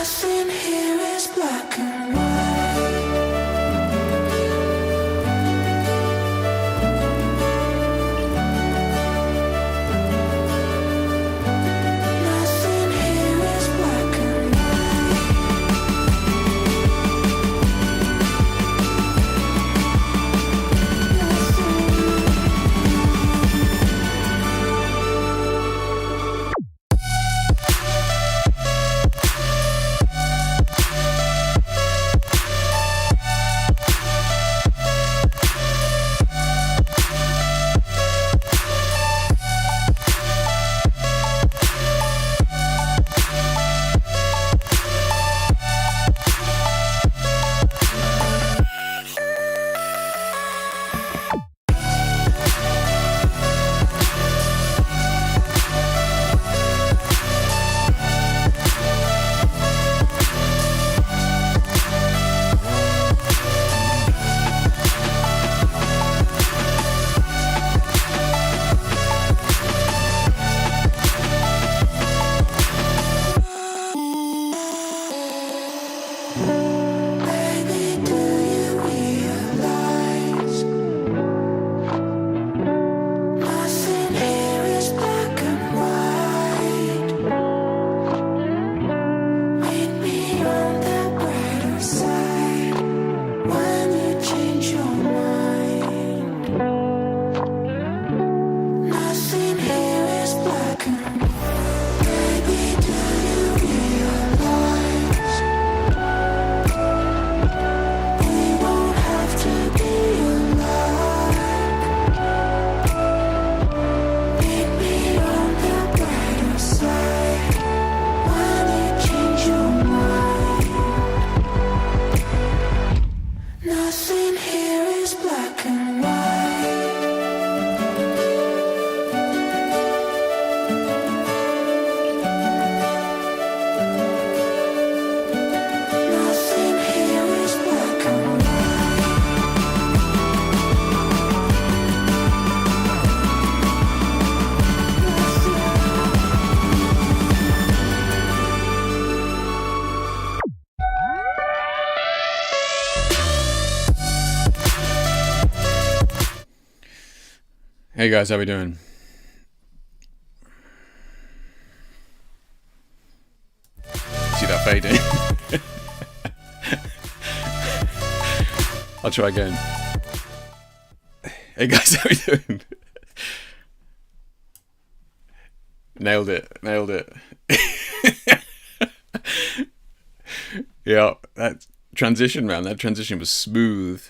Nothing here is black and white. Nothing here is black and baby, do you realize nothing here is black and white? Meet me on the brighter side when you change your mind. Nothing here is black and white. Baby, do you realize we won't have to be alone? Meet me on the brighter side when you change your mind. Nothing here is black and white. Nothing here is black and Hey guys, how we doing? See that fading? I'll try again. Hey guys, how we doing? Nailed it. Yeah, that transition, man, that transition was smooth.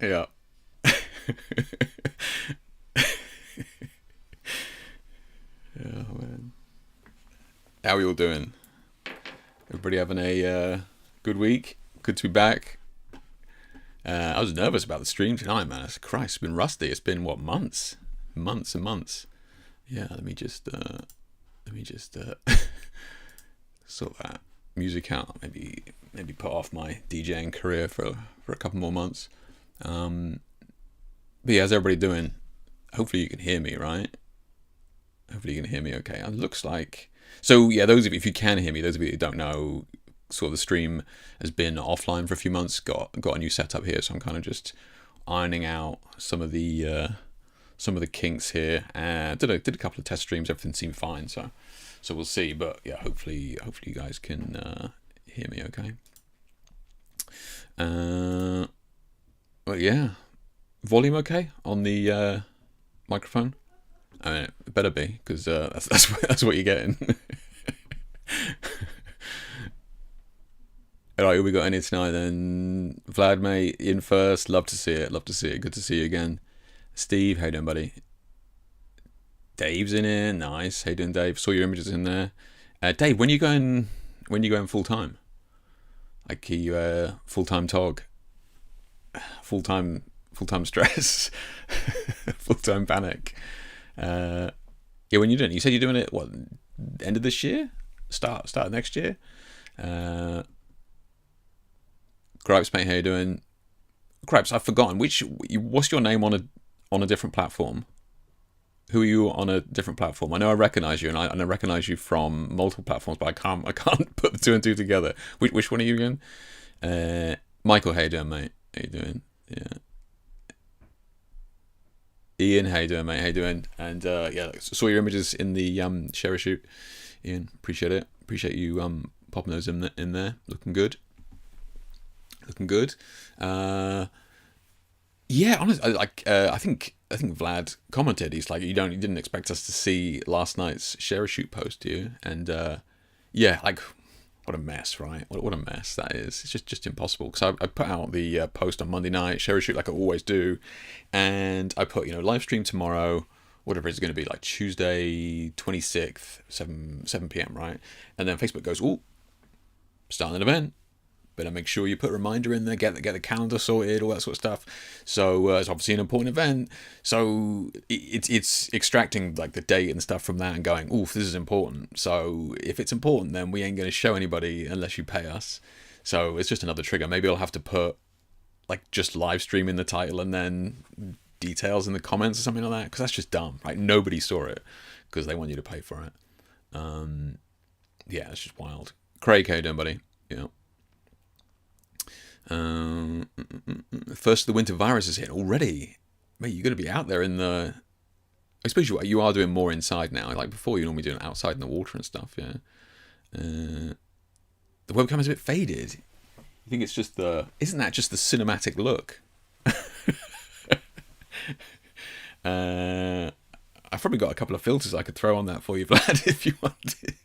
Yeah. Oh man, how are we all doing? Everybody having a good week? Good to be back. I was nervous about the stream tonight, man. Christ, it's been rusty. It's been what, months and months. Yeah, let me just sort that music out. Maybe put off my DJing career for a couple more months. But yeah, how's everybody doing? Hopefully you can hear me, right? Hopefully you can hear me okay. It looks like... So yeah, those of you, if you can hear me, those of you who don't know, sort of the stream has been offline for a few months, got a new setup here, so I'm kind of just ironing out some of the kinks here. Did a couple of test streams, everything seemed fine, so we'll see. But yeah, hopefully you guys can hear me okay. Well, yeah, volume okay on the microphone. I mean, it better be, because that's what you're getting. Alright, who we got in here tonight then? Vlad, mate, in first. Love to see it. Good to see you again. Steve, how you doing, buddy? Dave's in here. Nice. How you doing, Dave? Saw your images in there. Dave, when you going full time? Like you full time tog? Full time stress? Full time panic? Yeah, when you doing it? You said you're doing it, what, end of this year? Start of next year? Gripes, mate, how you doing? Gripes, I've forgotten. What's your name on a different platform? Who are you on a different platform? I know I recognize you, and I recognize you from multiple platforms, but I can't put the two and two together. Which one are you again? Michael, how you doing, mate? How you doing? Yeah. Ian, how you doing, mate? How you doing? And yeah, saw your images in the share shoot. Ian, appreciate it. Appreciate you popping those in there. Looking good. Looking good. Yeah, honestly, I think Vlad commented. He's like, you didn't expect us to see last night's share shoot post, do you? And yeah, like, what a mess, right? What a mess that is. It's just impossible. Because I put out the post on Monday night, share shoot like I always do, and I put, live stream tomorrow, whatever it's going to be, like Tuesday 26th, 7 p.m, right? And then Facebook goes, oh, starting an event. Better make sure you put a reminder in there, get the calendar sorted, all that sort of stuff. So it's obviously an important event. So it's extracting like the date and stuff from that and going, oof, this is important. So if it's important, then we ain't going to show anybody unless you pay us. So it's just another trigger. Maybe I'll have to put like just live stream in the title and then details in the comments or something like that, because that's just dumb. Like nobody saw it because they want you to pay for it. Yeah, it's just wild. Craig, how you doing, buddy? Yeah. First of the winter virus is hit already. Mate, you're going to be out there in the... I suppose you are doing more inside now. Like before, you're normally doing it outside in the water and stuff, yeah. The webcam is a bit faded. You think it's just the... Isn't that just the cinematic look? I've probably got a couple of filters I could throw on that for you, Vlad, if you wanted.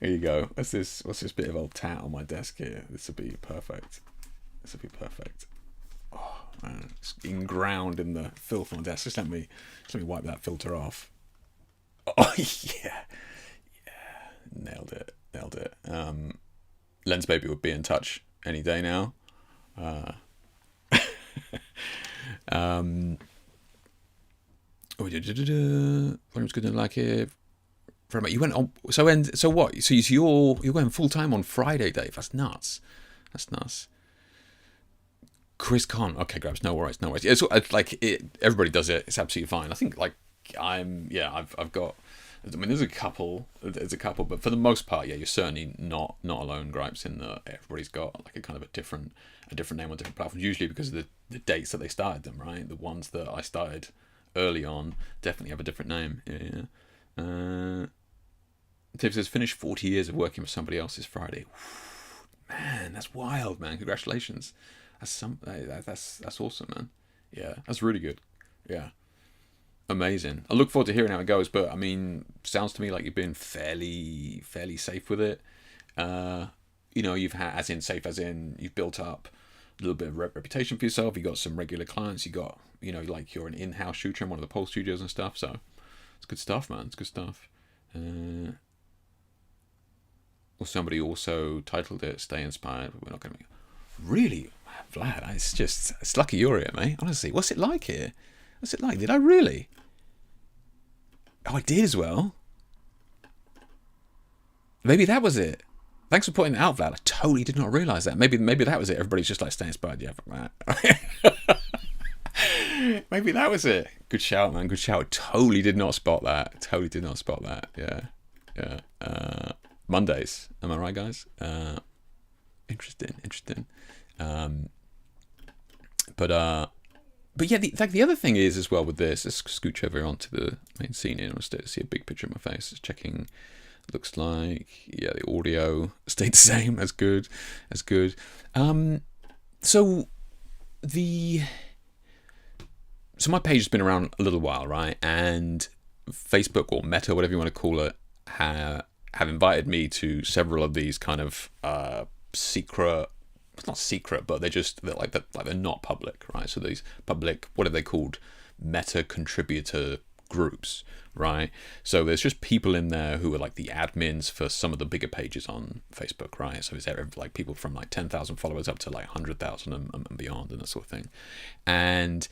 Here you go. What's this bit of old tat on my desk here? This will be perfect. This will be perfect. Oh man, it's inground in the filth on my desk. Just let me wipe that filter off. Oh yeah, nailed it. Lens Baby would be in touch any day now. Volume's good and like it. You went on. So what? So you're going full time on Friday, Dave. That's nuts. Chris Con. Okay, grabs. No worries. It's like everybody does it. It's absolutely fine. I think like I've got. I mean, there's a couple, but for the most part, yeah, you're certainly not alone. Gripes in that everybody's got like a kind of a different name on different platforms. Usually because of the dates that they started them. Right, the ones that I started early on definitely have a different name. Yeah. Dave says, finished 40 years of working for somebody else this Friday. Man, that's wild, man. Congratulations. That's awesome, man. Yeah, that's really good. Yeah. Amazing. I look forward to hearing how it goes, but I mean, sounds to me like you've been fairly safe with it. You've had, as in you've built up a little bit of reputation for yourself. You got some regular clients. You got, like you're an in-house shooter in one of the pole studios and stuff. So it's good stuff, man. It's good stuff. Or somebody also titled it "Stay Inspired." But we're not going to make. Really, Vlad, it's lucky you're here, mate. Honestly, what's it like here? What's it like? Did I really? Oh, I did as well. Maybe that was it. Thanks for pointing it out, Vlad. I totally did not realise that. Maybe that was it. Everybody's just like, stay inspired. Yeah, maybe that was it. Good shout, man. Good shout. Totally did not spot that. Yeah. Mondays. Am I right, guys? Interesting. But yeah, the other thing is as well with this. Let's scooch over onto the main scene here. I'll see a big picture of my face. Just checking. Looks like the audio stayed the same. That's good. So my page has been around a little while, right? And Facebook or Meta, whatever you want to call it, have invited me to several of these kind of secret. It's not secret, but they're not public, right? So these public, what are they called? Meta contributor groups, right? So there's just people in there who are like the admins for some of the bigger pages on Facebook, right? So it's like people from like 10,000 followers up to like 100,000 and beyond and that sort of thing. And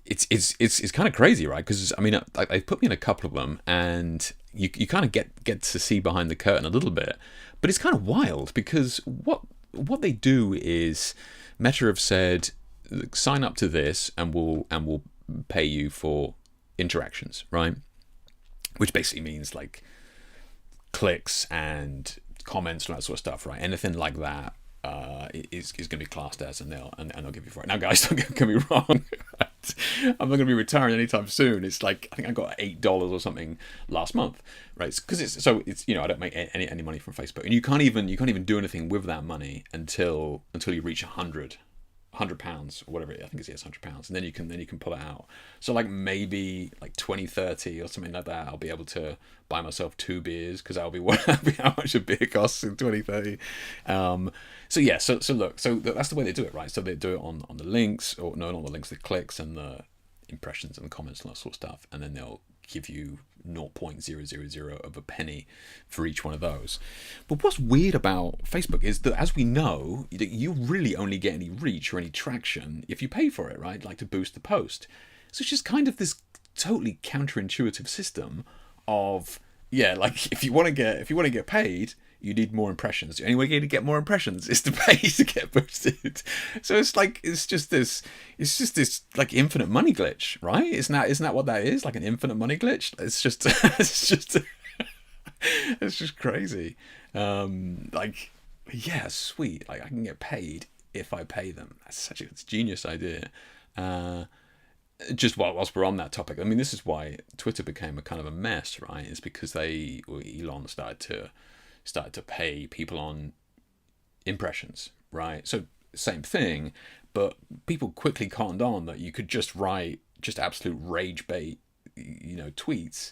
it's kind of crazy, right? Because I mean, they put me in a couple of them, and you kind of get to see behind the curtain a little bit, but it's kind of wild because what they do is Meta have said, sign up to this and we'll pay you for interactions, right? Which basically means like clicks and comments and that sort of stuff, right? Anything like that is going to be classed as, and they'll give you for it. Now, guys, don't get me wrong. I'm not going to be retiring anytime soon. It's like, I think I got $8 or something last month, right? Because it's I don't make any money from Facebook, and you can't even do anything with that money until you reach £100 or whatever. I think it's £100, and then you can pull it out. So like maybe like 2030 or something like that, I'll be able to buy myself 2 beers, because that'll be how much a beer costs in 2030. So look, so that's the way they do it, right? So they do it on the links, or no, not the links, the clicks and the impressions and the comments and that sort of stuff, and then they'll give you 0.000 of a penny for each one of those. But what's weird about Facebook is that, as we know, you really only get any reach or any traction if you pay for it, right? Like to boost the post. So it's just kind of this totally counterintuitive system of, yeah, like if you want to get paid, you need more impressions. The only way to get more impressions is to pay to get boosted. So it's just this like infinite money glitch, right? Isn't that what that is? Like an infinite money glitch? It's just it's just crazy. Like, yeah, sweet. Like I can get paid if I pay them. It's a genius idea. Just whilst we're on that topic, I mean, this is why Twitter became a kind of a mess, right? It's because Elon started to pay people on impressions, right? So same thing, but people quickly conned on that you could just write just absolute rage bait, tweets,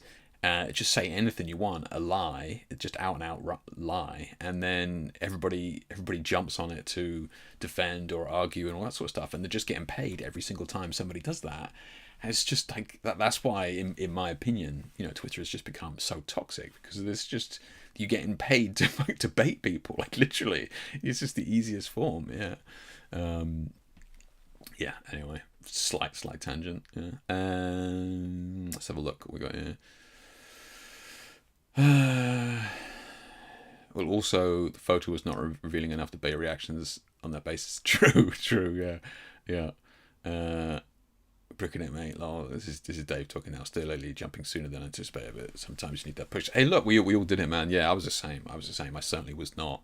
just say anything you want, a lie, just out and out lie, and then everybody jumps on it to defend or argue and all that sort of stuff, and they're just getting paid every single time somebody does that. And it's just like that. That's why, in my opinion, Twitter has just become so toxic, because there's just, you're getting paid to bait people. Like, literally, it's just the easiest form. Yeah. Anyway, slight tangent. Yeah. Let's have a look what we got here. Well, also the photo was not revealing enough to bait reactions on that basis. True. Yeah. Bricking it, mate. Lol. This is Dave talking now. Still lately jumping sooner than anticipated, but sometimes you need that push. Hey, look, we all did it, man. Yeah, I was the same. I certainly was not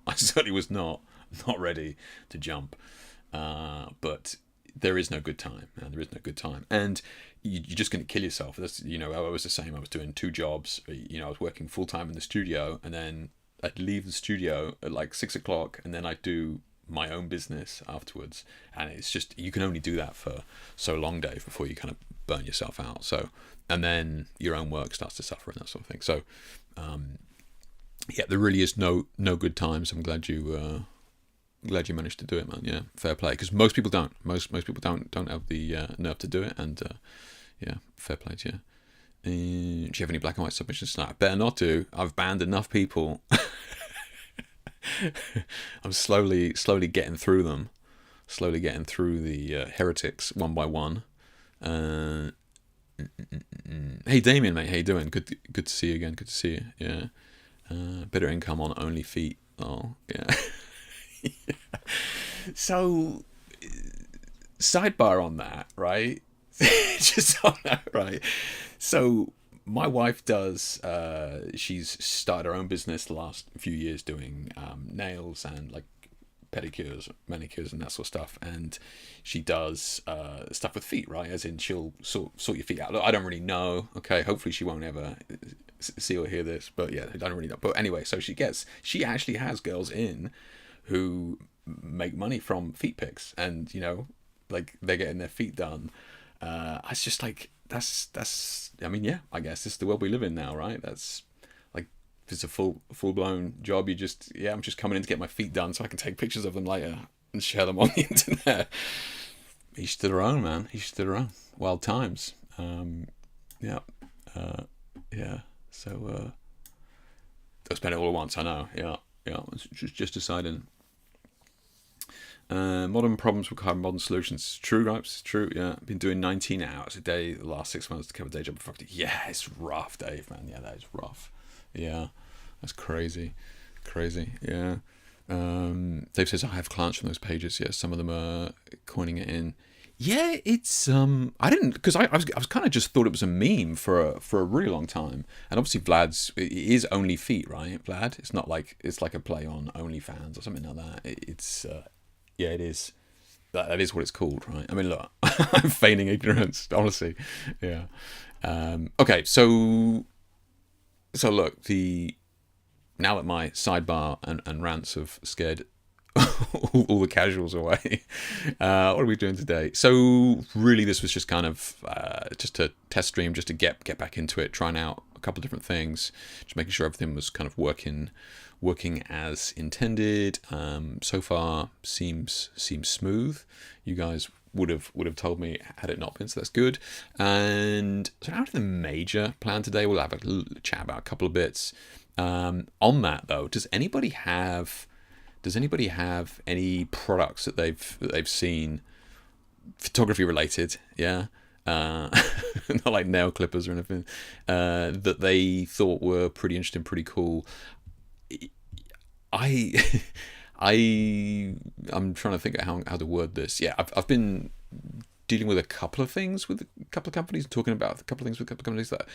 ready to jump. But there is no good time, man. There is no good time, and you're just going to kill yourself. That's, I was the same. I was doing 2 jobs. I was working full time in the studio, and then I'd leave the studio at like 6 o'clock, and then I'd do my own business afterwards. And it's just, you can only do that for so long, Dave, before you kind of burn yourself out. So, and then your own work starts to suffer and that sort of thing. So, there really is no good times. I'm glad you managed to do it, man. Yeah, fair play. Because most people don't. Most people don't have the nerve to do it. And fair play to you. Do you have any black and white submissions tonight? I better not do. I've banned enough people. I'm slowly getting through them. Slowly getting through the heretics one by one. Hey Damien, mate, how you doing? Good to see you again. Good to see you. Yeah. Better income on only feet. Oh, yeah. So, sidebar on that, right? Just on that, right? So, my wife does, she's started her own business the last few years doing nails and like pedicures, manicures and that sort of stuff. And she does stuff with feet, right? As in, she'll sort your feet out. Look, I don't really know. Okay, hopefully she won't ever see or hear this. But yeah, I don't really know. But anyway, so she actually has girls in who make money from feet pics, and like they're getting their feet done. It's just like, that's I mean, yeah, I guess this is the world we live in now, right? That's like, if it's a full-blown job, I'm just coming in to get my feet done so I can take pictures of them later and share them on the internet. Each to their own, man. Each to their own. Wild times. So I'll spend it all at once, I know. Yeah, just deciding. Modern problems require modern solutions. True, Gripes. True, yeah. Been doing 19 hours a day the last 6 months to cover day job. Yeah, it's rough, Dave, man. Yeah, that is rough. Yeah, that's crazy. Yeah. Dave says, I have clients from those pages. Yeah, some of them are coining it in. Yeah, it's I didn't because I was kind of just thought it was a meme for a really long time, and obviously Vlad's it is only feet, right? Vlad, it's not like it's like a play on OnlyFans or something like that. It's yeah, it is. That is what it's called, right? I mean, look, I'm feigning ignorance, honestly. Yeah. Okay, so look, the now that my sidebar and rants have scared all the casuals away. What are we doing today? So really, this was just kind of just a test stream, just to get back into it, trying out a couple of different things, just making sure everything was kind of working as intended. So far, seems smooth. You guys would have told me had it not been, so that's good. And so out of the major plan today, we'll have a chat about a couple of bits. On that though, does anybody have any products that they've seen, photography related? Yeah. Not like nail clippers or anything, that they thought were pretty interesting, pretty cool. I I'm trying to think of how to word this. Yeah, I've been dealing with a couple of things with a couple of companies, talking about a couple of things with a couple of companies that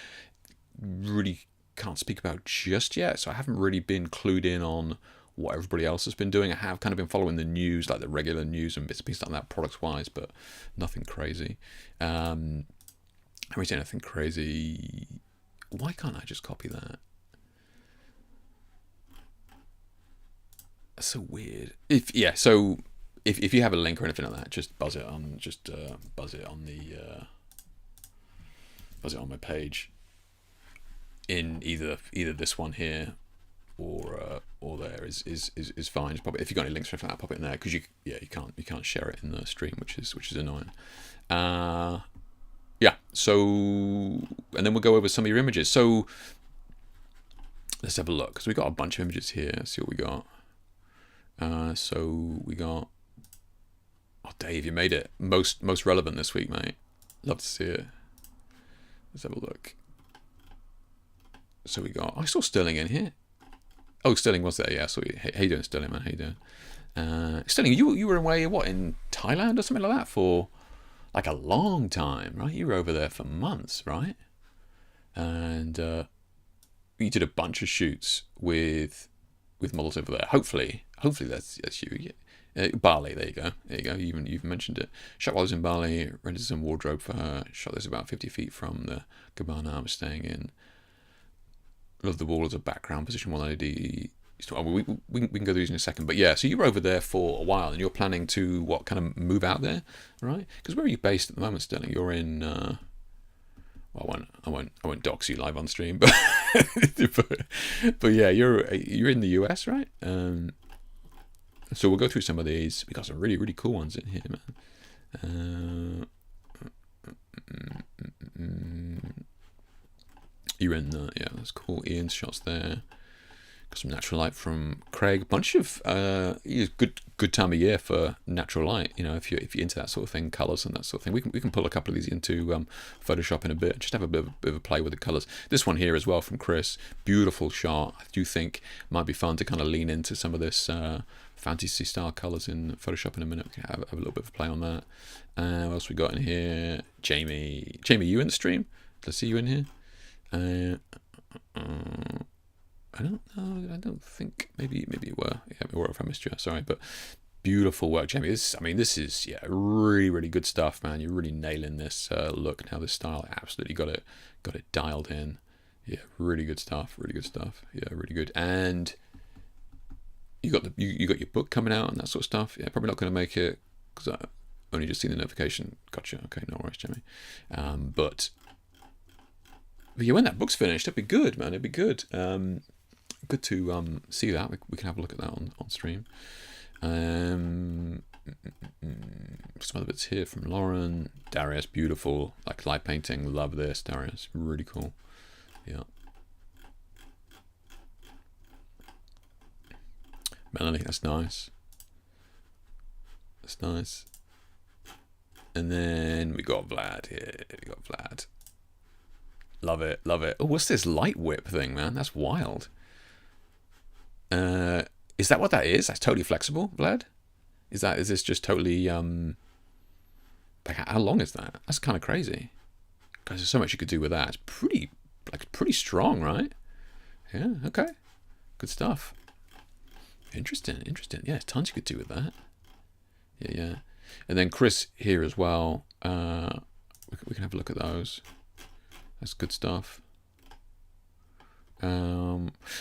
really can't speak about just yet. So I haven't really been clued in on what everybody else has been doing. I have kind of been following the news, like the regular news and bits and pieces like that, products wise, but nothing crazy. Have we seen anything crazy? Why can't I just copy that? That's so weird. If you have a link or anything like that, just buzz it on. Just buzz it on my page. In either this one here or there is fine. Just pop it. If you got any links or anything like that, pop it in there, because you can't share it in the stream, which is annoying. Yeah. So and then we'll go over some of your images. So let's have a look, because we got a bunch of images here. Let's see what we got. So we got. Oh, Dave, you made it most relevant this week, mate. Love to see it. Let's have a look. So we got. I saw Sterling in here. Oh, Sterling was there. Yeah, I saw you. How you doing, Sterling, man? How you doing? Sterling, you were away, what, in Thailand or something like that for like a long time, right? You were over there for months, right? And you did a bunch of shoots with models over there. Hopefully that's you. Yeah. Bali, there you go. You even mentioned it. Shot while I was in Bali, rented some wardrobe for her. Shot this about 50 feet from the cabana I was staying in. Love the wall as a background, position 180. We can go through these in a second, but yeah. So you were over there for a while, and you're planning to kind of move out there, right? Because where are you based at the moment, Sterling? You're in. Well, I won't dox you live on stream, but but yeah, you're in the US, right? So we'll go through some of these. We got some really cool ones in here, man. You're in the that's cool. Ian's shots there. Got some natural light from Craig. Bunch of good time of year for natural light. You know, if you're into that sort of thing, colours and that sort of thing. We can pull a couple of these into Photoshop in a bit. Just have a bit of a play with the colours. This one here as well from Chris. Beautiful shot. I do think might be fun to kind of lean into some of this fantasy style colours in Photoshop in a minute. We can have a little bit of a play on that. What else we got in here? Jamie, you in the stream? Let's see you in here. I don't know. I don't think. Maybe you were. Yeah, or if I missed you, sorry. But beautiful work, Jamie. This is really good stuff, man. You're really nailing this look now. This style, absolutely got it dialed in. Yeah, really good stuff. Yeah, really good. And you got your book coming out and that sort of stuff. Yeah, probably not going to make it because I only just seen the notification. Gotcha. Okay, no worries, Jamie. But yeah, when that book's finished, it'd be good, man. It'd be good. Good to see that. We can have a look at that on stream. Some other bits here from Lauren. Darius, beautiful. Like light painting. Love this, Darius. Really cool. Yeah. Melanie, that's nice. And then we got Vlad here. Love it. Oh, what's this light whip thing, man? That's wild. Is that what that is? That's totally flexible, Vlad? Is this just totally Like, how long is that? That's kind of crazy. Because there's so much you could do with that. It's pretty strong, right? Yeah, okay. Good stuff. Interesting. Yeah, there's tons you could do with that. Yeah. And then Chris here as well. We can have a look at those. That's good stuff.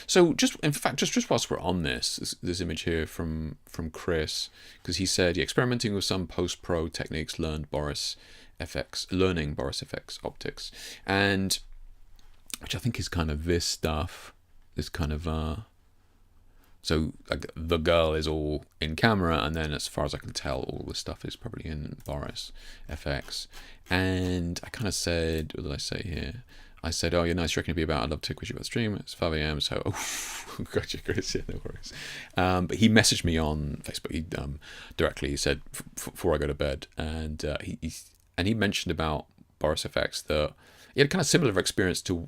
So just whilst we're on this image here from Chris, because he said, experimenting with some post-pro techniques, learning Boris FX optics, and which I think is kind of this stuff, this kind of so like the girl is all in camera, and then as far as I can tell, all the stuff is probably in Boris FX. And I kind of said, what did I say here? I said, oh, you're nice, you're going to be about, I'd love to quiz you about the stream. It's 5 a.m. So, gotcha, Chris. Yeah, no worries. But he messaged me on Facebook. He directly, he said, before I go to bed. And he mentioned about Boris FX that he had a kind of similar experience to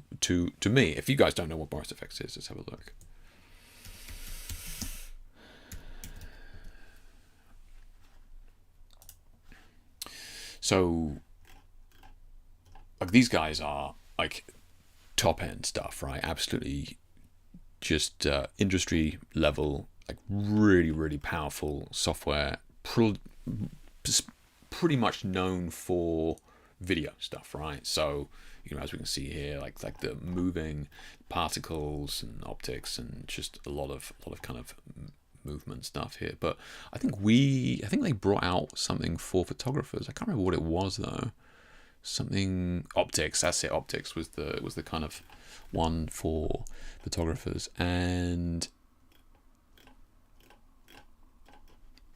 me. If you guys don't know what Boris FX is, let's have a look. So, like, these guys are like top end stuff, right? Absolutely, just industry level, like really powerful software. Pretty much known for video stuff, right? So, as we can see here, like the moving particles and optics, and just a lot of kind of movement stuff here. But I think they brought out something for photographers. I can't remember what it was though. Something optics. That's it. Optics was the kind of one for photographers, and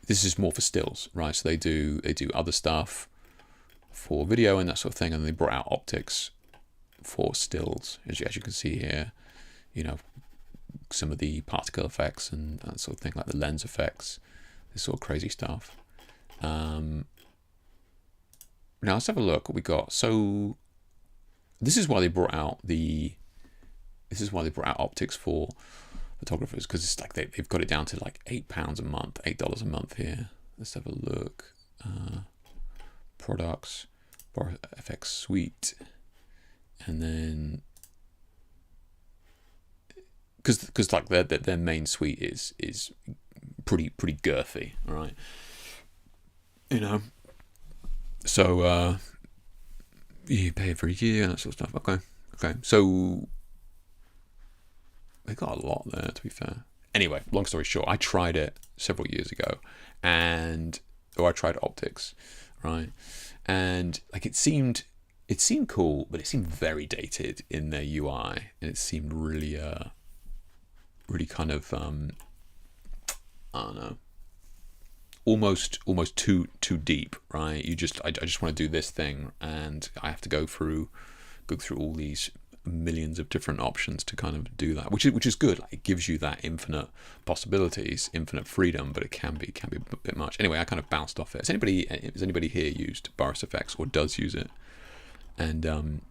this is more for stills, right? So they do other stuff for video and that sort of thing, and they brought out optics for stills, as you can see here. Some of the particle effects and that sort of thing, like the lens effects, this sort of crazy stuff. Now let's have a look what we got. So this is why they brought out optics for photographers, because it's like they've got it down to like £8 a month, $8 a month here. Let's have a look. Products, FX Suite, and then because like their main suite is pretty girthy, right? So you pay for a year and that sort of stuff. Okay. So they got a lot there, to be fair. Anyway, long story short, I tried it several years ago, and I tried optics, right? And like it seemed cool, but it seemed very dated in their UI, and it seemed really kind of I don't know, almost too deep, right? I just want to do this thing, and I have to go through all these millions of different options to kind of do that, which is good. Like, it gives you that infinite possibilities, infinite freedom, but it can be a bit much. Anyway, I kind of bounced off it. Has anybody here used Boris FX or does use it? And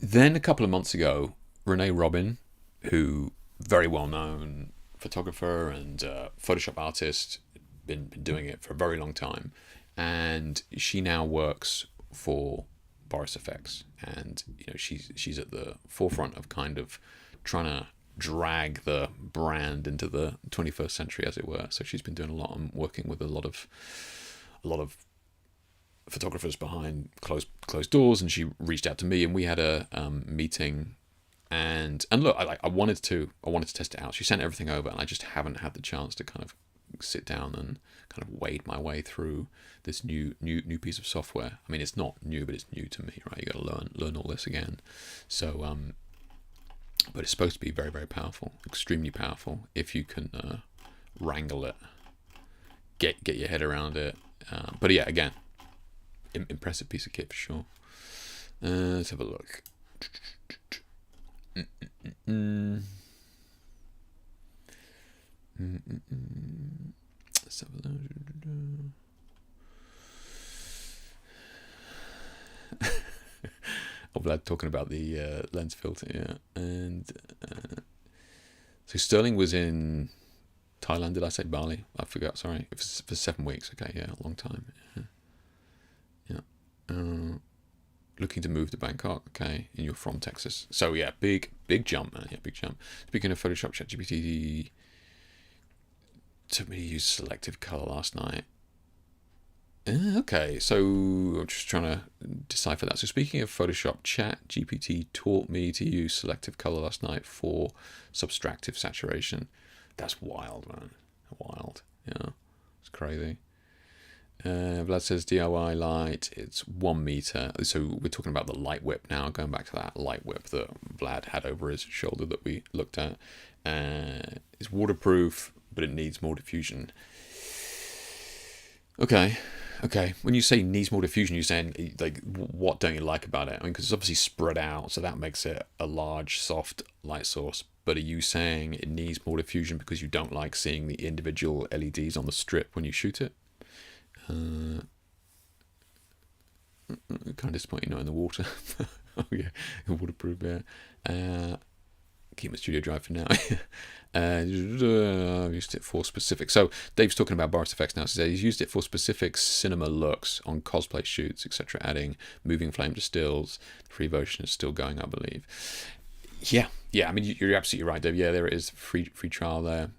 then a couple of months ago, Renee Robin, who very well known photographer and Photoshop artist, been doing it for a very long time, and she now works for Boris FX, and she's at the forefront of kind of trying to drag the brand into the 21st century, as it were. So she's been doing a lot and working with a lot of photographers behind closed doors, and she reached out to me, and we had a meeting. And look, I wanted to test it out. She sent everything over, and I just haven't had the chance to kind of sit down and kind of wade my way through this new piece of software. I mean, it's not new, but it's new to me, right? You got to learn all this again. So, but it's supposed to be very, very powerful, extremely powerful if you can wrangle it, get your head around it. But yeah, again, impressive piece of kit for sure. Let's have a look. Let's have a look. I'm glad talking about the lens filter, yeah. And so Sterling was in Thailand, did I say Bali? I forgot, sorry. For 7 weeks, okay, yeah, a long time. Yeah. Looking to move to Bangkok, okay, and you're from Texas. So yeah, big jump, man, yeah, big jump. Speaking of Photoshop, ChatGPT took me to use selective color last night. Okay, so I'm just trying to decipher that. So speaking of Photoshop, ChatGPT taught me to use selective color last night for subtractive saturation. That's wild, man. Wild. Yeah, it's crazy. Vlad says DIY light, it's 1 meter. So we're talking about the light whip now, going back to that light whip that Vlad had over his shoulder that we looked at. It's waterproof, but it needs more diffusion. Okay. When you say needs more diffusion, you're saying, like, what don't you like about it? I mean, because it's obviously spread out, so that makes it a large, soft light source. But are you saying it needs more diffusion because you don't like seeing the individual LEDs on the strip when you shoot it? Kind of disappointing not in the water. Oh yeah, waterproof. Yeah. Keep my studio dry for now. I've used it for specific. So Dave's talking about Boris FX now. So he's used it for specific cinema looks on cosplay shoots, etc. Adding moving flame to stills. The free version is still going, I believe. Yeah. I mean, you're absolutely right, Dave. Yeah, there it is. Free trial there.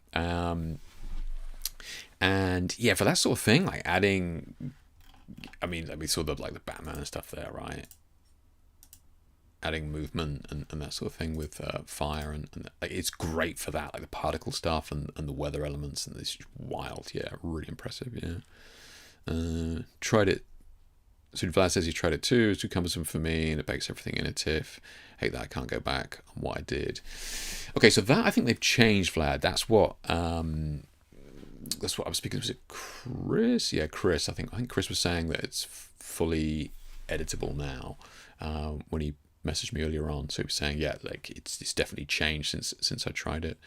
And yeah, for that sort of thing, like adding, I mean, we saw the Batman and stuff there, right? Adding movement and that sort of thing with fire and it's great for that, like the particle stuff and the weather elements, and it's wild. Yeah, really impressive. Yeah. Tried it. So Vlad says he tried it too. It's too cumbersome for me and it bakes everything in a tiff. Hate that I can't go back on what I did. Okay, so that I think they've changed, Vlad. That's what I was speaking. Was it Chris? Yeah, Chris. I think Chris was saying that it's fully editable now. When he messaged me earlier on, so he was saying, yeah, like it's definitely changed since I tried it,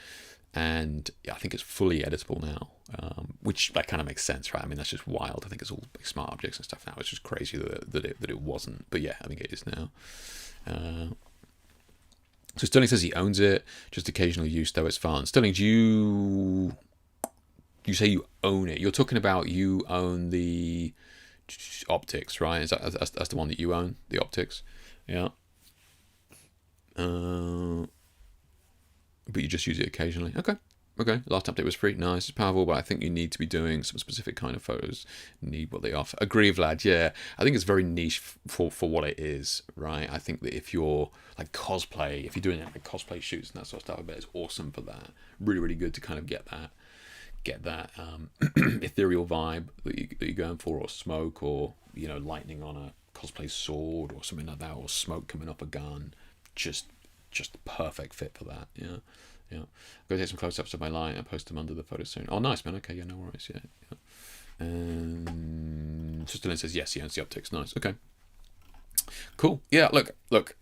and yeah, I think it's fully editable now, which like kind of makes sense, right? I mean, that's just wild. I think it's all like smart objects and stuff now. It's just crazy that it wasn't, but yeah, I think it is now. So Sterling says he owns it, just occasional use though. It's fun. Sterling, do you say you own it? You're talking about you own the optics, right? Is that's the one that you own, the optics? Yeah. But you just use it occasionally. Okay. Last update was free. Nice. It's powerful, but I think you need to be doing some specific kind of photos. Need what they offer. Agree, Vlad. Yeah. I think it's very niche for what it is, right? I think that if you're like cosplay, if you're doing like cosplay shoots and that sort of stuff, I bet it's awesome for that. Really, really good to kind of get that ethereal vibe that you're going for, or smoke, or lightning on a cosplay sword or something like that, or smoke coming off a gun. Just perfect fit for that. Yeah. Go take some close-ups of my light and post them under the photo soon. Oh, nice, man. Okay, yeah, no worries. Yeah. Sister Lynn says yes, he owns the optics. Nice. Okay. Cool. Yeah. Look.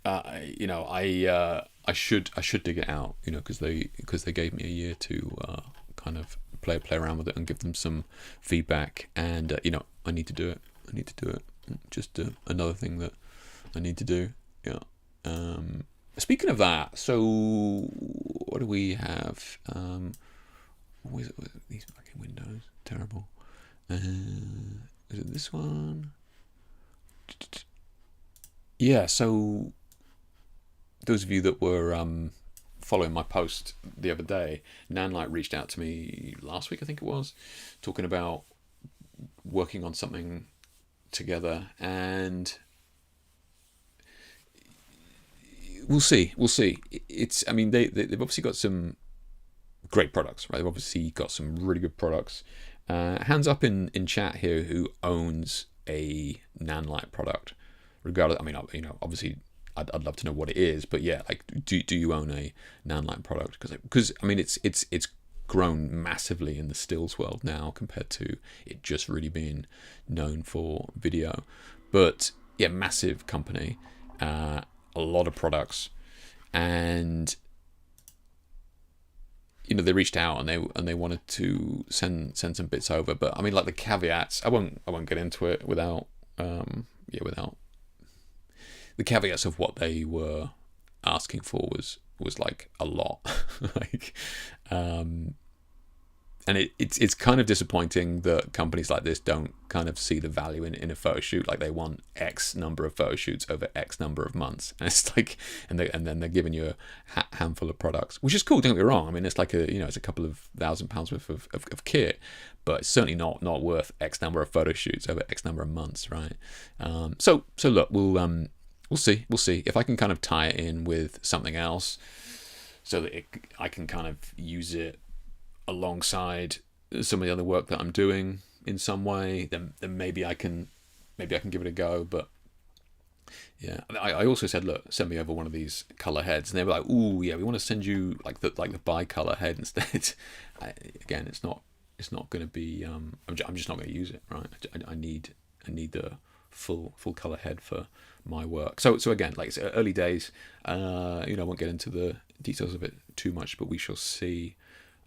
I should dig it out. Because they gave me a year to kind of play around with it and give them some feedback. And I need to do it. Just another thing that I need to do. Yeah. Speaking of that, so what do we have? What is it with these fucking windows? Terrible. Is it this one? Yeah, so those of you that were following my post the other day, Nanlight reached out to me last week, I think it was, talking about working on something together, and We'll see. I mean, they've obviously got some great products, right? They've obviously got some really good products. Hands up in chat here who owns a Nanlight product, regardless. I mean, obviously, I'd love to know what it is, but yeah, like, do you own a Nanlight product? Because I mean, it's grown massively in the stills world now compared to it just really being known for video. But yeah, massive company. A lot of products, and they reached out and they wanted to send some bits over, but I mean, like, the caveats, I won't get into it without without the caveats of what they were asking for was like a lot. Like, and it's kind of disappointing that companies like this don't kind of see the value in a photo shoot. Like they want X number of photo shoots over X number of months, and it's like, and then they're giving you a handful of products, which is cool. Don't get me wrong. I mean, it's like it's a couple of £1,000 worth of kit, but it's certainly not worth X number of photo shoots over X number of months, right? So look, we'll see if I can kind of tie it in with something else, so that I can kind of use it alongside some of the other work that I'm doing in some way. Then maybe I can give it a go. But yeah, I also said, look, send me over one of these color heads, and they were like, ooh, yeah, we want to send you like the bi-color head instead. Again, it's not going to be. I'm just not going to use it, right? I need the full color head for my work. So again, like it's early days. I won't get into the details of it too much, but we shall see.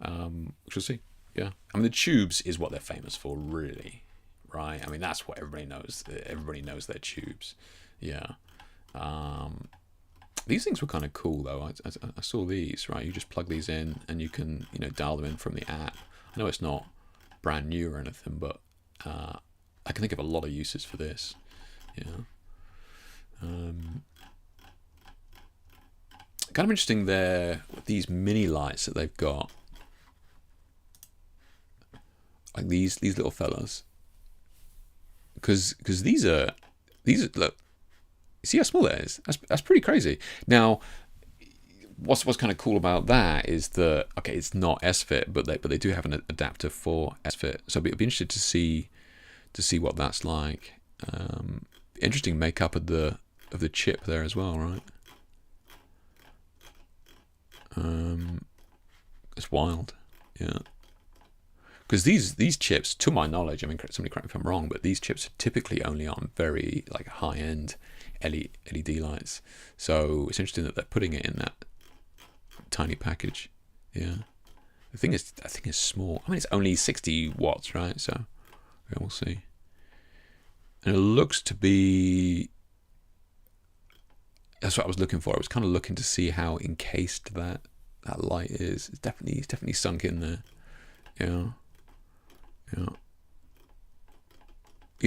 Yeah. I mean, the tubes is what they're famous for, really, right? I mean, that's what everybody knows. Everybody knows their tubes. Yeah. These things were kind of cool, though. I saw these, right? You just plug these in, and you can, dial them in from the app. I know it's not brand new or anything, but I can think of a lot of uses for this. Yeah. Kind of interesting there, these mini lights that they've got. Like these little fellas, because these are look, see how small that is. That's pretty crazy. Now, what's kind of cool about that is that, okay, it's not S-Fit, but they do have an adapter for S-Fit. So it'd be interested to see what that's like. Interesting makeup of the chip there as well, right? It's wild, yeah. Because these chips, to my knowledge, I mean, somebody correct me if I'm wrong, but these chips are typically only on very like high-end LED lights. So it's interesting that they're putting it in that tiny package. Yeah, I think it's small. I mean, it's only 60 watts, right? So yeah, we'll see. And it looks to be. That's what I was looking for. I was kind of looking to see how encased that light is. It's definitely sunk in there. Yeah. Yeah.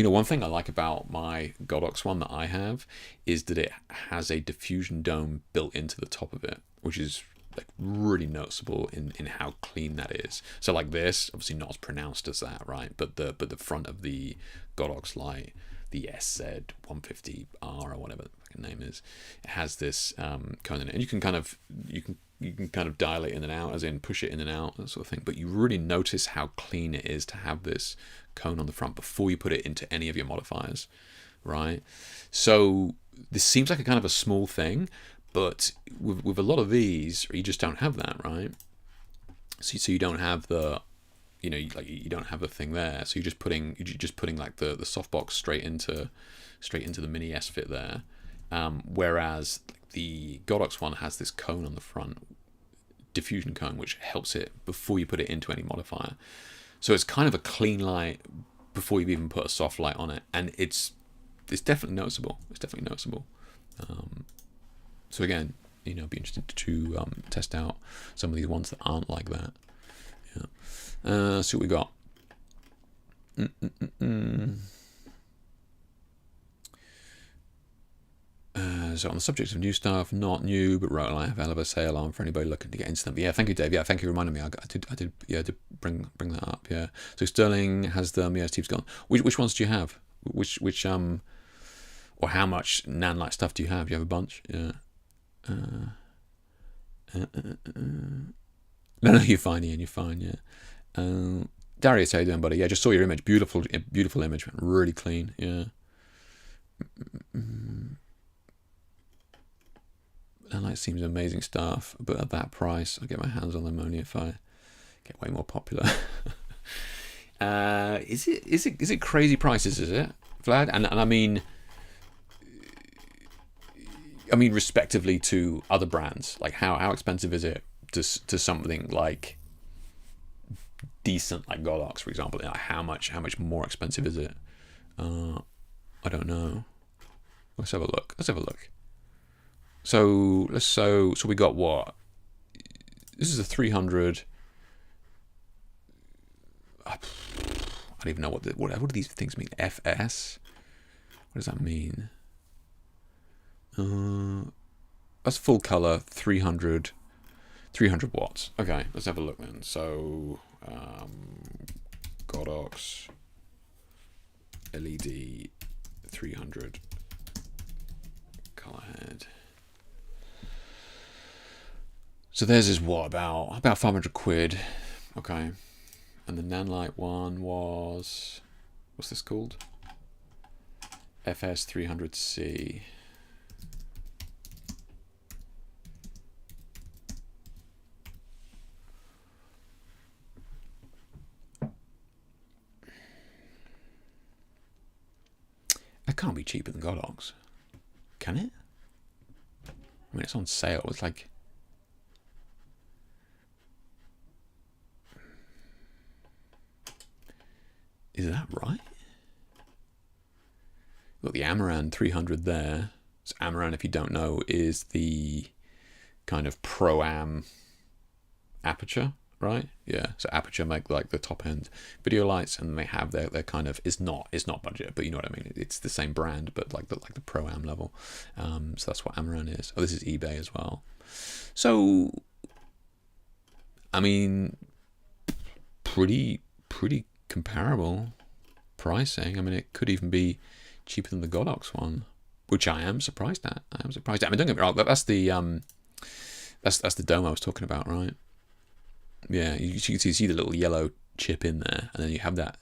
One thing I like about my Godox one that I have is that it has a diffusion dome built into the top of it, which is like really noticeable in how clean that is. So like this, obviously not as pronounced as that, right? But the front of the Godox light, the SZ150R or whatever the fucking name is, it has this cone in it, and you can kind of dial it in and out, as in push it in and out, that sort of thing. But you really notice how clean it is to have this cone on the front before you put it into any of your modifiers, right? So this seems like a kind of a small thing, but with a lot of these, you just don't have that, right? So you don't have the, you don't have the thing there. So you're just putting like the softbox straight into the mini S-Fit there, whereas the Godox one has this cone on the front, diffusion cone, which helps it before you put it into any modifier. So it's kind of a clean light before you've even put a soft light on it, and it's definitely noticeable. So again, be interested to test out some of these ones that aren't like that. Yeah. See what we got. So on the subject of new stuff, not new, but right, I have a hell of a sale on for anybody looking to get into them. Yeah, thank you, Dave. Yeah, thank you for reminding me. I did bring that up. Yeah. So Sterling has them. Yeah, Steve's gone. Which ones do you have? Which or how much Nanlite stuff do you have? Do you have a bunch? Yeah. No, you're fine, Ian. You're fine. Yeah. Darius, how you doing, buddy? Yeah, just saw your image. Beautiful image. Really clean. Yeah. And it seems amazing stuff, but at that price, I'll get my hands on them only if I get way more popular. Is it crazy prices? Is it, Vlad? And I mean respectively to other brands, like how expensive is it to something like decent, like Godox, for example? Like how much more expensive is it? I don't know. Let's have a look. So we got what? This is a 300. I don't even know what do these things mean. FS. What does that mean? That's full color, 300 watts. Okay, let's have a look then. So, Godox LED 300 color head. So theirs is what, about 500 quid. Okay. And the Nanlite one was, what's this called? FS300C. That can't be cheaper than Godox, can it? I mean, it's on sale. It's like, is that right? You've got the Amaran 300 there. So Amaran, if you don't know, is the kind of Pro-Am aperture, right? Yeah. So aperture make like the top end video lights, and they have their kind of, it's not budget, but you know what I mean. It's the same brand, but like the Pro-Am level. So that's what Amaran is. Oh, this is eBay as well. So, I mean, pretty comparable pricing. I mean, it could even be cheaper than the Godox one, which I am surprised at. I mean, don't get me wrong. That's the dome I was talking about, right? Yeah, you can see the little yellow chip in there, and then you have that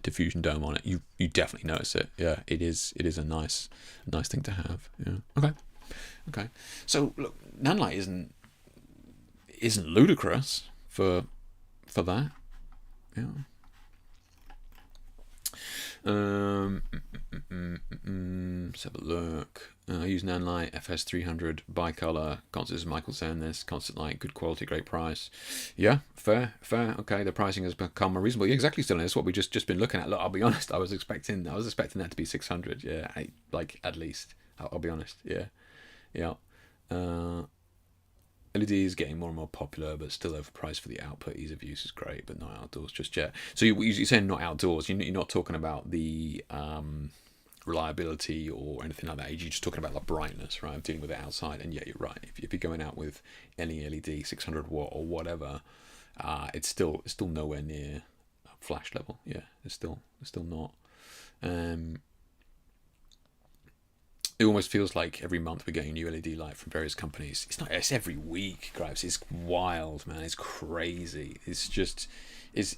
diffusion dome on it. You definitely notice it. Yeah, it is a nice thing to have. Yeah. Okay. So look, Nanlite isn't ludicrous for that. Yeah. Let's have a look. I use Nanlite FS300 bicolor. Constant, as Michael saying this, constant light, good quality, great price. Yeah, fair. Okay, the pricing has become more reasonable. Yeah, exactly, still, it's what we just been looking at. Look, I'll be honest. I was expecting that to be 600. Yeah, at least. I'll be honest. Yeah. LED is getting more and more popular, but still overpriced for the output. Ease of use is great, but not outdoors just yet. So you're saying not outdoors. You're not talking about the reliability or anything like that. You're just talking about the brightness, right? I'm dealing with it outside. And yeah, you're right. If you're going out with any LED, 600 watt or whatever, it's still nowhere near flash level. Yeah, it's still not. It almost feels like every month we're getting a new LED light from various companies. It's every week, Graves. It's wild, man. It's crazy. It's just, it's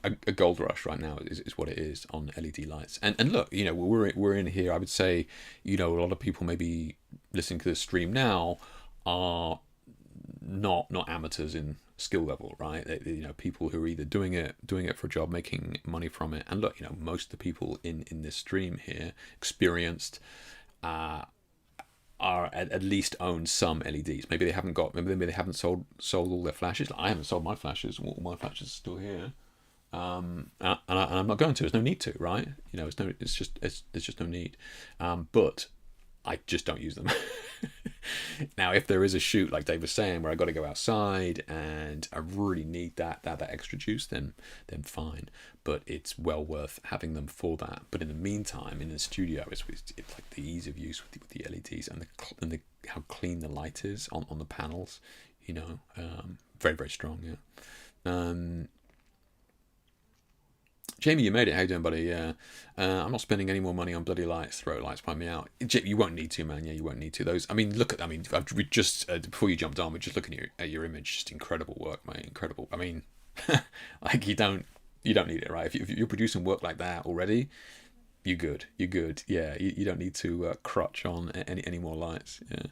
a gold rush right now. Is what it is on LED lights. And look, we're in here. I would say, a lot of people maybe listening to this stream now are not amateurs in skill level, right? People who are either doing it for a job, making money from it. And look, most of the people in this stream here, experienced, are at least own some LEDs. Maybe they haven't sold all their flashes. I haven't sold my flashes. All my flashes are still here. And I'm not going to. There's no need to, right? It's just no need. But I just don't use them. Now, if there is a shoot, like Dave was saying, where I got to go outside and I really need that extra juice, then fine. But it's well worth having them for that. But in the meantime, in the studio, it's like the ease of use with the LEDs and the how clean the light is on the panels. Very, very strong. Yeah. Jamie, you made it. How you doing, buddy? Yeah. I'm not spending any more money on bloody lights. Throw lights by me out. You won't need to, man. Yeah, you won't need to. Those. We just before you jumped on, we're just looking at your image. Just incredible work, mate. Incredible. Like you don't need it, right? If you're producing work like that already, you're good. Yeah. You don't need to crutch on any more lights. Yeah.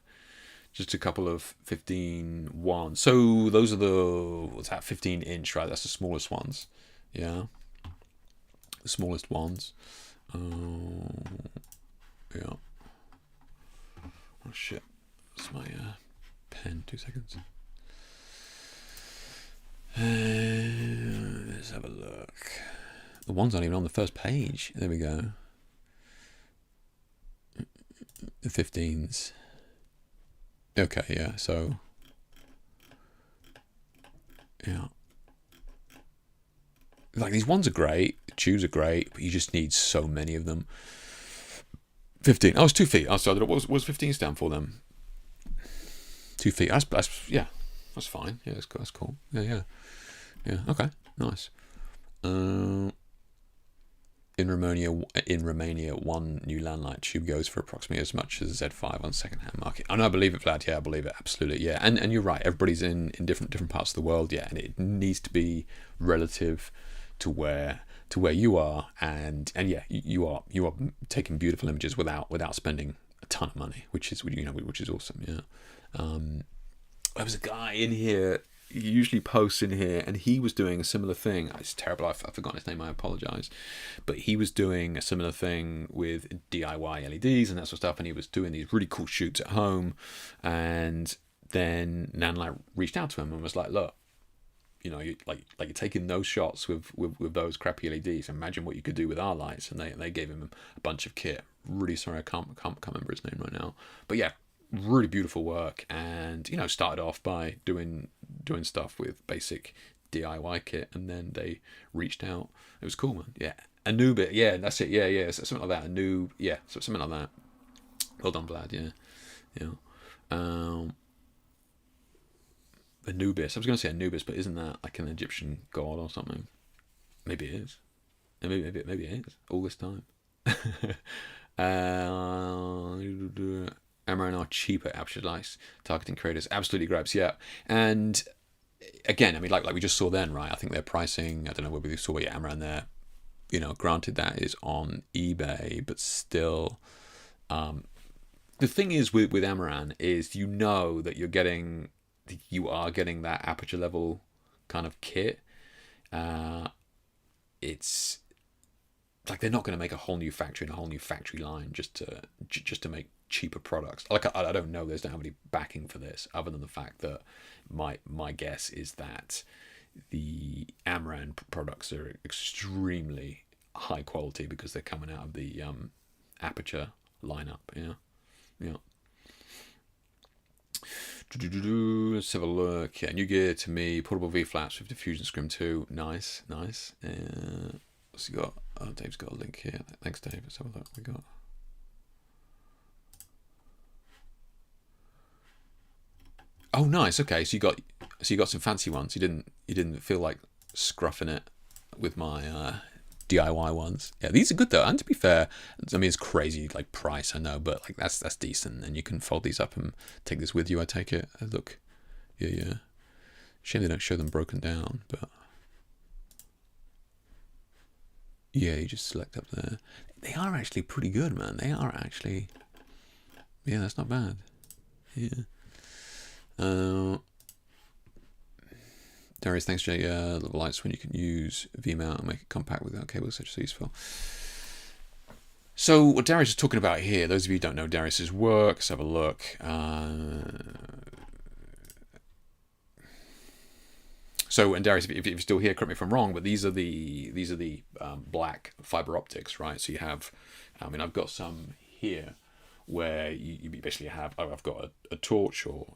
Just a couple of 15-1. So those are the 15-inch, right? That's the smallest ones. Yeah. The smallest ones. Yeah. Oh shit. That's my pen. 2 seconds. Let's have a look. The one's not even on the first page. There we go. The 15s. Okay, yeah, so. Yeah. like these ones are great, the tubes are great, but you just need so many of them. 15. Oh, it's 2 feet. Oh, sorry, what was 15 stand for then? 2 feet. That's yeah, that's fine. Yeah, that's cool. Yeah. Okay, nice. In Romania, one new landline tube goes for approximately as much as Z5 on second-hand market. I believe it, Vlad. Yeah, I believe it. Absolutely. Yeah, and you're right. Everybody's in different parts of the world. Yeah, and it needs to be relative to where you are, and yeah, you are taking beautiful images without spending a ton of money, which is awesome. Yeah. There was a guy in here. He usually posts in here, and he was doing a similar thing. It's terrible. I've forgotten his name. I apologize, but he was doing a similar thing with DIY LEDs and that sort of stuff. And he was doing these really cool shoots at home. And then Nanlite reached out to him and was like, "Look, you're taking those shots with those crappy LEDs. Imagine what you could do with our lights." And they gave him a bunch of kit. Really sorry, I can't remember his name right now. But yeah, really beautiful work, and started off by doing stuff with basic DIY kit, and then they reached out. It was cool, man. Yeah, a new bit. Yeah, that's it. Yeah, so something like that. Something like that. Well done, Vlad. Yeah. Anubis. I was going to say Anubis, but isn't that like an Egyptian god or something? Maybe it is. Maybe it is all this time. Amaran are cheaper aperture lights targeting creators. Absolutely, grabs. Yeah, and again, I mean, like we just saw then, right? I think their pricing. I don't know whether we saw Amaran there. Granted that is on eBay, but still, the thing is with Amaran is that you are getting that aperture level kind of kit. It's like they're not going to make a whole new factory and a whole new factory line just to make cheaper products. Like I don't know, there's not have any backing for this other than the fact that my guess is that the Amaran products are extremely high quality because they're coming out of the aperture lineup. Yeah. Let's have a look. Yeah, new gear to me. Portable V flaps with diffusion scrim 2. Nice. What's he got? Oh, Dave's got a link here. Thanks, Dave. Let's have a look. We got. Oh, nice. Okay, so you got some fancy ones. You didn't feel like scruffing it with my DIY ones. Yeah, these are good though. And to be fair, I mean it's crazy like price, I know, but like that's decent. And you can fold these up and take this with you. I take it. Look, yeah. Shame they don't show them broken down, but yeah, you just select up there. They are actually pretty good, man. They are actually. Yeah, that's not bad. Yeah. Darius, thanks, Jay. Little lights when you can use V-mount and make it compact without cables, such as useful. So what Darius is talking about here, those of you who don't know Darius's work, let's have a look. So, and Darius, if you're still here, correct me if I'm wrong, but these are the black fiber optics, right? So you have, I mean, I've got some here where you basically have, I've got a torch or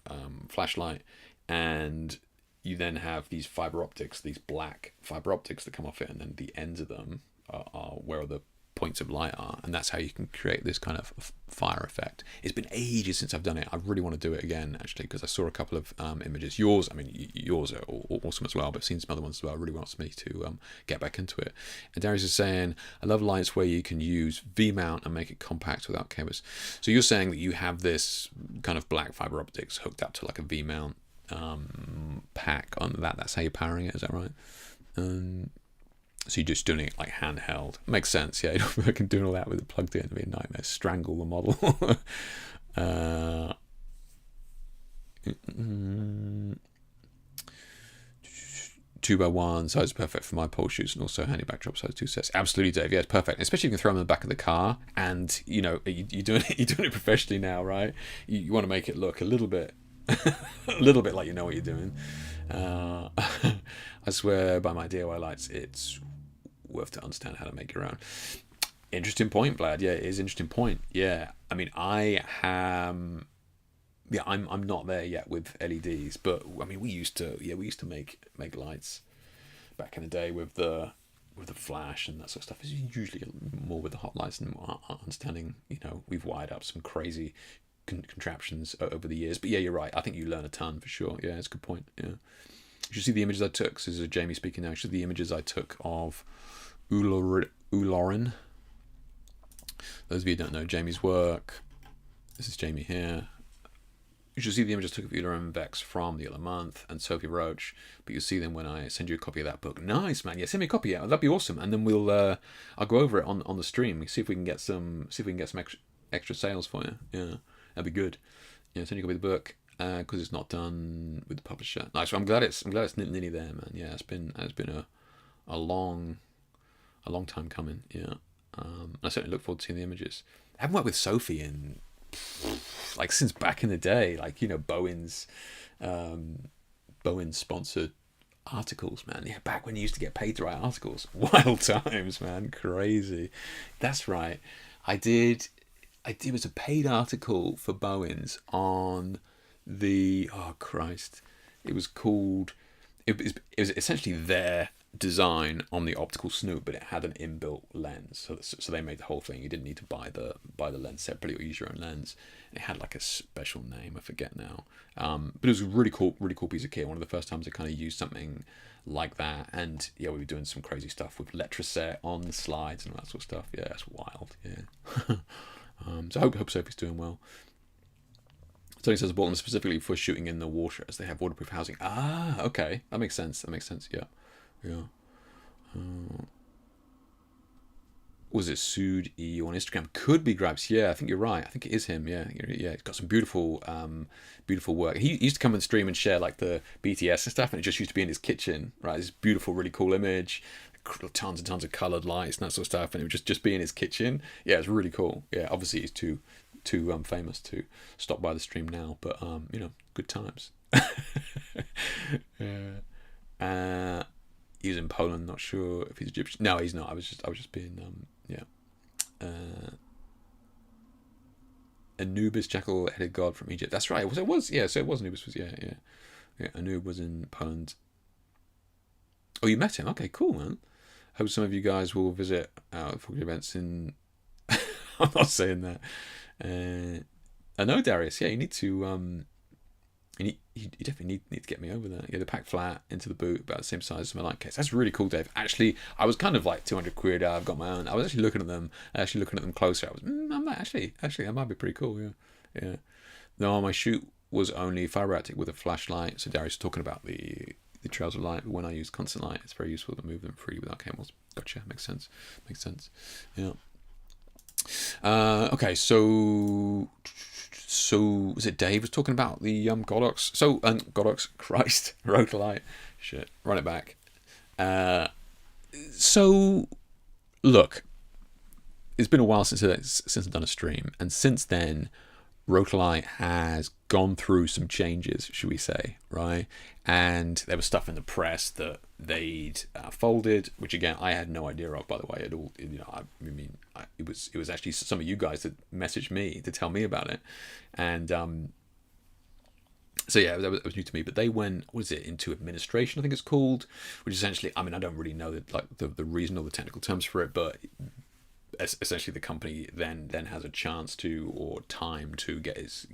flashlight, and you then have these fiber optics, these black fiber optics that come off it, and then the ends of them are where the points of light are, and that's how you can create this kind of fire effect. It's been ages since I've done it. I really want to do it again, actually, because I saw a couple of images. Yours are awesome as well, but I've seen some other ones as well. It really wants me to get back into it. And Darius is saying, I love lights where you can use V-mount and make it compact without cables. So you're saying that you have this kind of black fiber optics hooked up to like a V-mount pack on that. That's how you're powering it, is that right? So you're just doing it like handheld. Makes sense, yeah. You don't fucking doing all that with it plugged in. It'd be a nightmare. Strangle the model. 2x1 size is perfect for my pole shoots, and also handy backdrop size 2 sets. Absolutely, Dave. Yeah, it's perfect. Especially if you can throw them in the back of the car, and you're doing it professionally now, right? You want to make it look a little bit like you know what you're doing. I swear by my DIY lights, it's worth to understand how to make your own. Interesting point, Vlad. Yeah, it is an interesting point. Yeah, I mean, I'm not there yet with LEDs, but I mean, we used to make lights back in the day with the with the flash and that sort of stuff is usually more with the hot lights and more understanding. We've wired up some crazy contraptions over the years. But yeah, you're right. I think you learn a ton for sure. Yeah, it's a good point. Yeah. You should see the images I took. This is Jamie speaking now. You should see the images I took of Ulorin. Those of you who don't know Jamie's work, this is Jamie here. You should see the images I took of Ulorin and Vex from the other month and Sophie Roach, but you'll see them when I send you a copy of that book. Nice, man. Yeah, send me a copy. Yeah, that'd be awesome. And then I'll go over it on the stream. See if we can get some extra sales for you. Yeah, that'd be good. Yeah, send you a copy of the book because it's not done with the publisher. Nice. I'm glad it's nearly there, man. Yeah, it's been a long time coming. Yeah. I certainly look forward to seeing the images. I haven't worked with Sophie in since back in the day, Bowen's sponsored articles, man. Yeah, back when you used to get paid to write articles. Wild times, man. Crazy. That's right. I did. It was a paid article for Bowen's on the. Oh Christ! It was called. It was essentially their design on the optical snoop, but it had an inbuilt lens. So they made the whole thing. You didn't need to buy the lens separately or use your own lens. It had like a special name, I forget now. But it was a really cool piece of kit. One of the first times I kind of used something like that. And yeah, we were doing some crazy stuff with Letraset on the slides and all that sort of stuff. Yeah, that's wild. Yeah. So I hope Sophie's doing well. Tony says I bought them specifically for shooting in the water as they have waterproof housing. Ah, okay. That makes sense. Yeah. Yeah. Was it Sood E on Instagram? Could be Grabs. Yeah, I think you're right. I think it is him. Yeah. He's got some beautiful work. He used to come and stream and share like the BTS and stuff, and it just used to be in his kitchen, right? This beautiful, really cool image, tons and tons of coloured lights and that sort of stuff, and it would just be in his kitchen. Yeah, it's really cool. Yeah, obviously he's too famous to stop by the stream now, but good times. Yeah. He's in Poland. Not sure if he's Egyptian. No, he's not. I was just being Anubis, jackal-headed god from Egypt. That's right. It was. Yeah. So it was Anubis. Yeah. Anub was in Poland. Oh, you met him? Okay, cool, man. Hope some of you guys will visit our events in. I'm not saying that. I know, Darius. Yeah, you need to. You definitely need to get me over there. Yeah, the pack flat into the boot, about the same size as my light case. That's really cool, Dave. Actually, I was kind of like 200 quid. I've got my own. I was actually looking at them. Closer. I was. I might actually. That might be pretty cool. Yeah. No, my shoot was only fiber optic with a flashlight. So Darius was talking about the trails of light. But when I use constant light, it's very useful to move them free without cables. Gotcha. Makes sense. Yeah. Okay, so was it Dave was talking about the Godox? So Godox, Christ, Rotolite, shit, run it back. So look, it's been a while since I've done a stream, and since then, Rotolite has gone through some changes, should we say, right? And there was stuff in the press that they'd folded, which again I had no idea of, by the way, at all. It was actually some of you guys that messaged me to tell me about it, and so yeah, that was new to me. But they went, into administration, I think it's called, which essentially, I don't really know the reason or the technical terms for it, but essentially the company then has a chance to, or time to, get its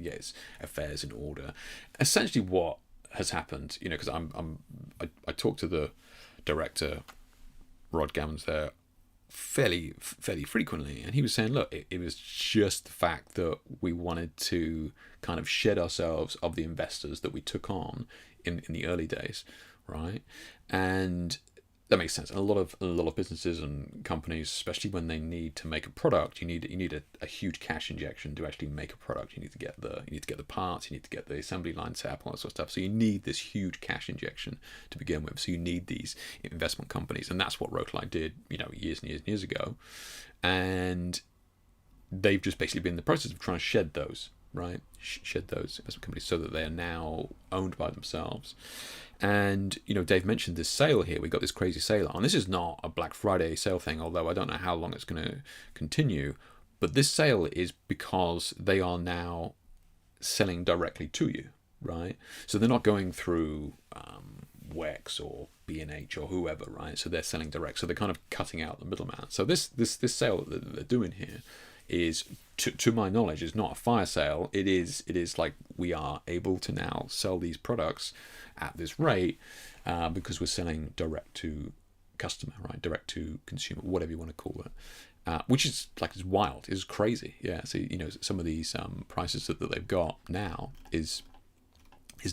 affairs in order. Essentially what has happened, because I talked to the director, Rod Gammons, there fairly frequently, and he was saying, look, it was just the fact that we wanted to kind of shed ourselves of the investors that we took on in the early days, right? And that makes sense. And a lot of businesses and companies, especially when they need to make a product, you need a huge cash injection to actually make a product. You need to get the parts, you need to get the assembly line set up, all that sort of stuff. So you need this huge cash injection to begin with. So you need these investment companies, and that's what Rotolite did, years and years ago. And they've just basically been in the process of trying to shed those, right? Shed those investment companies so that they are now owned by themselves. And Dave mentioned this sale here. We got this crazy sale on. This is not a Black Friday sale thing, although I don't know how long it's going to continue. But this sale is because they are now selling directly to you, right? So they're not going through Wex or B&H or whoever, right? So they're selling direct, so they're kind of cutting out the middleman. So this sale that they're doing here is, to my knowledge, is not a fire sale. It is like we are able to now sell these products at this rate because we're selling direct to customer, right? Direct to consumer, whatever you want to call it. Which is like, it's wild, it's crazy, yeah. So some of these prices that they've got now is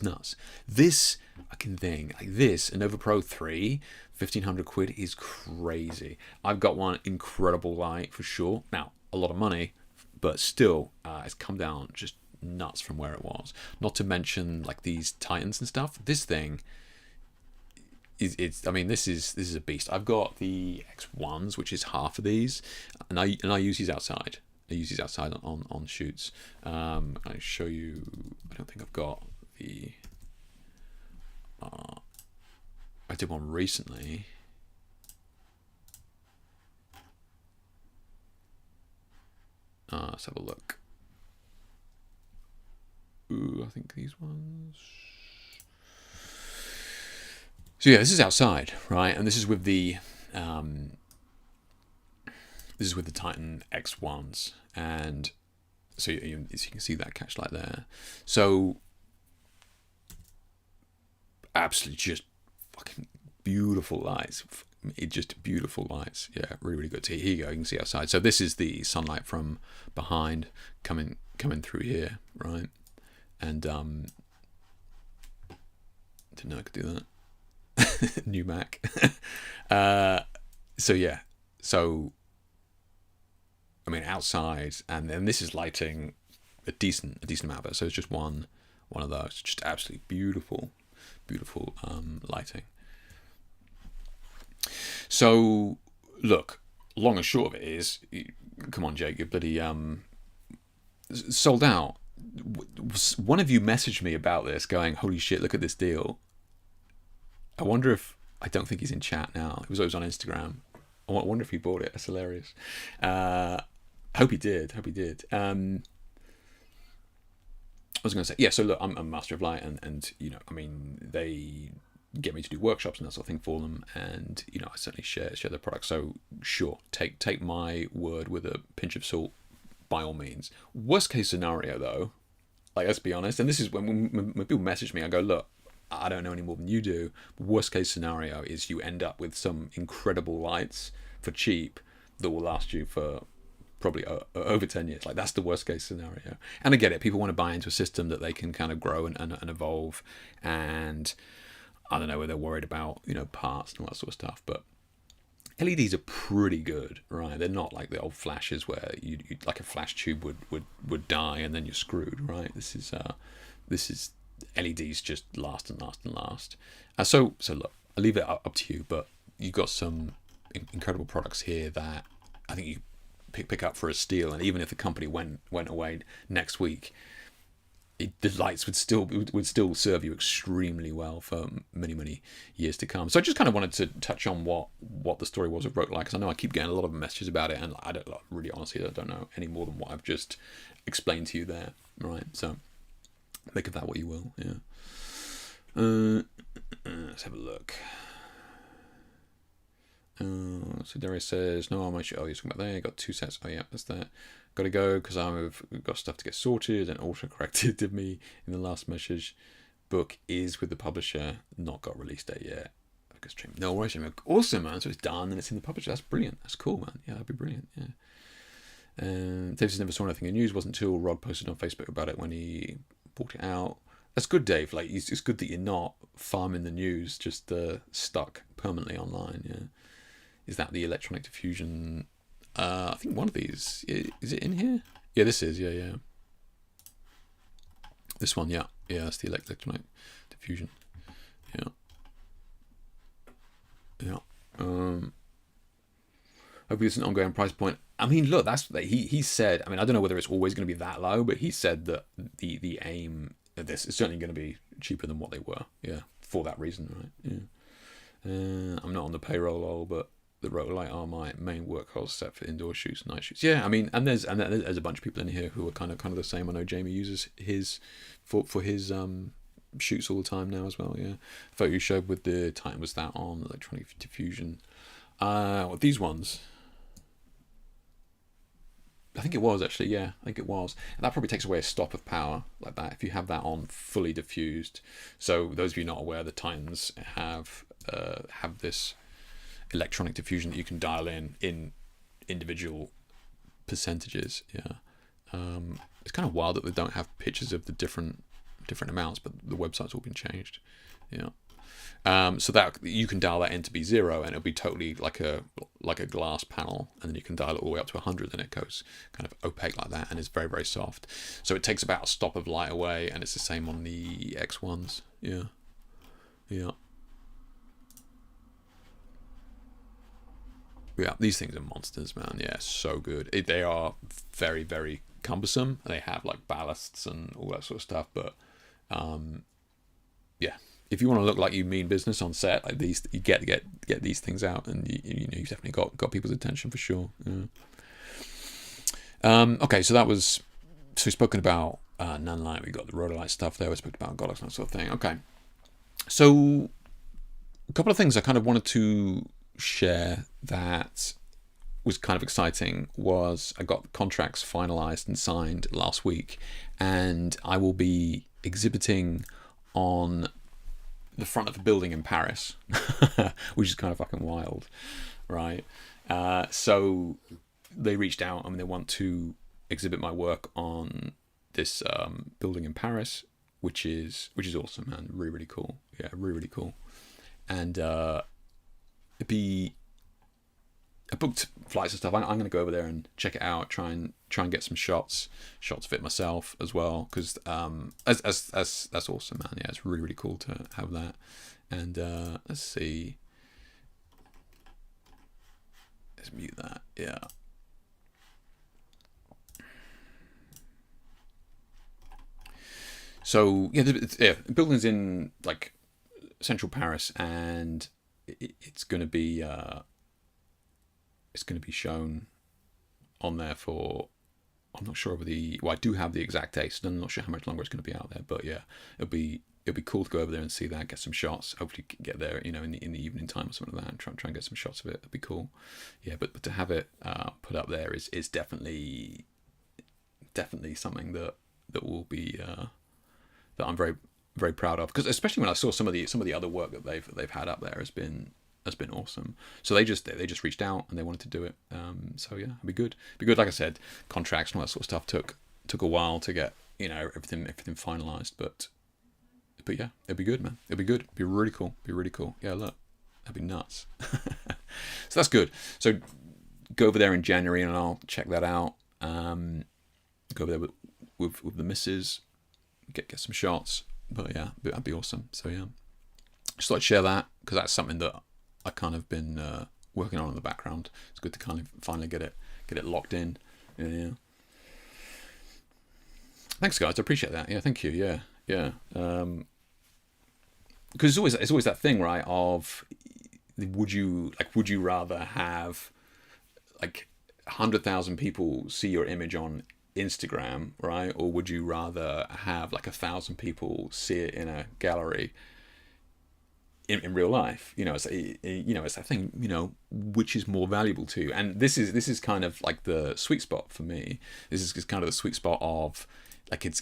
nuts. This fucking thing, like this, a Nova Pro 3, 1,500 quid is crazy. I've got one incredible light for sure. Now, a lot of money, but still, it's come down just nuts from where it was. Not to mention like these Titans and stuff. This thing I mean, this is a beast. I've got the X1s, which is half of these, and I use these outside. I use these outside on shoots. I show you. I don't think I've got the. I did one recently. Let's have a look. Ooh, I think these ones. So yeah, this is outside, right? And this is with the Titan X1s, and so you can see that catch light there. So absolutely just fucking beautiful lights. Just beautiful lights. Yeah, really, really good. Here you go. You can see outside. So this is the sunlight from behind coming through here, right? And didn't know I could do that. New Mac. So yeah. So I mean, outside, and then this is lighting a decent amount of it. So it's just one of those. Just absolutely beautiful lighting. So look, long and short of it is, come on, Jake, you're bloody sold out. One of you messaged me about this, going, "Holy shit, look at this deal." I wonder if, I don't think he's in chat now. It was always on Instagram. I wonder if he bought it. That's hilarious. Hope he did. I was going to say, yeah, so look, I'm a master of light, and I mean, they get me to do workshops and that sort of thing for them, and I certainly share the product. So sure, take my word with a pinch of salt, by all means. Worst case scenario though, like, let's be honest, and this is when people message me, I go, look, I don't know any more than you do. Worst case scenario is you end up with some incredible lights for cheap that will last you for probably over 10 years. Like, that's the worst case scenario. And I get it. People want to buy into a system that they can kind of grow and evolve. And I don't know, where they're worried about, parts and all that sort of stuff. But LEDs are pretty good, right? They're not like the old flashes where you like a flash tube would die and then you're screwed, right? This is LEDs just last and last and last. So look, I'll leave it up to you, but you've got some incredible products here that I think you pick up for a steal. And even if the company went away next week, the lights would still serve you extremely well for many years to come. So I just kind of wanted to touch on what the story was of Roguelite, because I know I keep getting a lot of messages about it, and I don't really, honestly, I don't know any more than what I've just explained to you there, right? So make of that what you will. Yeah. Let's have a look. So Darius says, no, I'm actually, you're talking about there. Got 2 sets. Oh yeah, that's that. Got to go because I've got stuff to get sorted, and auto-corrected to me in the last message. Book is with the publisher, not got release date yet. No worries, awesome, man. So it's done and it's in the publisher. That's brilliant. That's cool, man. Yeah, that'd be brilliant. Yeah. Dave says never saw anything in news. Wasn't until Rod posted on Facebook about it when he bought it out. That's good, Dave. Like, it's good that you're not farming the news, just stuck permanently online. Yeah. Is that the electronic diffusion? I think one of these, is it in here? Yeah, this is. Yeah. This one, yeah. That's the electronic diffusion. Yeah. Hopefully it's an ongoing price point. I mean, look, that's he said. I mean, I don't know whether it's always going to be that low, but he said that the aim of this is certainly going to be cheaper than what they were. Yeah, for that reason, right? Yeah. I'm not on the payroll, but the Roguelite are my main workhorse set for indoor shoots, night shoots. Yeah, I mean, and there's a bunch of people in here who are kind of the same. I know Jamie uses his for his shoots all the time now as well. Yeah, photo you showed with the Titan, was that on electronic diffusion? These ones. I think it was actually, yeah, I think it was. And that probably takes away a stop of power like that if you have that on fully diffused. So those of you not aware, the Titans have this electronic diffusion that you can dial in individual percentages. Yeah, it's kind of wild that they don't have pictures of the different amounts, but the website's all been changed. Yeah. So that you can dial that in to be 0, and it'll be totally like a glass panel, and then you can dial it all the way up to 100, and it goes kind of opaque like that, and it's very, very soft. So it takes about a stop of light away, and it's the same on the X1s. Yeah, yeah, yeah. These things are monsters, man. Yeah, so good. They are very, very cumbersome. They have like ballasts and all that sort of stuff, but yeah. If you want to look like you mean business on set, like these, you get these things out, and you know, you've definitely got people's attention for sure. Yeah. Okay, so we've spoken about Nanlite. We got the Rhodolite stuff there. We spoke about Godox and that sort of thing. Okay, so a couple of things I kind of wanted to share that was kind of exciting was I got the contracts finalized and signed last week, and I will be exhibiting on the front of a building in Paris, which is kind of fucking wild, right? So they reached out. I mean, they want to exhibit my work on this building in Paris, which is awesome, man. Really, really cool. Yeah, really, really cool. And I booked flights and stuff. I'm going to go over there and check it out. Try and get some shots of it myself as well, because that's awesome, man. Yeah, it's really, really cool to have that. And let's see. Let's mute that. Yeah. So yeah, the building's in like central Paris, and it's going to be shown on there for, I'm not sure of I do have the exact date, so I'm not sure how much longer it's going to be out there, but yeah, it'll be cool to go over there and see that, get some shots, hopefully get there, you know, in the evening time or something like that, and try and get some shots of it. It'd be cool. Yeah, but to have it put up there is definitely something that will be that I'm very, very proud of, because especially when I saw some of the other work that they've had up there has been awesome. So they just reached out and they wanted to do it. So yeah, it'd be good. Like I said, contracts and all that sort of stuff took a while to get, you know, everything finalized. But yeah, it'd be good, man. It'd be good. It'd be really cool. Yeah, look, that'd be nuts. So that's good. So go over there in January and I'll check that out. Go over there with the missus, get some shots. But yeah, that'd be awesome. So yeah, just thought I'd share that, because that's something that I kind of been working on in the background. It's good to kind of finally get it locked in. Yeah. Thanks, guys. I appreciate that. Yeah, thank you. Yeah. Because it's always that thing, right? Of would you rather have like 100,000 people see your image on Instagram, right? Or would you rather have like 1,000 people see it in a gallery in real life? You know, it's that thing, you know, which is more valuable to you. And this is kind of like the sweet spot for me. This is kind of the sweet spot of like it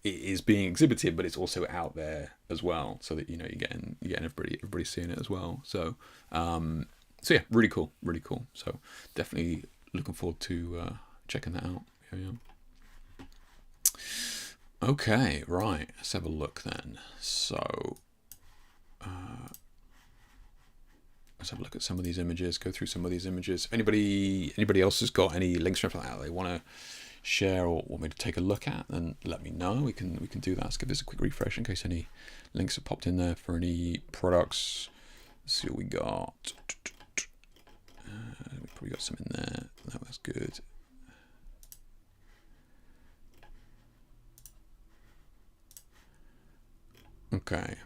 is being exhibited, but it's also out there as well, so that, you know, you're getting everybody seeing it as well. So yeah, really cool. So definitely looking forward to checking that out. Yeah. Okay, right. Let's have a look then. So let's have a look at some of these images. Go through some of these images. If anybody else has got any links or anything like that they want to share or want me to take a look at, then let me know. We can do that. Let's give this a quick refresh in case any links have popped in there for any products. Let's see what we got. We probably got some in there. That's good. Okay.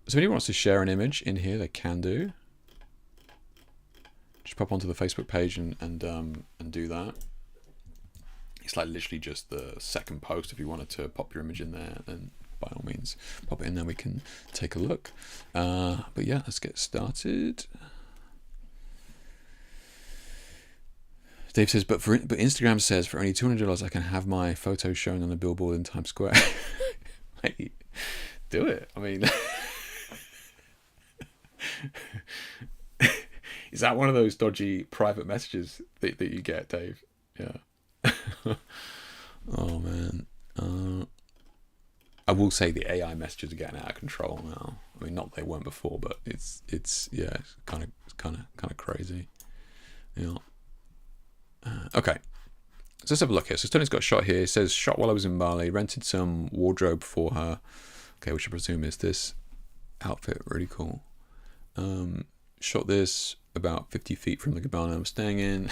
So if anyone wants to share an image in here, they can do. Just pop onto the Facebook page and do that. It's like literally just the second post. If you wanted to pop your image in there, then by all means pop it in there. We can take a look. But yeah, let's get started. Dave says, but Instagram says for only $200 I can have my photo shown on a billboard in Times Square. Mate, do it. I mean, is that one of those dodgy private messages that you get, Dave? Yeah. Oh man. I will say the AI messages are getting out of control now. I mean, not that they weren't before, but it's yeah, it's kind of crazy. Yeah. Okay, so let's have a look here. So Tony's got a shot here. It says, shot while I was in Bali, rented some wardrobe for her. Okay, which I presume is this outfit. Really cool. Shot this about 50 feet from the cabana I'm staying in.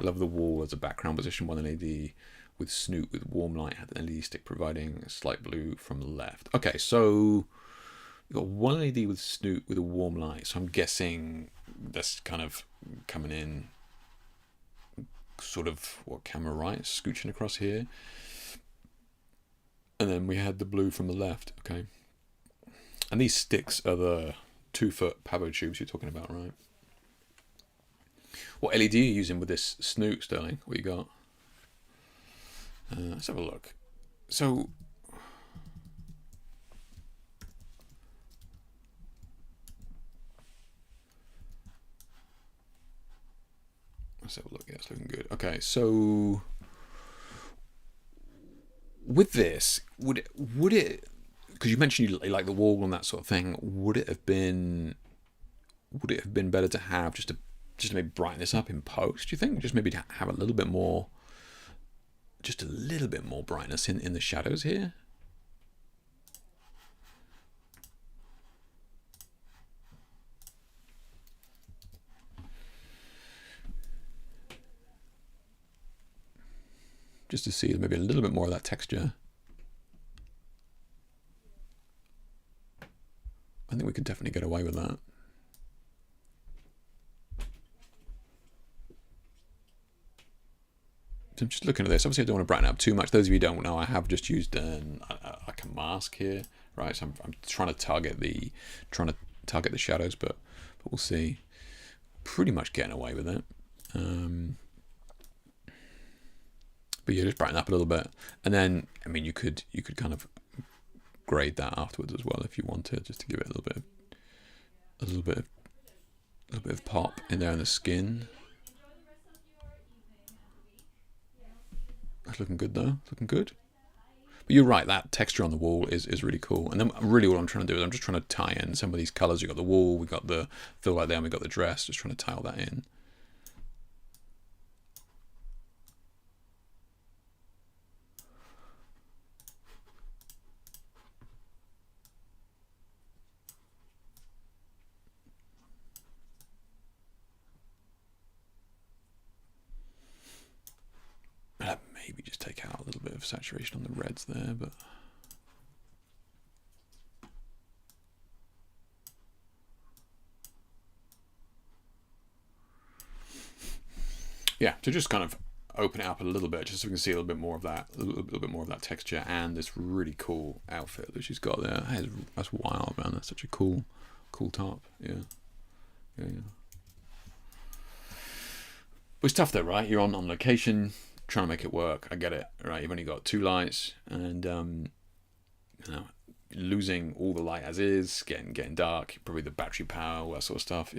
Love the wall as a background position. One LED with snoot with warm light. Had an LED stick providing a slight blue from the left. Okay, so you've got one LED with snoot with a warm light. So I'm guessing that's kind of coming in sort of what camera right, scooching across here, and then we had the blue from the left. Okay, and these sticks are the 2-foot pavo tubes you're talking about, right? What LED are you using with this snoot, Sterling? What you got? Let's have a look. So let's have a look. Yeah, it's looking good. Okay, so with this, would it? Because you mentioned you like the wall and that sort of thing. Would it have been better to have just to maybe brighten this up in post? Do you think just maybe to have a little bit more, just a little bit more brightness in the shadows here? Just to see maybe a little bit more of that texture. I think we could definitely get away with that. So I'm just looking at this. Obviously, I don't want to brighten it up too much. Those of you who don't know, I have just used like a mask here, right? So I'm trying to target the shadows, but we'll see. Pretty much getting away with it. But yeah, just brighten up a little bit, and then I mean you could kind of grade that afterwards as well if you wanted, just to give it a little bit of pop in there in the skin. That's looking good though. It's looking good. But you're right, that texture on the wall is really cool. And then really what I'm trying to do is I'm just trying to tie in some of these colours. You've got the wall, we got the fill light there, and we got the dress. Just trying to tie all that in. Maybe just take out a little bit of saturation on the reds there, but yeah, to just kind of open it up a little bit, just so we can see a little bit more of that, texture, and this really cool outfit that she's got there. That's wild, man. That's such a cool top. Yeah. But it's tough though, right? You're on location, trying to make it work. I get it, right? You've only got 2 lights, and losing all the light as is, getting dark, probably the battery power, all that sort of stuff.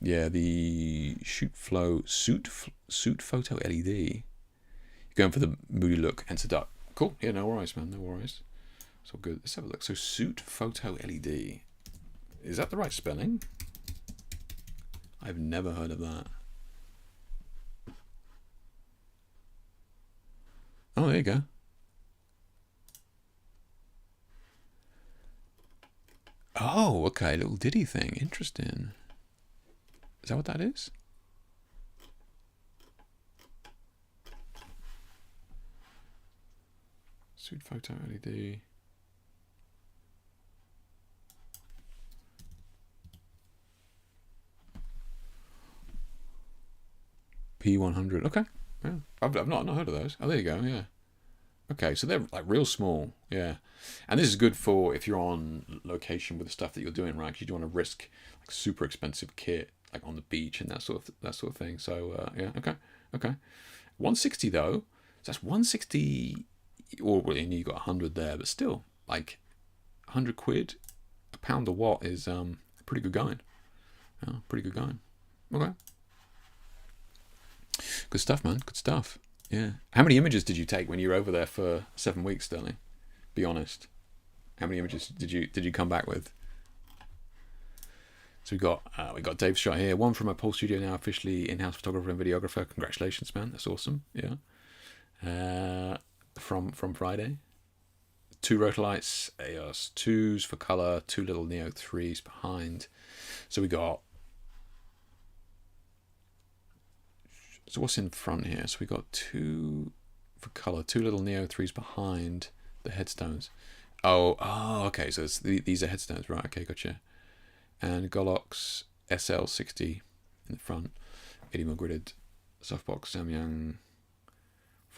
Yeah. The suit photo LED. You're going for the moody look, hence the dark. Cool. Yeah, no worries, man. No worries. It's all good. Let's have a look. So suit photo LED. Is that the right spelling? I've never heard of that. Oh, there you go. Oh, okay. Little ditty thing. Interesting. Is that what that is? Suit photo LED. P100. Okay. Yeah. I've not heard of those. Oh, there you go. Yeah. Okay, so they're like real small. Yeah, and this is good for if you're on location with the stuff that you're doing, right? Because you don't want to risk like super expensive kit like on the beach and that sort of thing. So yeah, okay, okay. 160 though, so that's 160. Or well, you got 100 there, but still like 100 quid, a pound a watt is pretty good going. Yeah, pretty good going. Okay. Good stuff, man. Good stuff. Yeah. How many images did you take when you were over there for 7 weeks, Sterling? Be honest. How many images did you come back with? So we got Dave's shot here. One from my Pole Studio, now officially in-house photographer and videographer. Congratulations, man. That's awesome. Yeah. From Friday. 2 Rotolights, EOS 2s for color, 2 little Neo 3s behind. So we got. So what's in front here? So we got 2 for color, 2 little Neo 3s behind the headstones. Oh, okay. So these are headstones, right? Okay, gotcha. And Golox SL60 in the front, 80mm gridded softbox Samyang,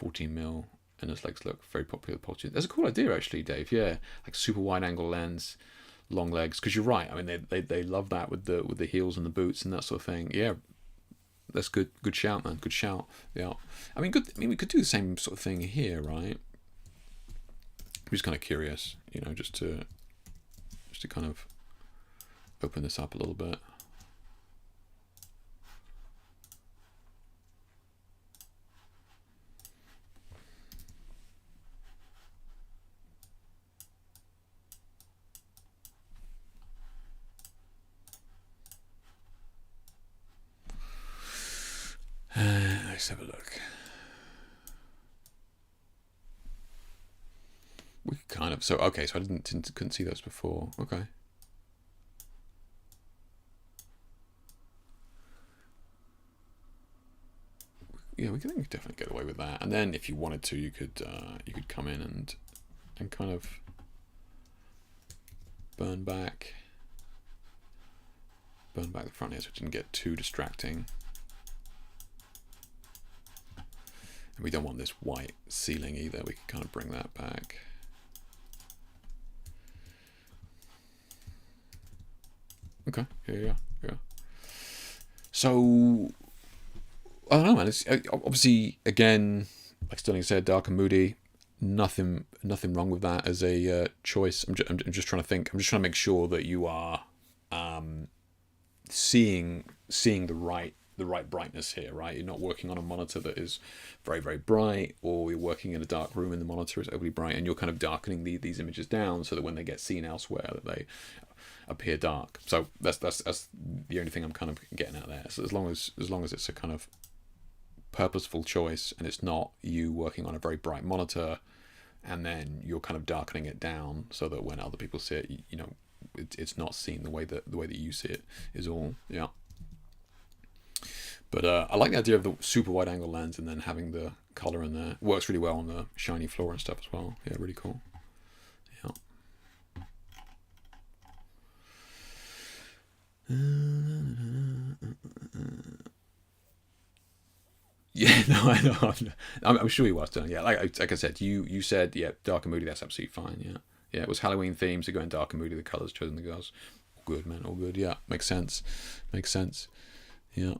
14mm, and those legs look very popular. That's a cool idea, actually, Dave. Yeah, like super wide angle lens, long legs. Because you're right. I mean, they love that with the heels and the boots and that sort of thing. Yeah. That's good. Good shout, man. Good shout. Yeah. I mean, good. I mean, we could do the same sort of thing here, right? I'm just kind of curious, just to kind of open this up a little bit. Let's have a look. We kind of. So okay. So I couldn't see those before. Okay. Yeah, we can definitely get away with that. And then if you wanted to, you could come in and kind of burn back the front here, so it didn't get too distracting. And we don't want this white ceiling either. We can kind of bring that back. Okay. Yeah. So I don't know, man. It's obviously, again, like Sterling said, dark and moody. Nothing wrong with that as a choice. I'm just trying to think. I'm just trying to make sure that you are seeing the right brightness here, right? You're not working on a monitor that is very, very bright, or you're working in a dark room and the monitor is overly bright, and you're kind of darkening these images down so that when they get seen elsewhere, that they appear dark. So that's the only thing I'm kind of getting at there. So as long as it's a kind of purposeful choice and it's not you working on a very bright monitor and then you're kind of darkening it down so that when other people see it, it's not seen the way that you see it is all. Yeah. But I like the idea of the super wide angle lens and then having the color in there. It works really well on the shiny floor and stuff as well. Yeah, really cool. Yeah. Yeah, no, I know. I'm sure he was doing. Yeah, like I said, you said, yeah, dark and moody. That's absolutely fine. Yeah. It was Halloween themed, so going dark and moody. The colors chosen, the girls. All good, man. All good. Yeah, makes sense. Yeah.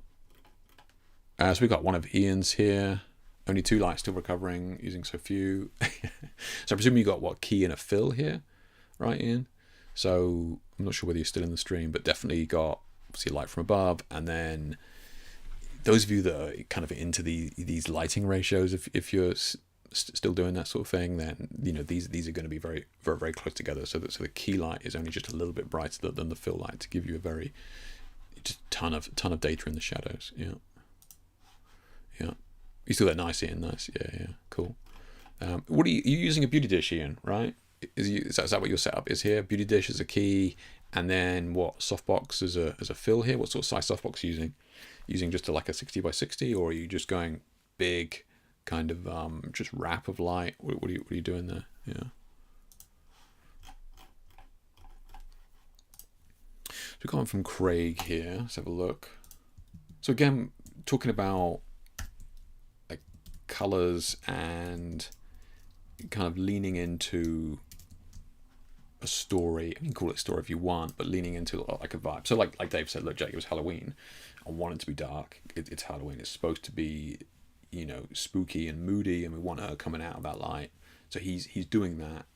So we got one of Ian's here. Only 2 lights still recovering, using so few. So I presume you got what, key and a fill here, right, Ian? So I'm not sure whether you're still in the stream, but definitely got obviously a light from above, and then those of you that are kind of into these lighting ratios, if you're still doing that sort of thing, then these are going to be very, very, very close together. So the key light is only just a little bit brighter than the fill light to give you a very just ton of data in the shadows. Yeah. You still that nice, Ian. Nice. Yeah. Cool. What are you using a beauty dish, Ian? Right? Is that what your setup is here? Beauty dish as a key, and then what? Softbox as a fill here. What sort of size softbox are you using? Using just like a 60x60, or are you just going big, kind of just wrap of light? What are you doing there? Yeah. So we've got from Craig here. Let's have a look. So again, talking about like colors and kind of leaning into a story. You can call it a story if you want, but leaning into like a vibe. So like Dave said, look, Jake, it was Halloween. I want it to be dark. It's Halloween. It's supposed to be, you know, spooky and moody, and we want her coming out of that light. So he's doing that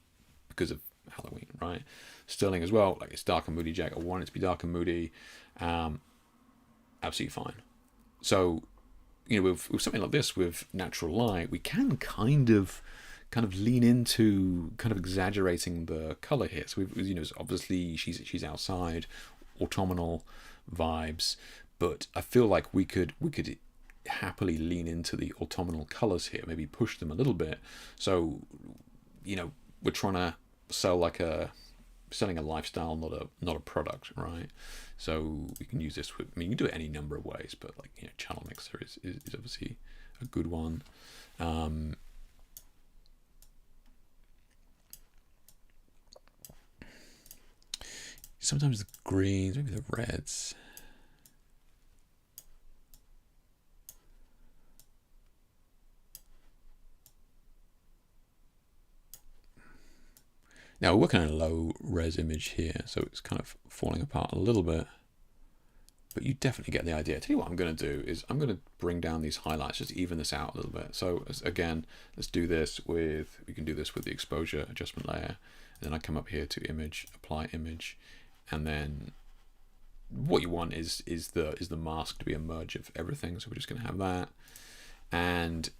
because of Halloween, right? Sterling as well, like it's dark and moody, Jack. I want it to be dark and moody. Absolutely fine. So, you know, with something like this, with natural light, we can kind of lean into kind of exaggerating the color here. So we've, you know, obviously she's outside, autumnal vibes, but I feel like we could happily lean into the autumnal colors here, maybe push them a little bit. So, you know, we're trying to sell selling a lifestyle, not a product, right? So we can use this with, I mean, you can do it any number of ways, but like, you know, channel mixer is obviously a good one. Sometimes the greens, maybe the reds. Now we're working on a low res image here, so it's kind of falling apart a little bit, but you definitely get the idea. Tell you what I'm going to do is I'm going to bring down these highlights, just even this out a little bit. So again, let's do this with, we can do this with the exposure adjustment layer. And then I come up here to image, apply image, and then what you want is the mask to be a merge of everything. So we're just going to have that. And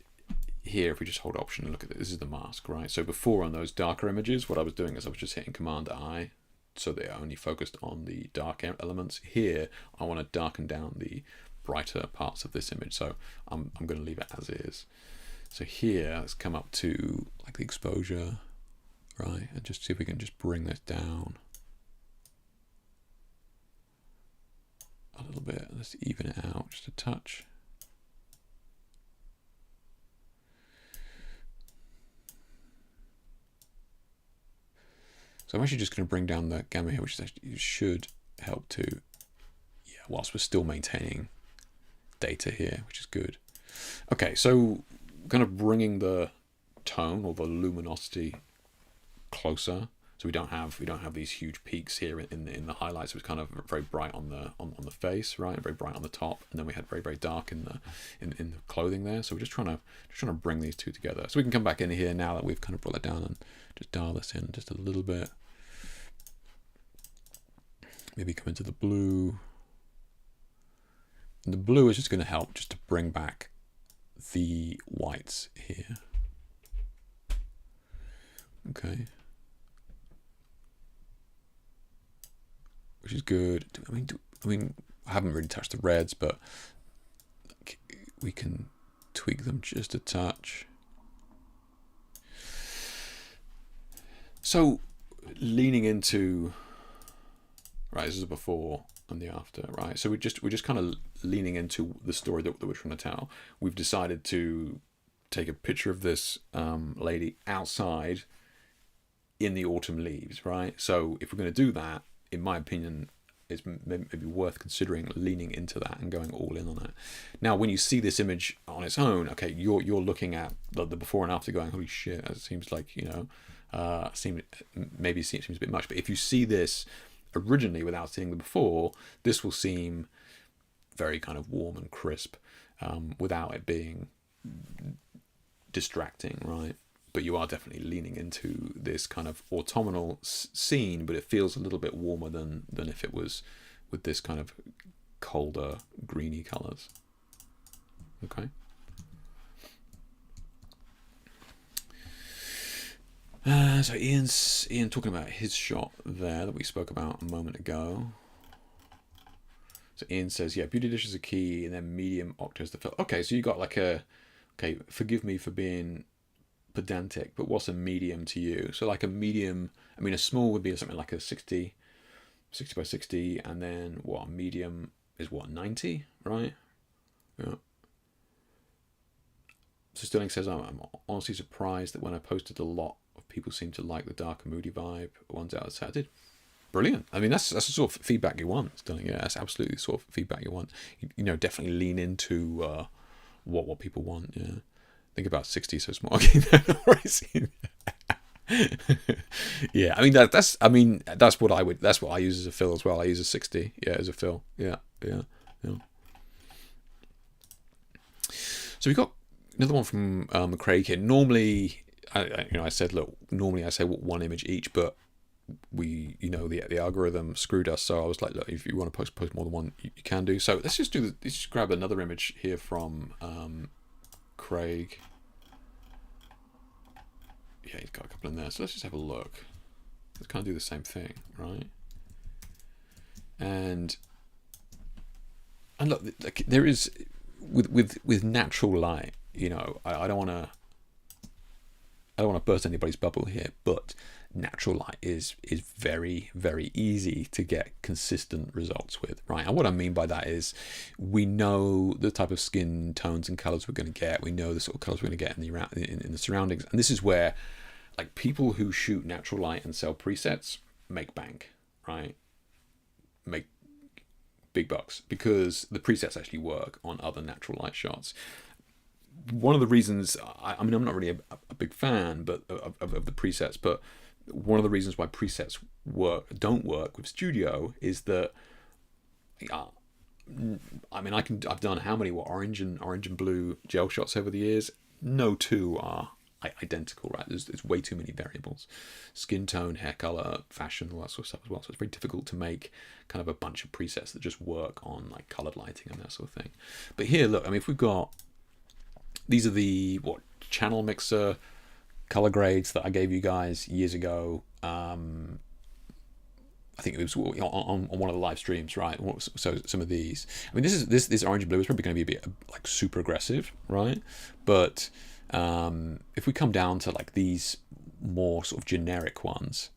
here, if we just hold option and look at this is the mask, right? So before on those darker images, what I was doing is I was just hitting Command I, so they only focused on the dark elements. Here, I want to darken down the brighter parts of this image. So I'm going to leave it as is. So here, let's come up to like the exposure, right? And just see if we can just bring this down a little bit. Let's even it out just a touch. So I'm actually just going to bring down the gamma here, which is actually should help to, yeah, whilst we're still maintaining data here, which is good. Okay, so kind of bringing the tone or the luminosity closer, so we don't have these huge peaks here in the highlights. So it's kind of very bright on the face, right? Very bright on the top, and then we had very dark in the clothing there. So we're just trying to bring these two together. So we can come back in here now that we've kind of brought it down and just dial this in just a little bit. Maybe come into the blue. And the blue is just going to help just to bring back the whites here. Okay. Which is good. I mean, I haven't really touched the reds, but we can tweak them just a touch. So leaning into, right, this is the before and the after, right? So we're just kind of leaning into the story that we're trying to tell. We've decided to take a picture of this lady outside in the autumn leaves, right? So if we're going to do that, in my opinion, it's maybe worth considering leaning into that and going all in on it. Now, when you see this image on its own, okay, you're looking at the before and after, going, holy shit, it seems like, you know, seems a bit much. But if you see this originally without seeing the before, this will seem very kind of warm and crisp, without it being distracting, right? But you are definitely leaning into this kind of autumnal scene, but it feels a little bit warmer than if it was with this kind of colder greeny colors. Okay. So Ian talking about his shot there that we spoke about a moment ago. So Ian says, yeah, Beauty Dish is a key, and then medium octa is the fill. Okay, so you got like a, okay, forgive me for being pedantic, but what's a medium to you? So like a medium, I mean, a small would be something like a 60 by 60, and then what, a medium is what, 90, right? Yeah. So Sterling says, I'm honestly surprised that when I posted, a lot of people seem to like the dark and moody vibe. Ones out of I did. Brilliant. I mean, that's the sort of feedback you want, Sterling. Yeah, that's absolutely the sort of feedback you want. You know, definitely lean into what people want. Yeah. Think about 60 so small. Okay, already seen. Yeah, I mean that's what I use as a fill as well. I use a 60, yeah, as a fill. Yeah. So we got another one from Craig here. Normally, I said, look, normally I say one image each, but the algorithm screwed us. So I was like, look, if you want to post more than one, you can do. So let's just grab another image here from Craig. Yeah, he's got a couple in there. So let's just have a look. Let's kind of do the same thing, right? And look, like, there is with natural light. I don't want to burst anybody's bubble here, but natural light is very, very easy to get consistent results with, right? And what I mean by that is we know the type of skin tones and colors we're going to get. We know the sort of colors we're going to get in the surroundings, and this is where, like, people who shoot natural light and sell presets make bank, right? Make big bucks because the presets actually work on other natural light shots. One of the reasons, I mean, I'm not really a big fan, but of the presets, but one of the reasons why presets don't work with studio is that, I mean, I've done how many orange and blue gel shots over the years. No two are identical, right? There's way too many variables: skin tone, hair color, fashion, all that sort of stuff as well. So it's very difficult to make kind of a bunch of presets that just work on like colored lighting and that sort of thing. But here, look, I mean, if we've got, these are the channel mixer color grades that I gave you guys years ago. I think it was on one of the live streams, right? So some of these, I mean, this orange and blue is probably going to be a bit like super aggressive, right? But if we come down to like these more sort of generic ones,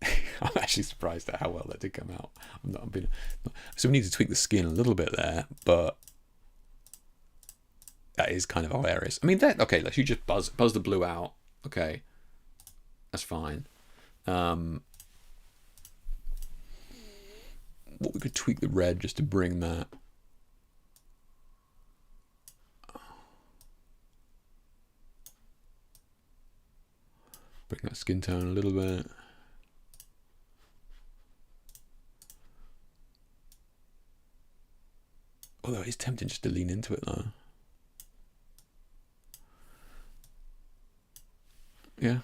I'm actually surprised at how well that did come out. So we need to tweak the skin a little bit there, but that is kind of hilarious. I mean, okay, let's you just buzz the blue out. Okay, that's fine. What we could tweak the red just to bring that. Bring that skin tone a little bit. Although it's tempting just to lean into it though. Yeah.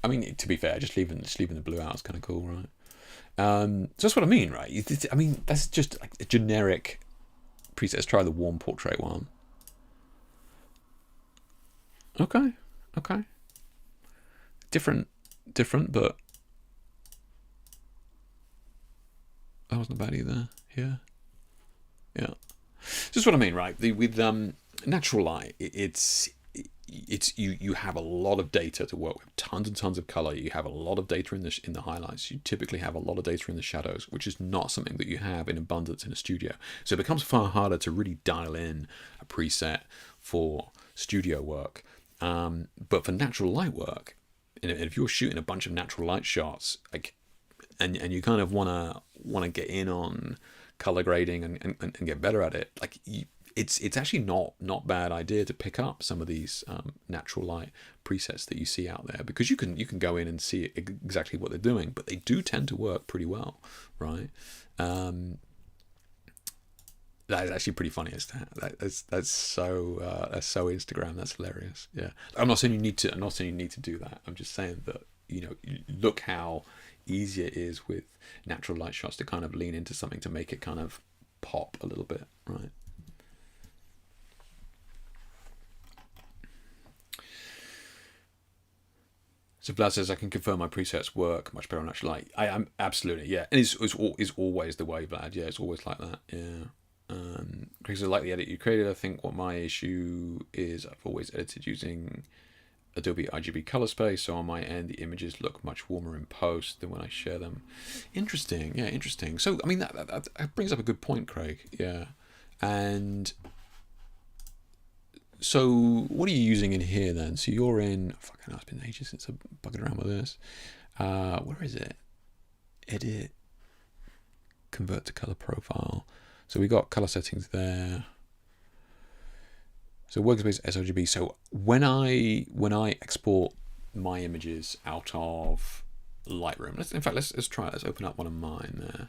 I mean, to be fair, just leaving the blue out is kind of cool, right? So that's what I mean, right? I mean, that's just like a generic preset. Let's try the warm portrait one. Okay. Different, but that wasn't bad either. Yeah. Just what I mean, right? With natural light, it's you have a lot of data to work with, tons and tons of color. You have a lot of data in the highlights. You typically have a lot of data in the shadows, which is not something that you have in abundance in a studio. So it becomes far harder to really dial in a preset for studio work. But for natural light work, if you're shooting a bunch of natural light shots, like, and you kind of wanna get in on color grading and get better at it, like it's actually not bad idea to pick up some of these natural light presets that you see out there, because you can go in and see exactly what they're doing, but they do tend to work pretty well, right? That is actually pretty funny. That's so Instagram. That's hilarious. Yeah, I'm not saying you need to do that. I'm just saying that, look how easy it is with natural light shots to kind of lean into something to make it kind of pop a little bit, right? So Vlad says, I can confirm my presets work much better on natural light. I am absolutely, yeah. And it's always the way, Vlad. Yeah, it's always like that. Yeah. Craig says, I like the edit you created. I think what my issue is, I've always edited using Adobe RGB color space, so on my end the images look much warmer in post than when I share them. Interesting. Yeah, interesting. So I mean that brings up a good point, Craig. Yeah. And so what are you using in here then? So you're in, fucking, it's been ages since I've bugged around with this. Where is it? Edit, convert to color profile. So we got color settings there. So workspace sRGB. So when I export my images out of Lightroom, let's try it. Let's open up one of mine there.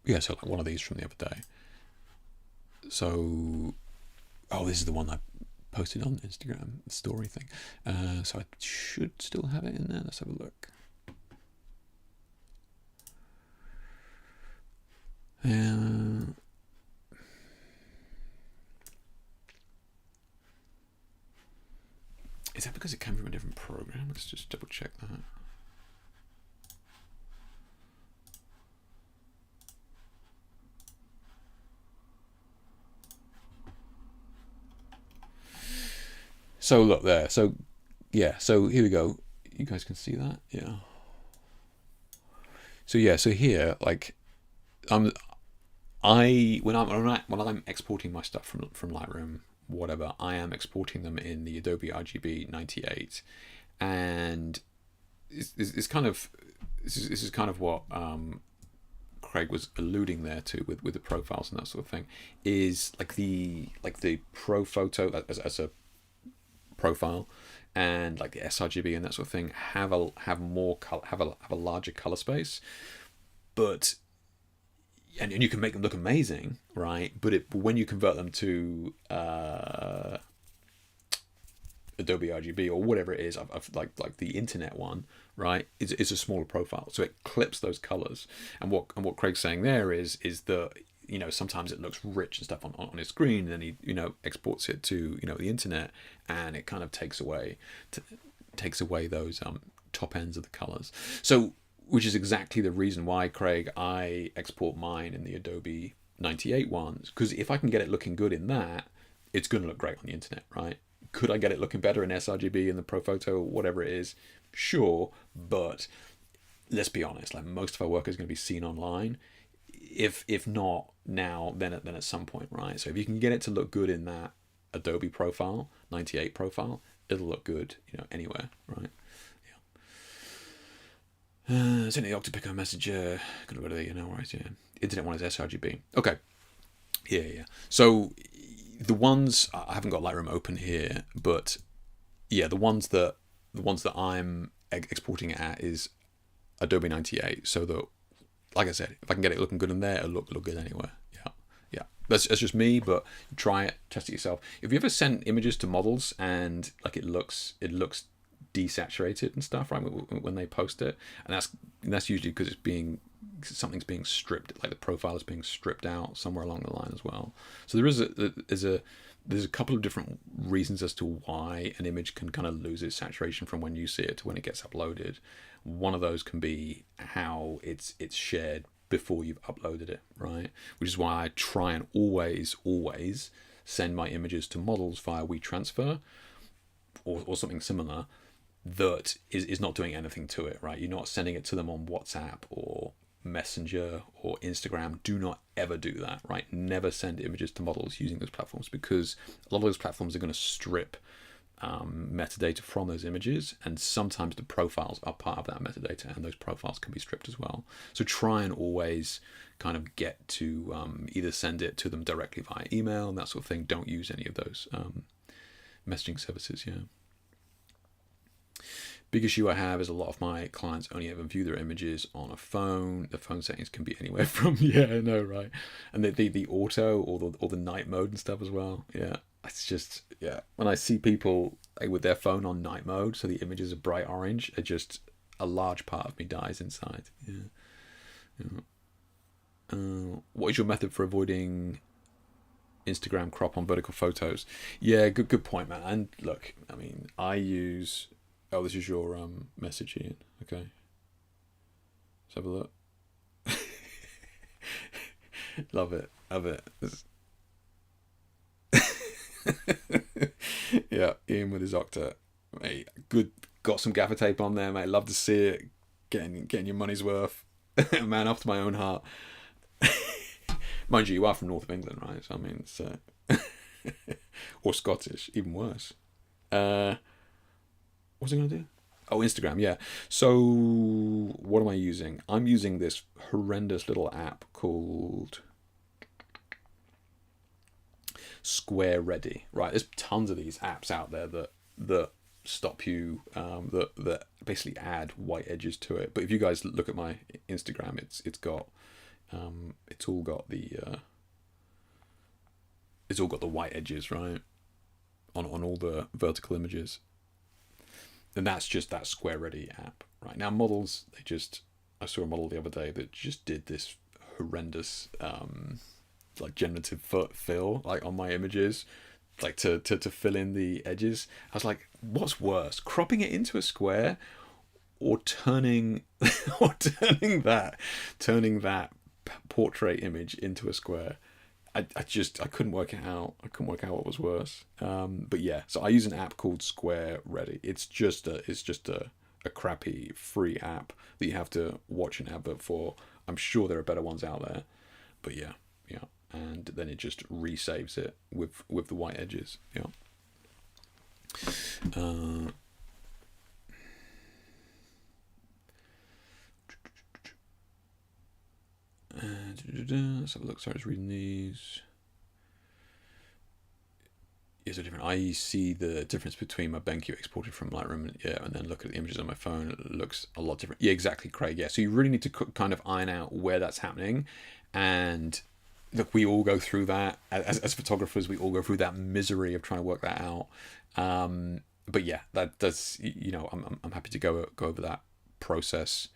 Yeah, so like one of these from the other day. So, oh, this is the one I posted on Instagram, the story thing. So I should still have it in there. Let's have a look. Is that because it came from a different program? Let's just double check that. So look there. So yeah. So here we go. You guys can see that. Yeah. So yeah. So here, like, when I'm exporting my stuff from Lightroom, whatever, I am exporting them in the Adobe RGB 98, and this is kind of what Craig was alluding there to with the profiles and that sort of thing, is like the pro photo as a profile, and like the sRGB and that sort of thing have a larger color space, but and you can make them look amazing, right? But when you convert them to Adobe RGB or whatever it is, like the internet one, right? It's a smaller profile, so it clips those colors. And what Craig's saying there is that, you know, sometimes it looks rich and stuff on his screen, and then he, you know, exports it to, you know, the internet, and it kind of takes away those top ends of the colors. So, which is exactly the reason why, Craig, I export mine in the Adobe 98 ones, because if I can get it looking good in that, it's going to look great on the internet, right? Could I get it looking better in sRGB in the Pro Photo or whatever it is? Sure, but let's be honest, like, most of our work is going to be seen online. If not now, then at some point, right? So if you can get it to look good in that Adobe profile, 98 profile, it'll look good, you know, anywhere, right? Send the Octopico message. Gonna go to the, you know, right? Yeah, internet one is sRGB. Okay. Yeah. So the ones, I haven't got Lightroom open here, but yeah, the ones that I'm exporting it at is Adobe 98. So that, like I said, if I can get it looking good in there, it'll look good anywhere. Yeah. That's just me, but try it, test it yourself. If you ever send images to models and like it looks desaturated and stuff, right, when they post it, and that's usually because something's being stripped, like the profile is being stripped out somewhere along the line as well. So there's a couple of different reasons as to why an image can kind of lose its saturation from when you see it to when it gets uploaded. One of those can be how it's shared before you've uploaded it, right? Which is why I try and always send my images to models via WeTransfer or something similar that is not doing anything to it, right? You're not sending it to them on WhatsApp or Messenger or Instagram. Do not ever do that, right? Never send images to models using those platforms, because a lot of those platforms are going to strip metadata from those images, and sometimes the profiles are part of that metadata, and those profiles can be stripped as well. So try and always kind of get to either send it to them directly via email and that sort of thing. Don't use any of those messaging services. Yeah. Big issue I have is a lot of my clients only ever view their images on a phone. The phone settings can be anywhere from, yeah, I know, right? And the auto or the night mode and stuff as well. Yeah, it's just, yeah. When I see people with their phone on night mode, so the images are bright orange, a large part of me dies inside. Yeah. What is your method for avoiding Instagram crop on vertical photos? Yeah, good point, man. And look, I mean, I use... Oh, this is your message, Ian. Okay. Let's have a look. Love it. Yeah, Ian with his Octa. Mate, good. Got some gaffer tape on there, mate. Love to see it. Getting your money's worth. Man, after my own heart. Mind you are from north of England, right? So I mean, it's, or Scottish, even worse. What's I going to do? Oh, Instagram, yeah. So what am I using? I'm using this horrendous little app called... Square Ready, right? There's tons of these apps out there that stop you, that basically add white edges to it. But if you guys look at my Instagram, it's all got the white edges, right, on all the vertical images. And that's just that Square Ready app. Right now, models, I saw a model the other day that just did this horrendous like generative fill like on my images, like to fill in the edges. I was like, what's worse, cropping it into a square, or turning that portrait image into a square? I couldn't work it out. I couldn't work out what was worse. But yeah, so I use an app called Square Ready. It's just a crappy free app that you have to watch an advert for. I'm sure there are better ones out there, but yeah. And then it just resaves it with the white edges. Yeah. Let's have a look. Sorry, I was reading these. Is it different? I see the difference between my BenQ exported from Lightroom, and then look at the images on my phone. It looks a lot different. Yeah, exactly, Craig. Yeah, so you really need to kind of iron out where that's happening. And look, we all go through that as photographers. We all go through that misery of trying to work that out. But yeah, that does. I'm happy to go over that process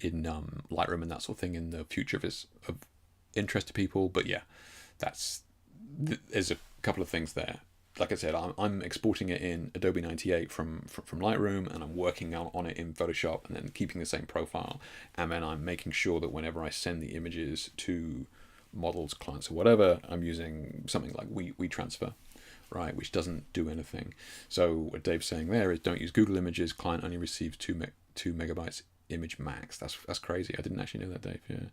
in Lightroom and that sort of thing in the future if it's of interest to people. But yeah, there's a couple of things there. Like I said, I'm exporting it in Adobe 98 from Lightroom, and I'm working on it in Photoshop, and then keeping the same profile. And then I'm making sure that whenever I send the images to models, clients, or whatever, I'm using something like WeTransfer, right, which doesn't do anything. So what Dave's saying there is, don't use Google Images. Client only receives 2 megabytes image max. That's crazy. I didn't actually know that, Dave. Yeah,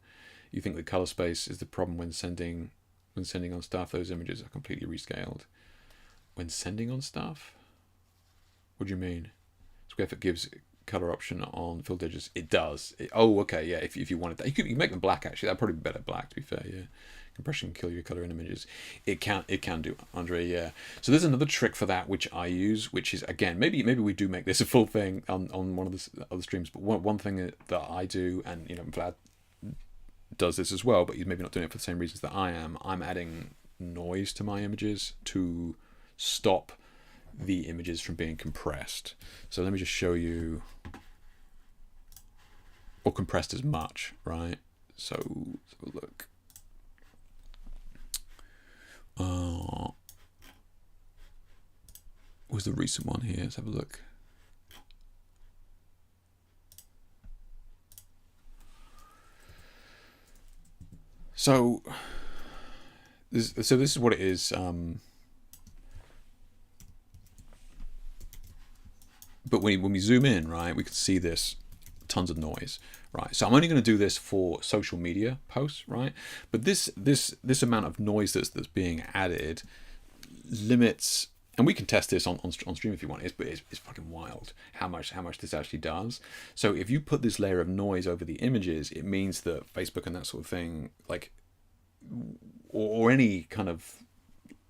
you think the color space is the problem when sending on stuff? Those images are completely rescaled. When sending on stuff? What do you mean? SquareFoot gives color option on fill digits. It does. Okay, yeah. If you wanted that, you can make them black. Actually, that'd probably be better black. To be fair, yeah. Compression can kill your color in images. It can do, Andre. Yeah. So there's another trick for that which I use, which is, again, maybe we do make this a full thing on one of the other streams. But one thing that I do, and Vlad does this as well, but he's maybe not doing it for the same reasons that I am. I'm adding noise to my images to stop the images from being compressed. So let me just show you, or compressed as much, right? So let's have a look. Was the recent one here? Let's have a look. So this is what it is. But when we zoom in, right, we can see this tons of noise, right? So I'm only going to do this for social media posts, right? But this amount of noise that's being added limits, and we can test this on stream if you want. It's fucking wild how much this actually does. So if you put this layer of noise over the images, it means that Facebook and that sort of thing, like, or any kind of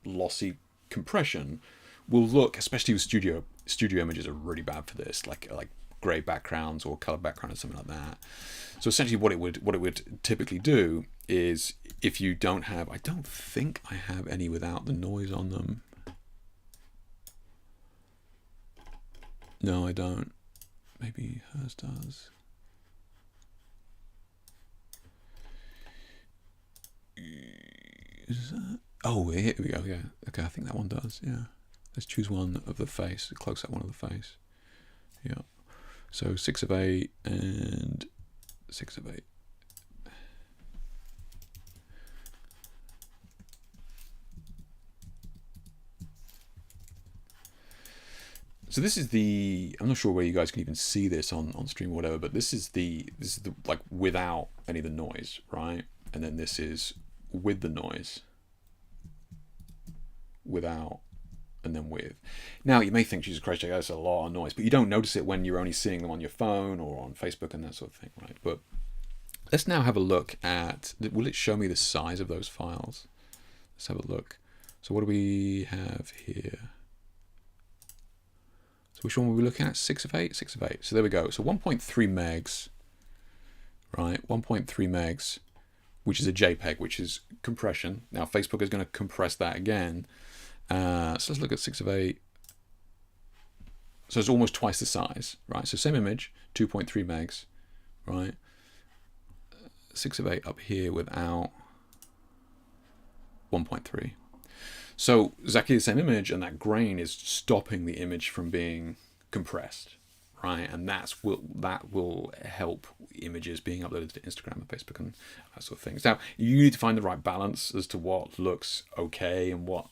lossy compression, will look, especially with studio images, are really bad for this, like gray backgrounds or color background or something like that. So essentially what it would typically do is, if you don't have, I don't think I have any without the noise on them. No, I don't. Maybe hers does. Is that? Oh, here we go. Yeah. Okay, I think that one does. Yeah. Let's choose one of the face, a close-up one of the face. Yeah. So 6 of 8 and 6 of 8. So this is I'm not sure where you guys can even see this on stream or whatever, but this is the like without any of the noise, right? And then this is with the noise, without, and then with. Now you may think, Jesus Christ, that's a lot of noise, but you don't notice it when you're only seeing them on your phone or on Facebook and that sort of thing, right? But let's now have a look at, will it show me the size of those files? Let's have a look. So what do we have here? So which one were we looking at? 6 of 8? 6 of 8. So there we go. So 1.3 megs, right? 1.3 megs, which is a JPEG, which is compression. Now Facebook is going to compress that again. So let's look at 6 of 8. So it's almost twice the size, right? So same image, 2.3 megs, right? 6 of 8 up here without 1.3. So exactly the same image, and that grain is stopping the image from being compressed, right? And that will help images being uploaded to Instagram and Facebook and that sort of things. Now you need to find the right balance as to what looks okay and what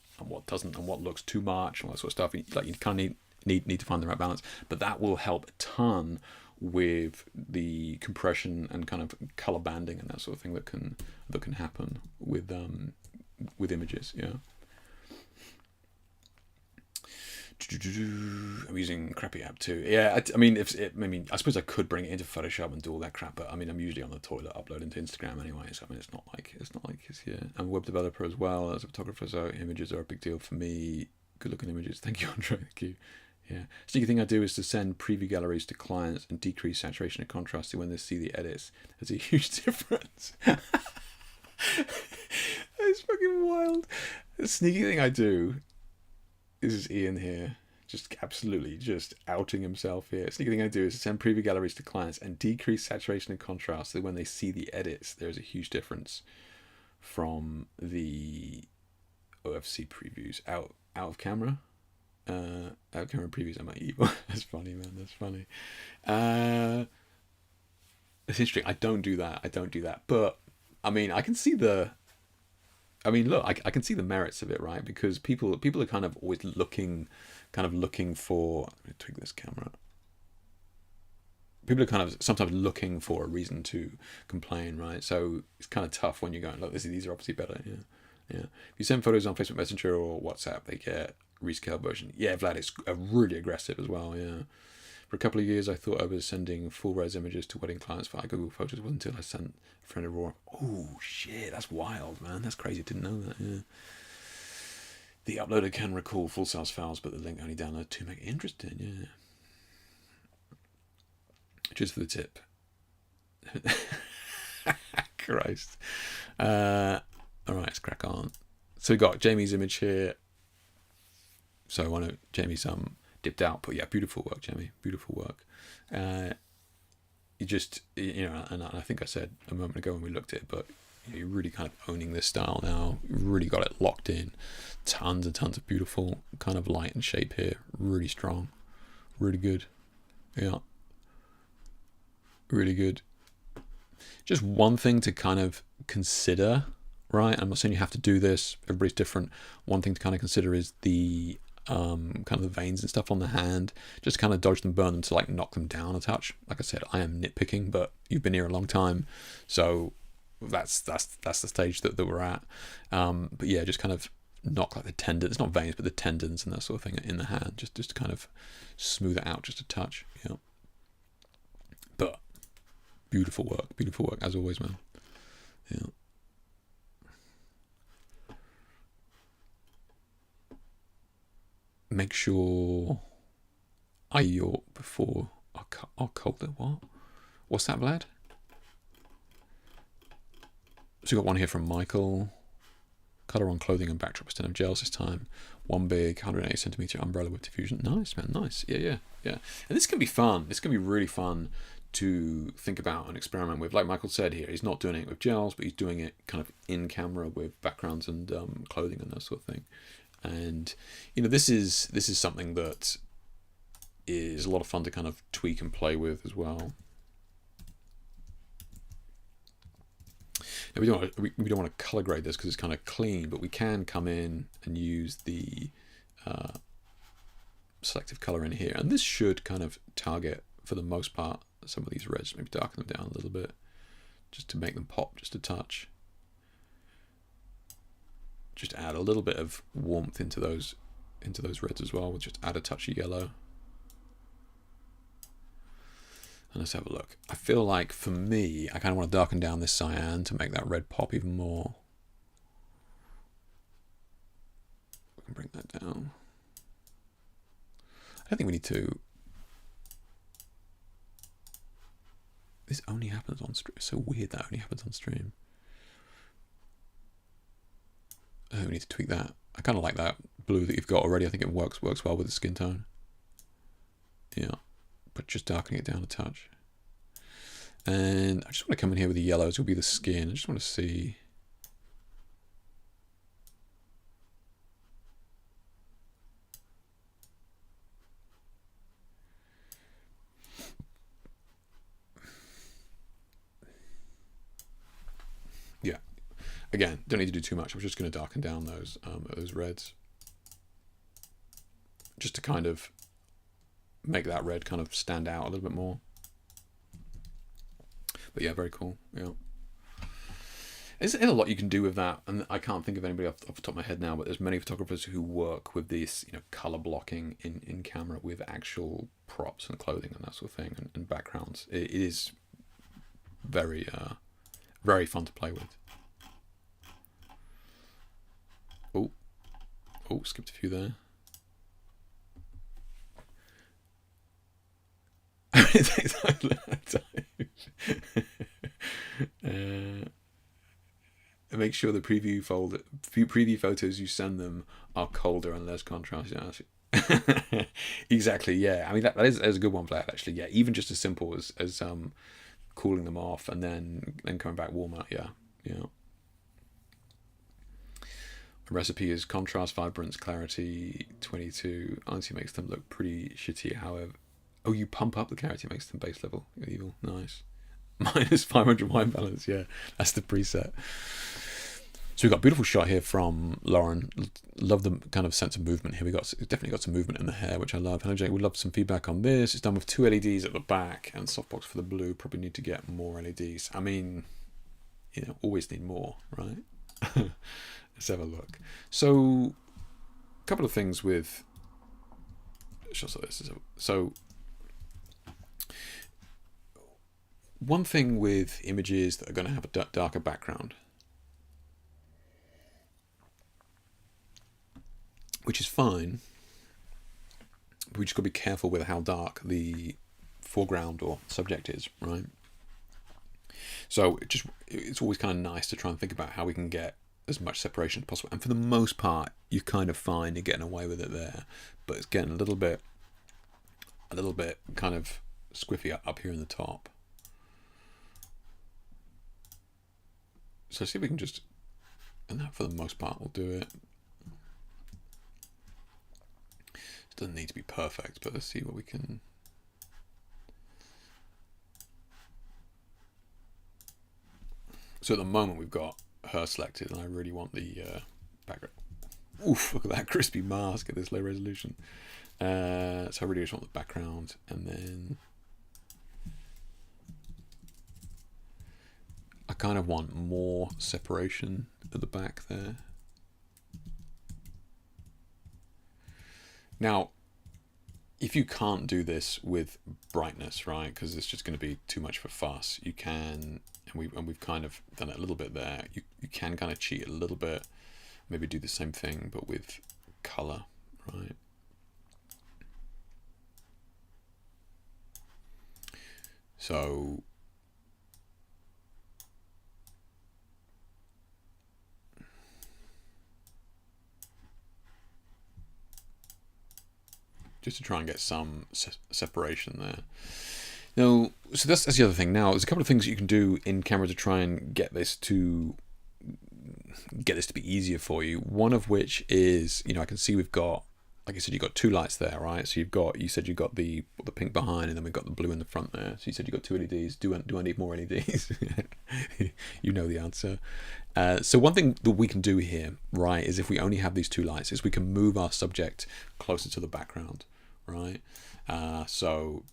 doesn't, and what looks too much and all that sort of stuff. Like you kind of need to find the right balance, but that will help a ton with the compression and kind of color banding and that sort of thing that can happen with images. Yeah. I'm using crappy app too. Yeah, I suppose I could bring it into Photoshop and do all that crap, but I mean, I'm usually on the toilet uploading to Instagram anyway. So I mean, it's not like it's here. I'm a web developer as well as a photographer, so images are a big deal for me. Good looking images. Thank you, Andre. Thank you. Yeah. Sneaky thing I do is to send preview galleries to clients and decrease saturation and contrast. So when they see the edits, there's a huge difference. It's fucking wild. The sneaky thing I do. This is Ian here, just absolutely just outing himself here. Sneaky thing I do is to send preview galleries to clients and decrease saturation and contrast, so when they see the edits, there's a huge difference from the OFC previews. Out of camera previews. I'm like, evil. That's funny, man. That's funny. It's interesting. I don't do that. But I mean, I can see the. I mean, look, I can see the merits of it, right? Because people are kind of always looking for. Let me tweak this camera. People are kind of sometimes looking for a reason to complain, right? So it's kind of tough when you're going, look, these are obviously better. Yeah. If you send photos on Facebook Messenger or WhatsApp, they get rescale version. Yeah, Vlad, it's really aggressive as well. Yeah. For a couple of years, I thought I was sending full res images to wedding clients via Google Photos. It wasn't until I sent a friend Aurora. Oh shit, that's wild, man. That's crazy. I didn't know that. Yeah. The uploader can recall full size files, but the link only download 2 meg. Interesting. Yeah. Just for the tip. Christ. All right, let's crack on. So we got Jamie's image here. So I know Jamie's dipped out, but yeah, beautiful work, Jamie. Beautiful work. You just, and I think I said a moment ago when we looked at it, but you're really kind of owning this style now. You've really got it locked in. Tons and tons of beautiful kind of light and shape here. Really strong. Really good. Yeah. Really good. Just one thing to kind of consider, right? I'm not saying you have to do this. Everybody's different. One thing to kind of consider is the kind of the veins and stuff on the hand. Just kind of dodge them, burn them to like knock them down a touch. Like I said, I am nitpicking, but you've been here a long time, so that's the stage that we're at. But yeah, just kind of knock like the tendons. It's not veins, but the tendons and that sort of thing in the hand. Just to kind of smooth it out just a touch. Yeah. But beautiful work as always, man. Yeah. Make sure you're before I'll cold it. What's that, Vlad? So we got one here from Michael. Color on clothing and backdrop instead of gels this time. One big 180 centimeter umbrella with diffusion. Nice, man. Nice. Yeah. And this can be fun. This can be really fun to think about and experiment with. Like Michael said here, he's not doing it with gels, but he's doing it kind of in camera with backgrounds and clothing and that sort of thing. And this is something that is a lot of fun to kind of tweak and play with as well. Now we don't want to color grade this because it's kind of clean, but we can come in and use the selective color in here, and this should kind of target for the most part some of these reds. Maybe darken them down a little bit just to make them pop just a touch. Just add a little bit of warmth into those reds as well. We'll just add a touch of yellow. And let's have a look. I feel like for me, I kind of want to darken down this cyan to make that red pop even more. can bring that down. I don't think we need to. This only happens on stream. It's so weird that only happens on stream. I think we need to tweak that. I kind of like that blue that you've got already. I think it works well with the skin tone. Yeah, but just darkening it down a touch. And I just want to come in here with the yellows. It'll be the skin. I just want to see. Yeah. Again, don't need to do too much. I'm just going to darken down those reds, just to kind of make that red kind of stand out a little bit more. But yeah, very cool. Yeah, there's a lot you can do with that, and I can't think of anybody off the top of my head now. But there's many photographers who work with this, color blocking in camera with actual props and clothing and that sort of thing, and backgrounds. It is very, very fun to play with. Oh, skipped a few there. It takes make sure the preview photos you send them are colder and less contrast. Exactly. Yeah. I mean that is a good one for that actually. Yeah. Even just as simple as cooling them off and then coming back warmer. Yeah. Yeah. The recipe is contrast, vibrance, clarity, 22. Honestly, makes them look pretty shitty. However, oh, you pump up the clarity, makes them base level. Evil, nice. Minus 500 white balance. Yeah, that's the preset. So we've got a beautiful shot here from Lauren. Love the kind of sense of movement here. Definitely got some movement in the hair, which I love. Hello, Jake. Would love some feedback on this. It's done with 2 LEDs at the back and softbox for the blue. Probably need to get more LEDs. I mean, always need more, right? Let's have a look. So, a couple of things with shots like this. So, one thing with images that are going to have a darker background, which is fine, but we just got to be careful with how dark the foreground or subject is, right? So it's always kind of nice to try and think about how we can get as much separation as possible. And for the most part, you kind of find you're getting away with it there, but it's getting a little bit kind of squiffy up here in the top. So see if we can just, and that for the most part will do it. It doesn't need to be perfect, but let's see what we can. So at the moment we've got her selected, and I really want the background. Oof, look at that crispy mask at this low resolution. So I really just want the background, and then I kind of want more separation at the back there. Now, if you can't do this with brightness, right, because it's just going to be too much for fuss, you can, and we've kind of done it a little bit there, you can kind of cheat a little bit, maybe do the same thing but with color, right? So just to try and get some separation there. Now, so that's the other thing. Now, there's a couple of things that you can do in camera to try and get this to be easier for you. One of which is, I can see we've got, like I said, you've got 2 lights there, right? So you said you've got the pink behind, and then we've got the blue in the front there. So you said you've got 2 LEDs. Do I need more LEDs? You know the answer. So one thing that we can do here, right, is if we only have these 2 lights, is we can move our subject closer to the background, right? So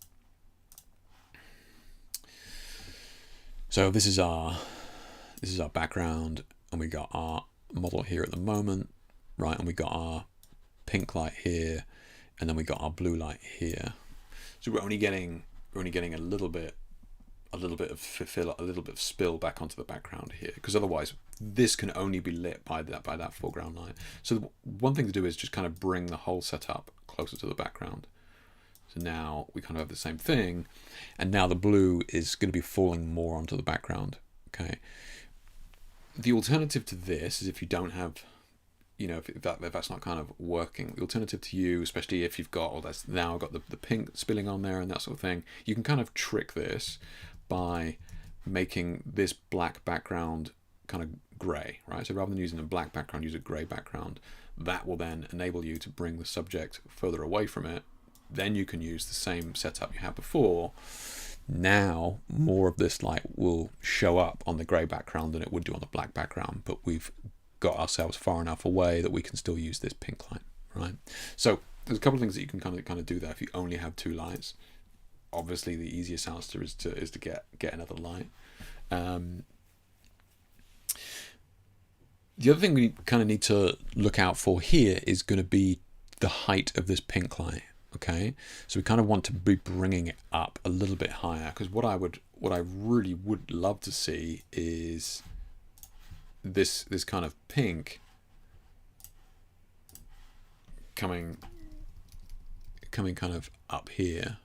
this is our background, and we got our model here at the moment, right? And we got our pink light here, and then we got our blue light here. So we're only getting a little bit a little bit of fill, a little bit of spill back onto the background here, because otherwise this can only be lit by that foreground light. So one thing to do is just kind of bring the whole setup closer to the background. So now we kind of have the same thing, and now the blue is going to be falling more onto the background. Okay. The alternative to this is if you don't have, you know, if that's not kind of working, the alternative to you, especially if you've got, oh, that's now got the pink spilling on there and that sort of thing, you can kind of trick this by making this black background kind of grey, right? So rather than using a black background, use a grey background. That will then enable you to bring the subject further away from it. Then you can use the same setup you had before. Now more of this light will show up on the grey background than it would do on the black background, but we've got ourselves far enough away that we can still use this pink light, right? So there's a couple of things that you can kind of do there if you only have two lights. Obviously the easiest answer is to get another light. The other thing we kind of need to look out for here is going to be the height of this pink light. Okay, so we kind of want to be bringing it up a little bit higher, because what I really would love to see is this kind of pink coming kind of up here,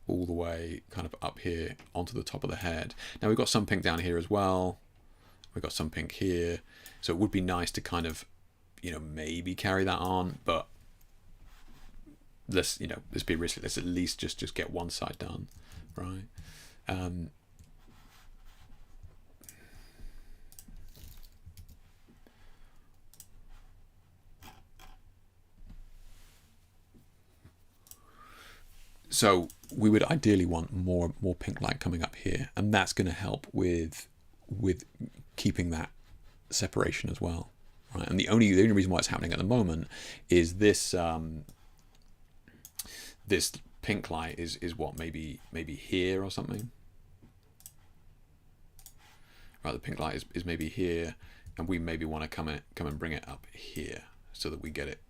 all the way kind of up here onto the top of the head. Now we've got some pink down here as well. We've got some pink here. So it would be nice to kind of, you know, maybe carry that on, but let's be realistic. Let's at least just get one side done, right? So we would ideally want more pink light coming up here, and that's going to help with keeping that separation as well, right? And the only reason why it's happening at the moment is this this pink light is what, maybe here or something, right? The pink light is maybe here, and we maybe want to come and bring it up here so that we get it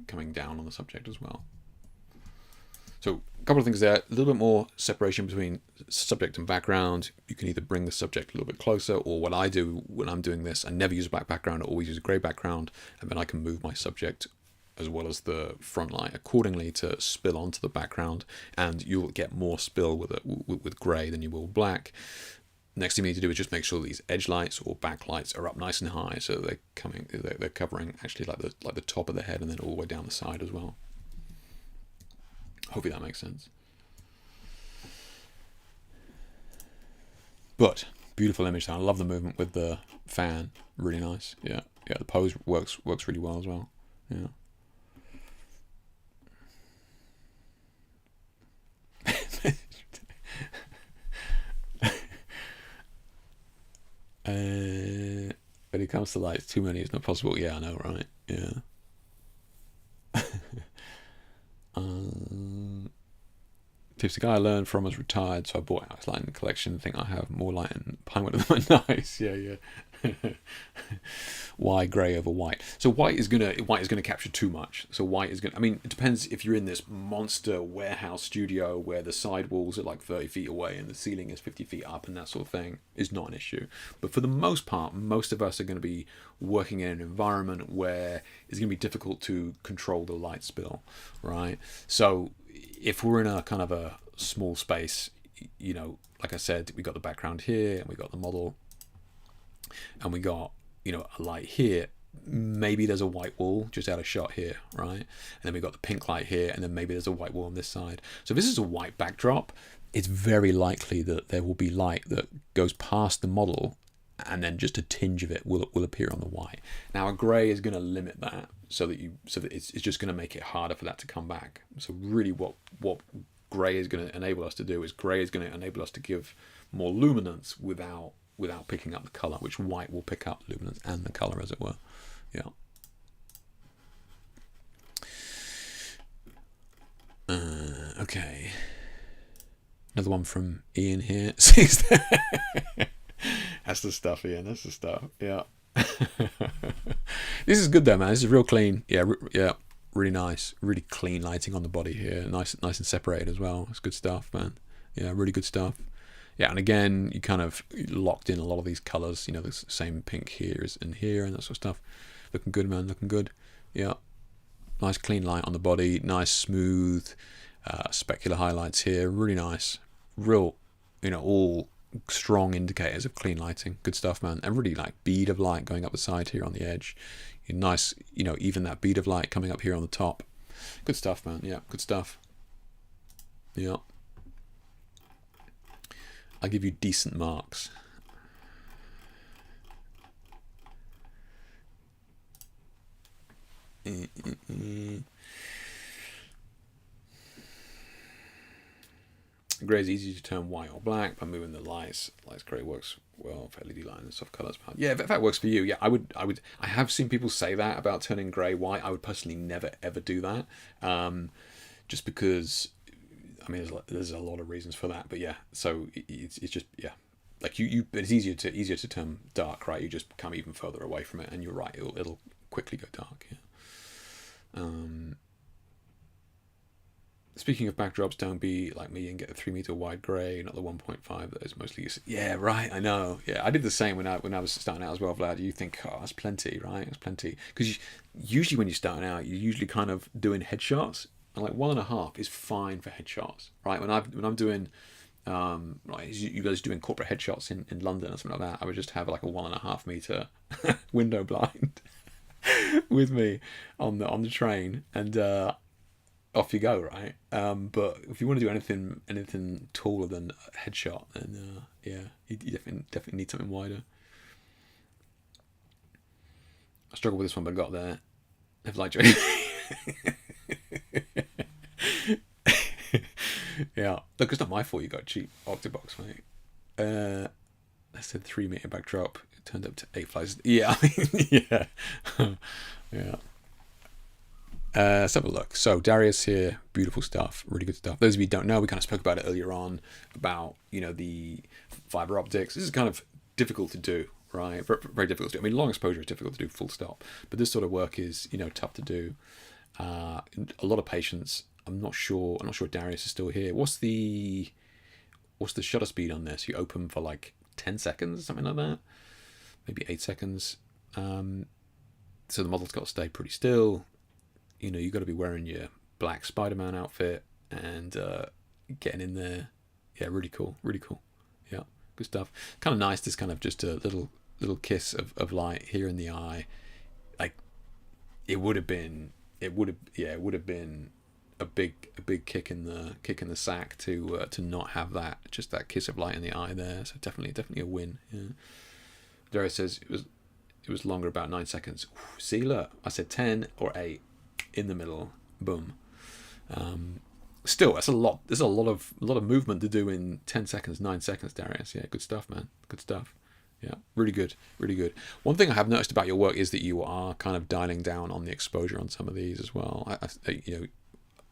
coming down on the subject as well. So a couple of things there, a little bit more separation between subject and background. You can either bring the subject a little bit closer, or what I do when I'm doing this, I never use a black background, I always use a grey background, and then I can move my subject as well as the front light accordingly to spill onto the background, and you'll get more spill with grey than you will black. Next thing you need to do is just make sure these edge lights or backlights are up nice and high, so they're covering actually like the top of the head and then all the way down the side as well. Hopefully that makes sense. But beautiful image. I love the movement with the fan. Really nice. Yeah. The pose works really well as well. Yeah. When it comes to lights, too many is not possible. Yeah, I know, right? Yeah. Tips, the guy I learned from was retired, so I bought out his light in the collection. I think I have more light in Pinewood than nice. Yeah. Why grey over white? So white is gonna capture too much. So white is gonna. I mean, it depends if you're in this monster warehouse studio where the side walls are like 30 feet away and the ceiling is 50 feet up and that sort of thing is not an issue. But for the most part, most of us are going to be working in an environment where it's going to be difficult to control the light spill, right? So if we're in a kind of a small space, you know, like I said, we got the background here and we got the model, and we got, you know, a light here. Maybe there's a white wall just out of shot here, right? And then we got the pink light here, and then maybe there's a white wall on this side. So if this is a white backdrop, it's very likely that there will be light that goes past the model, and then just a tinge of it will appear on the white. Now a grey is going to limit that, so that it's just going to make it harder for that to come back. So really, what grey is going to enable us to do is grey is going to enable us to give more luminance without picking up the colour, which white will pick up luminance and the colour, as it were. Yeah. Okay. Another one from Ian here. That's the stuff, Ian. That's the stuff. Yeah. This is good though, man. This is real clean. Yeah. really nice, really clean lighting on the body here. Nice and separated as well. It's good stuff, man. Yeah, really good stuff. Yeah, and again, you kind of locked in a lot of these colors. You know, the same pink here as in here and that sort of stuff. Looking good, man. Looking good. Yeah, nice clean light on the body. Nice smooth specular highlights here. Really nice. Real, all strong indicators of clean lighting. Good stuff, man. And really like bead of light going up the side here on the edge. Nice, even that bead of light coming up here on the top. Good stuff, man. Yeah, good stuff. Yeah. I give you decent marks. Grey is easy to turn white or black by moving the lights. Lights grey works well for LED lines and soft colours. Yeah, if that works for you, yeah, I would. I have seen people say that about turning grey white. I would personally never ever do that, just because. I mean, there's a lot of reasons for that, but yeah. So it's just like it's easier to turn dark, right? You just come even further away from it, and you're right. It'll quickly go dark. Yeah. Speaking of backdrops, don't be like me and get a 3 meter wide grey, not the 1.5 that is mostly used. Yeah, right. I know. Yeah, I did the same when I was starting out as well, Vlad. You think, oh, that's plenty, right? It's plenty, because usually when you're starting out, you're usually kind of doing headshots. And like 1.5 is fine for headshots, right? When I'm doing, like you guys doing corporate headshots in London or something like that, I would just have like a 1.5 meter window blind with me on the train, and off you go, right? But if you want to do anything taller than a headshot, then yeah, you definitely need something wider. I struggled with this one, but I got there. I've liked it. Yeah, look, it's not my fault you got cheap Octobox, mate. I said 3 meter backdrop. It turned up to 8 flies. Yeah, yeah, yeah. Let's have a look. So Darius here, beautiful stuff, really good stuff. Those of you who don't know, we kind of spoke about it earlier on about the fiber optics. This is kind of difficult to do, right? Very, very difficult to do. I mean, long exposure is difficult to do, full stop. But this sort of work is tough to do. A lot of patience. I'm not sure Darius is still here. What's the shutter speed on this? You open for like 10 seconds, something like that, maybe 8 seconds. So the model's got to stay pretty still. You got to be wearing your black Spider-Man outfit and getting in there. Yeah, really cool. Yeah, good stuff. Kind of nice. This kind of just a little kiss of light here in the eye. Like it would have been a big kick in the sack to not have that kiss of light in the eye there. So definitely a win. Yeah. Darius says it was longer, about 9 seconds. See, look, I said 10 or 8 in the middle. Boom. Still, that's a lot. There's a lot of movement to do in 10 seconds, 9 seconds, Darius. Yeah, good stuff, man. Good stuff. Yeah, really good. One thing I have noticed about your work is that you are kind of dialing down on the exposure on some of these as well.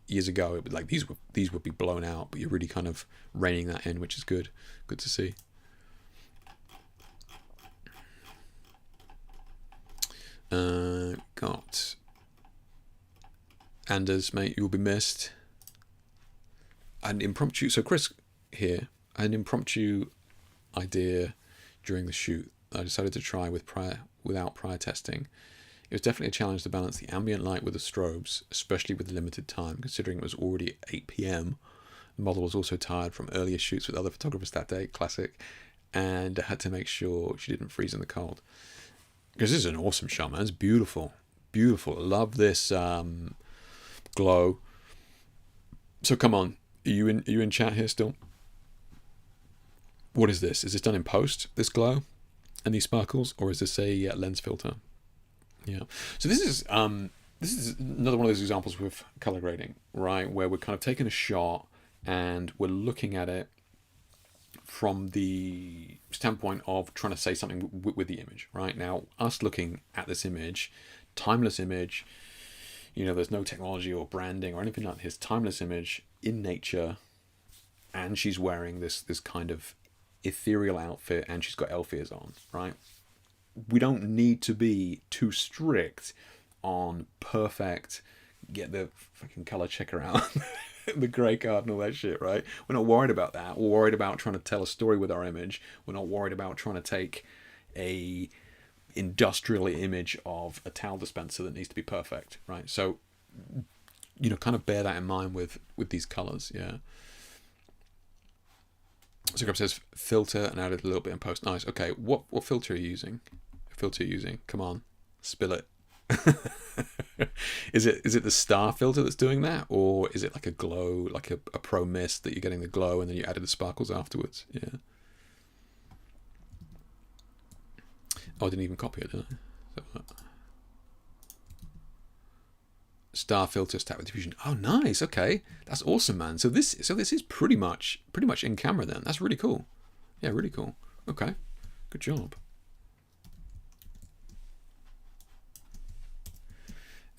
Years ago, it would like these would be blown out, but you're really kind of reining that in, which is good. Good to see. Got Anders, mate, you'll be missed. An impromptu. So Chris here, an impromptu idea during the shoot I decided to try without prior testing. It was definitely a challenge to balance the ambient light with the strobes, especially with the limited time, considering it was already 8 p.m. The model was also tired from earlier shoots with other photographers that day, classic, and I had to make sure she didn't freeze in the cold. Because this is an awesome shot, man. It's beautiful. I love this glow. So come on, are you in chat here still? What is this? Is this done in post, this glow and these sparkles, or is this a lens filter? Yeah. So this is another one of those examples with color grading, right? Where we're kind of taking a shot and we're looking at it from the standpoint of trying to say something with the image, right? Now, us looking at this image, timeless image, there's no technology or branding or anything like this, timeless image in nature, and she's wearing this kind of ethereal outfit and she's got elf ears on, right? We don't need to be too strict on perfect, get the fucking color checker out, the gray card and all that shit, right? We're not worried about that. We're worried about trying to tell a story with our image. We're not worried about trying to take a industrial image of a towel dispenser that needs to be perfect, right? So, you know, kind of bear that in mind with these colors, yeah. So Grub says filter and added a little bit in post. Nice. Okay, what filter are you using? Come on, spill it. Is it the star filter that's doing that, or is it like a glow, like a pro mist that you're getting the glow and then you added the sparkles afterwards? Yeah. Oh, I didn't even copy it, did I? Star filter stacked with diffusion. Oh, nice. Okay, that's awesome, man. So this is pretty much in camera then. That's really cool. Yeah, really cool. Okay, good job.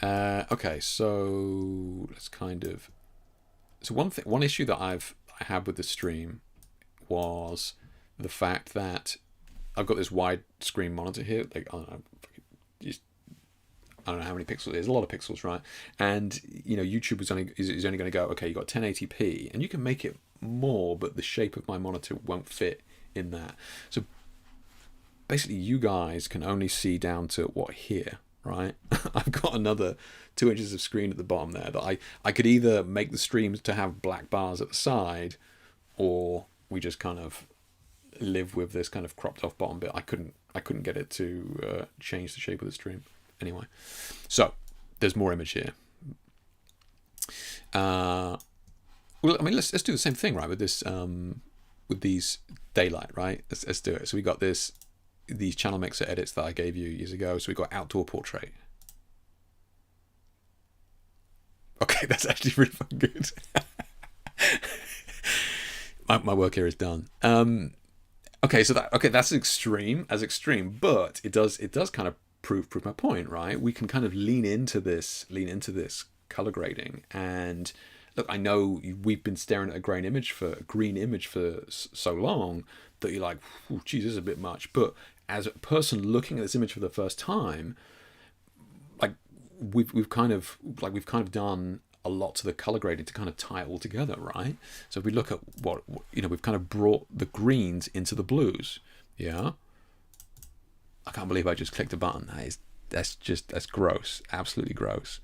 Okay, so let's kind of. So one issue that I had with the stream was the fact that I've got this widescreen monitor here. Like, I don't know, I don't know how many pixels it is. A lot of pixels, right? And you know, YouTube is only going to go, okay, you got 1080p, and you can make it more, but the shape of my monitor won't fit in that. So basically, you guys can only see down to what here, right? I've got another 2 inches of screen at the bottom there that I could either make the streams to have black bars at the side, or we just kind of live with this kind of cropped off bottom bit. I couldn't get it to change the shape of the stream. Anyway, so there's more image here. Well, I mean, let's do the same thing, right? With this, with these daylight, right? Let's do it. So we got these channel mixer edits that I gave you years ago. So we got outdoor portrait. Okay, that's actually really fucking good. my work here is done. Okay, so that's extreme, but it does kind of prove my point, right? We can kind of lean into this color grading. And look, I know we've been staring at a green image for so long that you're like, geez, this is a bit much. But as a person looking at this image for the first time, like we've kind of done a lot to the color grading to kind of tie it all together, right? So if we look at what we've kind of brought the greens into the blues, yeah. I can't believe I just clicked a button. That's gross, absolutely gross.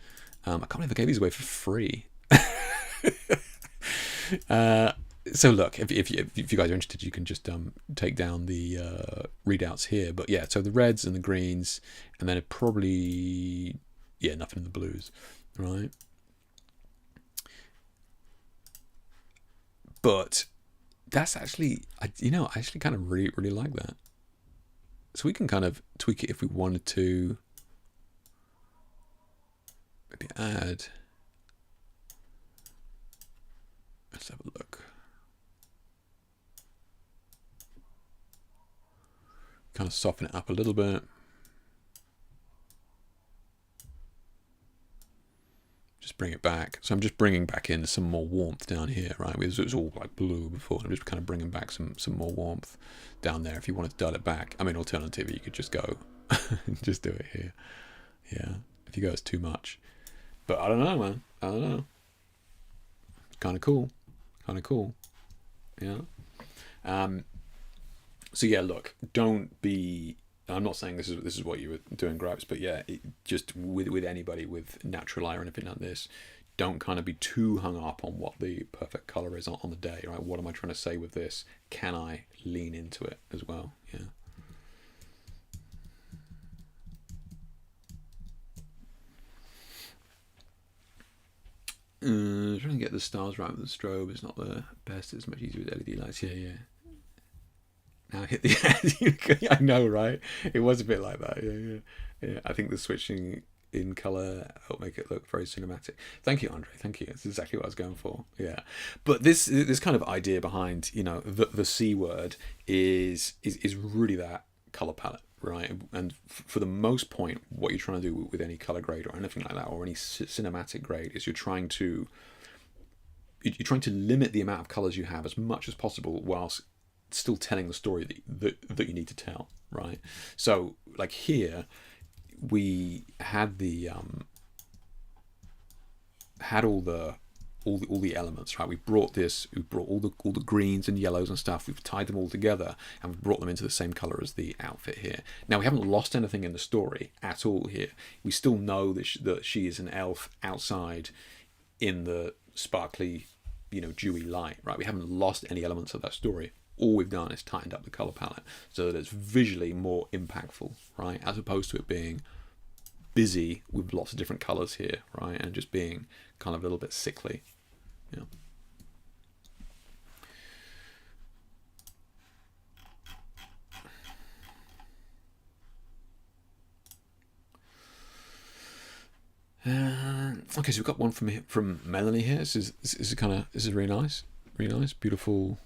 I can't believe I gave these away for free. So look, if you guys are interested, you can just take down the readouts here. But yeah, so the reds and the greens, and then it probably nothing in the blues, right? But that's actually I actually kind of really like that. So we can kind of tweak it if we wanted to. Maybe add. Let's have a look. Kind of soften it up a little bit. Just bring it back. So I'm just bringing back in some more warmth down here, right? It was all like blue before. I'm just kind of bringing back some more warmth down there. If you wanted to dial it back, I mean, alternatively, you could just go, just do it here. Yeah, if you go, it's too much. But I don't know, man. I don't know. Kind of cool. Yeah. So yeah, look, don't be. I'm not saying this is what you were doing, Gripes, but yeah, just with anybody with natural eye or anything like this, don't kind of be too hung up on what the perfect color is on the day, right? What am I trying to say with this? Can I lean into it as well? Yeah. Trying to get the stars right with the strobe is not the best. It's much easier with LED lights. Yeah. Now hit the I know, right? It was a bit like that. Yeah. I think the switching in color helped make it look very cinematic. Thank you, Andre. Thank you. That's exactly what I was going for. Yeah. But this kind of idea behind the C word is really that color palette, right? And for the most point, what you're trying to do with any color grade or anything like that, or any cinematic grade, is you're trying to limit the amount of colors you have as much as possible, whilst still telling the story that you need to tell, right? So like here we had the had all the elements, right? We brought all the greens and yellows and stuff. We've tied them all together and we've brought them into the same color as the outfit here. Now we haven't lost anything in the story at all here. We still know that she is an elf outside in the sparkly, dewy light, right? We haven't lost any elements of that story. All we've done is tightened up the color palette so that it's visually more impactful, right? As opposed to it being busy with lots of different colors here, right? And just being kind of a little bit sickly. Yeah. Okay, so we've got one from Melanie here. This is really nice, beautiful.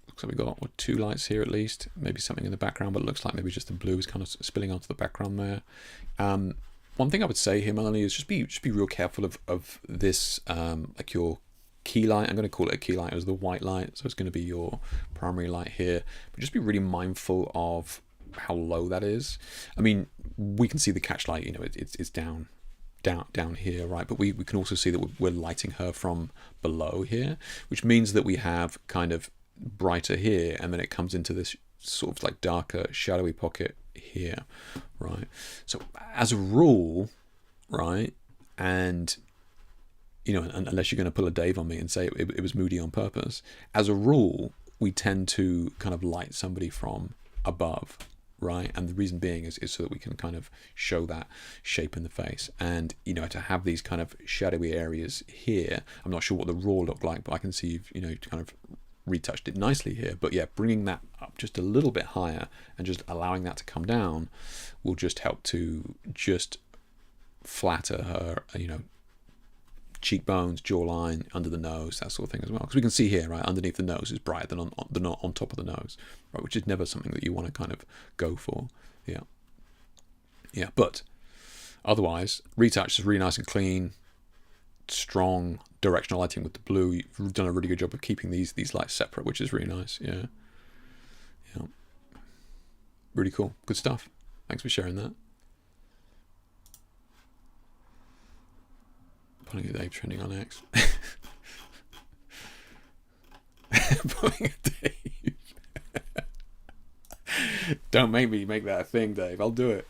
Looks like we got two lights here at least, maybe something in the background, but it looks like maybe just the blue is kind of spilling onto the background there. One thing I would say here, Melanie, is just be real careful of this, like your key light. I'm going to call it a key light as the white light, so it's going to be your primary light here. But just be really mindful of how low that is. I mean, we can see the catch light, it's down here, right? But we can also see that we're lighting her from below here, which means that we have kind of brighter here, and then it comes into this sort of like darker shadowy pocket here, right? So as a rule, right, and unless you're going to pull a Dave on me and say it was moody on purpose, as a rule we tend to kind of light somebody from above, right? And the reason being is so that we can kind of show that shape in the face, and to have these kind of shadowy areas here. I'm not sure what the raw looked like, but I can see you've kind of retouched it nicely here. But yeah, bringing that up just a little bit higher and just allowing that to come down will just help to just flatter her, cheekbones, jawline, under the nose, that sort of thing as well. Because we can see here, right, underneath the nose is brighter than on top of the nose, right, which is never something that you want to kind of go for. Yeah, but otherwise, retouch is really nice and clean, strong directional lighting with the blue. You've done a really good job of keeping these lights separate, which is really nice. Yeah, really cool, good stuff. Thanks for sharing that. Pulling a Dave trending on X. Pulling a Dave. Don't make me make that a thing, Dave. I'll do it.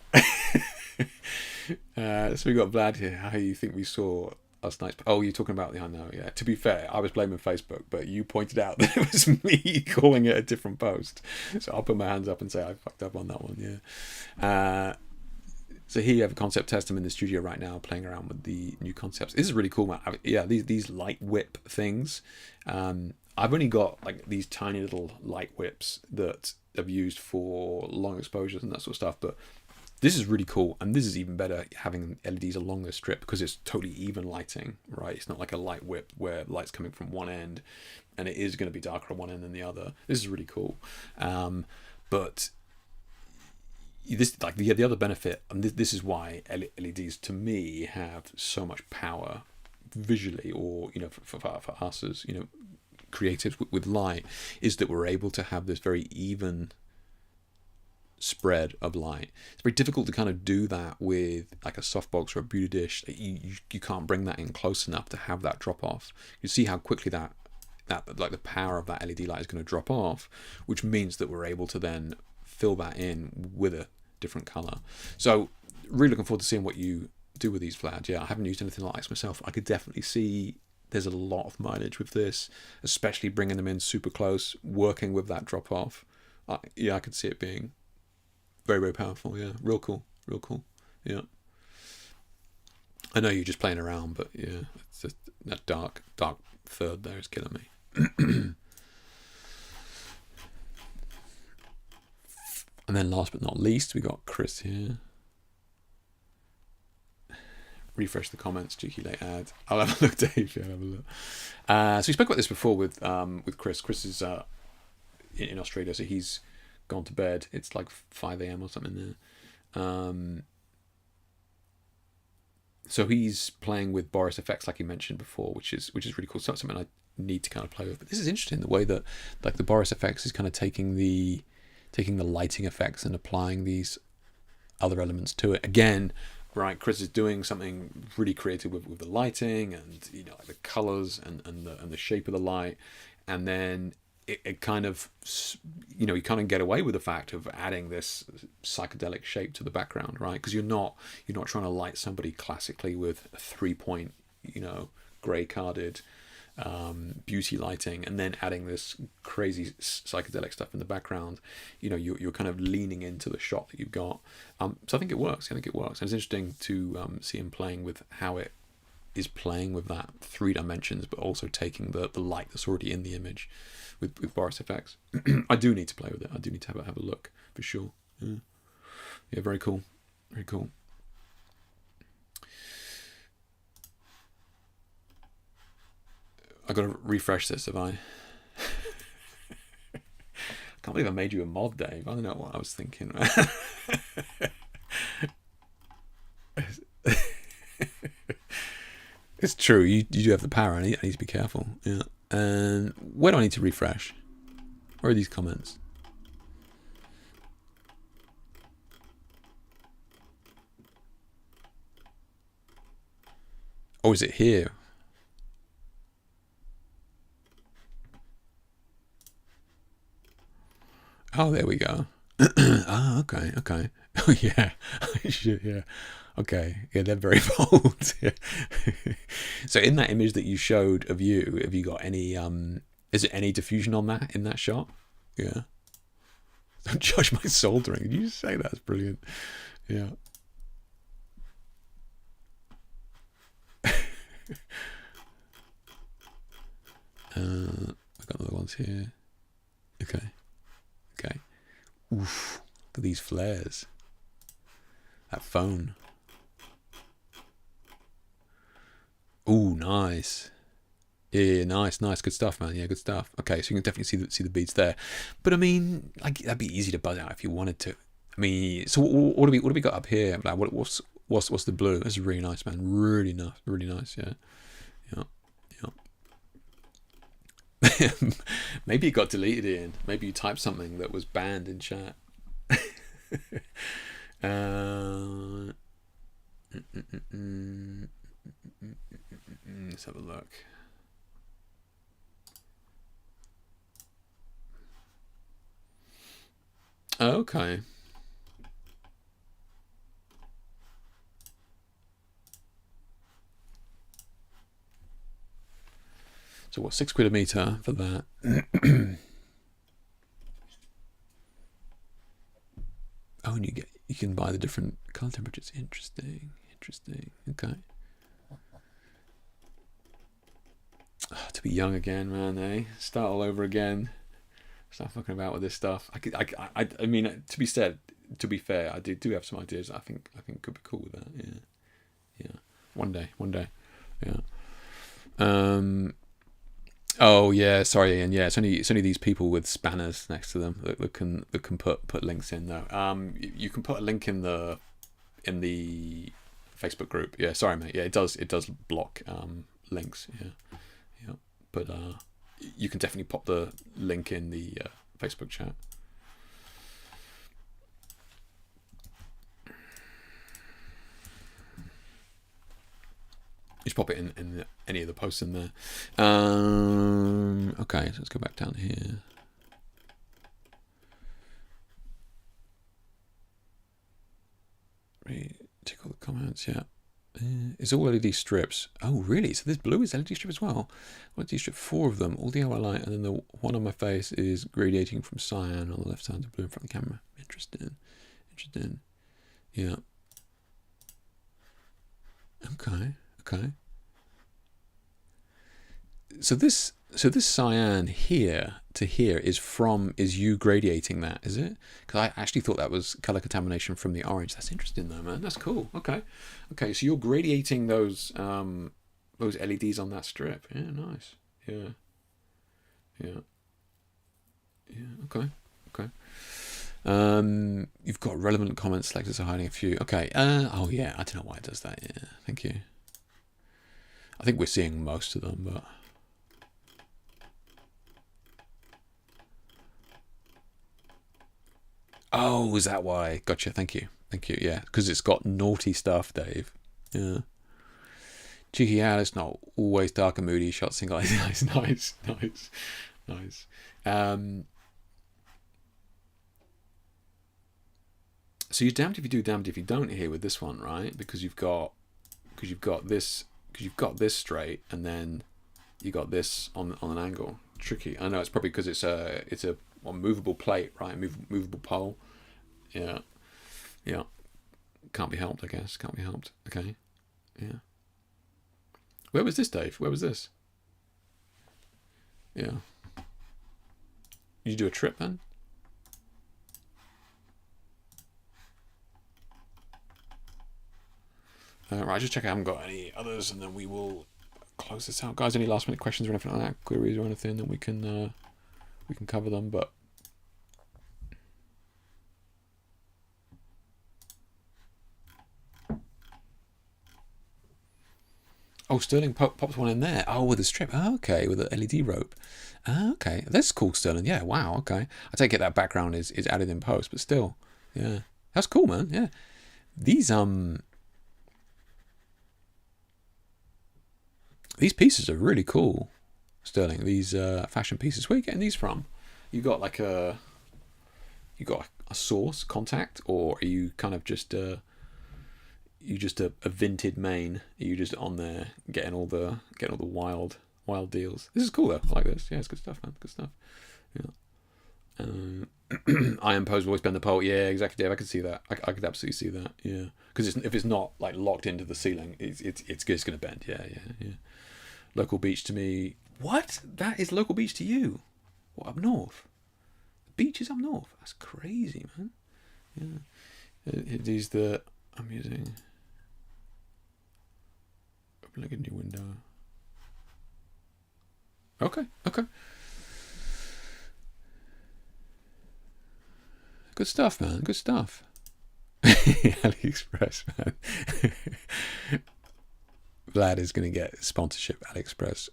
So we got Vlad here. How you think we saw last night? Oh, you're talking about the unknown. Yeah. To be fair, I was blaming Facebook, but you pointed out that it was me calling it a different post. So I'll put my hands up and say I fucked up on that one. Yeah. So here you have a concept test. I'm in the studio right now playing around with the new concepts. This is really cool, man. These light whip things. I've only got like these tiny little light whips that I've used for long exposures and that sort of stuff. But this is really cool, and this is even better having LEDs along the strip because it's totally even lighting, right? It's not like a light whip where light's coming from one end and it is going to be darker on one end than the other. This is really cool. But this, like the other benefit, and this is why LEDs to me have so much power visually, or for us as creatives with light, is that we're able to have this very even spread of light. It's very difficult to kind of do that with like a softbox or a beauty dish. You can't bring that in close enough to have that drop off. You see how quickly that like the power of that LED light is going to drop off, which means that we're able to then fill that in with a different color. So really looking forward to seeing what you do with these Vlad. Yeah, I haven't used anything like this myself. I could definitely see there's a lot of mileage with this, especially bringing them in super close, working with that drop off. I could see it being very, very powerful. Yeah, real cool. Yeah, I know you're just playing around, but yeah, it's just that dark third there is killing me. And then last but not least, we got Chris here. Refresh the comments, cheeky late ad. I'll have a look, Dave. Yeah, I'll have a look. So we spoke about this before with Chris. Chris is in Australia, so he's gone to bed. It's like 5 a.m. or something there. So he's playing with Boris effects, like he mentioned before, which is really cool. So that's something I need to kind of play with. But this is interesting, the way that like the Boris effects is kind of taking the lighting effects and applying these other elements to it. Again, right? Chris is doing something really creative with the lighting and like the colors and the shape of the light, and then it kind of you kind of get away with the fact of adding this psychedelic shape to the background, right? Because you're not trying to light somebody classically with a 3-point gray carded beauty lighting and then adding this crazy psychedelic stuff in the background. You're kind of leaning into the shot that you've got. So I think it works. And it's interesting to see him playing with how it is playing with that 3 dimensions, but also taking the light that's already in the image with Boris FX. I do need to play with it. I do need to have a look for sure. Yeah, very cool. Very cool. I got to refresh this, have I? I can't believe I made you a mod, Dave. I don't know what I was thinking. It's true. You do have the power. I need to be careful. Yeah. And where do I need to refresh? Where are these comments? Oh, is it here? Oh, there we go. Ah, okay. Oh, yeah. Shit, yeah. Okay. Yeah, they're very bold. Yeah. So in that image that you showed of you, have you got any, is it any diffusion on that, in that shot? Yeah. Don't judge my soldering. Did you just say that? That's brilliant. Yeah. I've got other ones here. Okay. Oof. Look at these flares. That phone. Ooh, nice. Yeah, nice. Good stuff, man. Yeah, good stuff. Okay, so you can definitely see the beads there. But I mean, like, that'd be easy to buzz out if you wanted to. I mean, so what do we got up here? Like, what's the blue? This is really nice, man. Really nice. Yeah. Maybe it got deleted, Ian. Maybe you typed something that was banned in chat. Let's have a look. Okay. So what, £6 a meter for that? Oh, and you can buy the different color temperatures. Interesting. Okay. Oh, to be young again, man. Eh? Start all over again. Start fucking about with this stuff. I mean, to be fair, I do have some ideas. I think could be cool with that. Yeah. One day. Yeah. Oh yeah, sorry, Ian. Yeah, it's only these people with spanners next to them that can put links in though. You can put a link in the Facebook group. Yeah, sorry, mate. Yeah, it does block links. Yeah. But you can definitely pop the link in the Facebook chat. You should pop it in any of the posts in there. Okay, so let's go back down here. Tick all the comments, yeah. It's all LED strips. Oh, really? So this blue is LED strip as well. LED strip, 4 of them, all DIY light, and then the one on my face is gradiating from cyan on the left side to blue in front of the camera. Interesting. Yeah. Okay. So this cyan here to here is you gradiating that, is it? Because I actually thought that was color contamination from the orange. That's interesting though, man. That's cool. Okay. So you're gradiating those LEDs on that strip. Yeah, nice. Yeah. Okay. You've got relevant comments selected, so hiding a few. Okay. Oh yeah. I don't know why it does that. Yeah. Thank you. I think we're seeing most of them, but. Oh, is that why? Gotcha. Thank you. Thank you. Yeah, because it's got naughty stuff, Dave. Yeah. Cheeky Alice, not always dark and moody. Shot single eyes. Nice. So you're damned if you do, damned if you don't here with this one, right? Because you've got this straight, and then you got this on an angle. Tricky. I know it's probably because it's a movable plate, right? Movable pole. Yeah. Can't be helped, I guess. Can't be helped. Okay. Yeah. Where was this, Dave? Where was this? Yeah. Did you do a trip then? Right, just check I haven't got any others, and then we will close this out. Guys, any last minute questions or anything like that, queries or anything, then we can cover them. But oh, Sterling pops one in there. Oh, with a strip. Oh, okay, with an LED rope. Oh, okay, that's cool, Sterling. Yeah, wow. Okay, I take it that background is added in post, but still, yeah, that's cool, man. Yeah, these pieces are really cool, Sterling. These fashion pieces. Where are you getting these from? You got a source contact, or are you kind of just a vinted main? Are you just on there getting all the wild deals? This is cool though. I like this. Yeah, it's good stuff, man. Good stuff. Yeah. Iron pose will always bend the pole. Yeah, exactly, Dave. I could see that. I could absolutely see that. Yeah, because if it's not like locked into the ceiling, it's going to bend. Yeah. Local beach to me. What? That is local beach to you? What, up north? The beach is up north. That's crazy, man. Yeah. These I'm using. Open like a new window. Okay. Good stuff, man. Good stuff. AliExpress, man. Vlad is going to get sponsorship, AliExpress.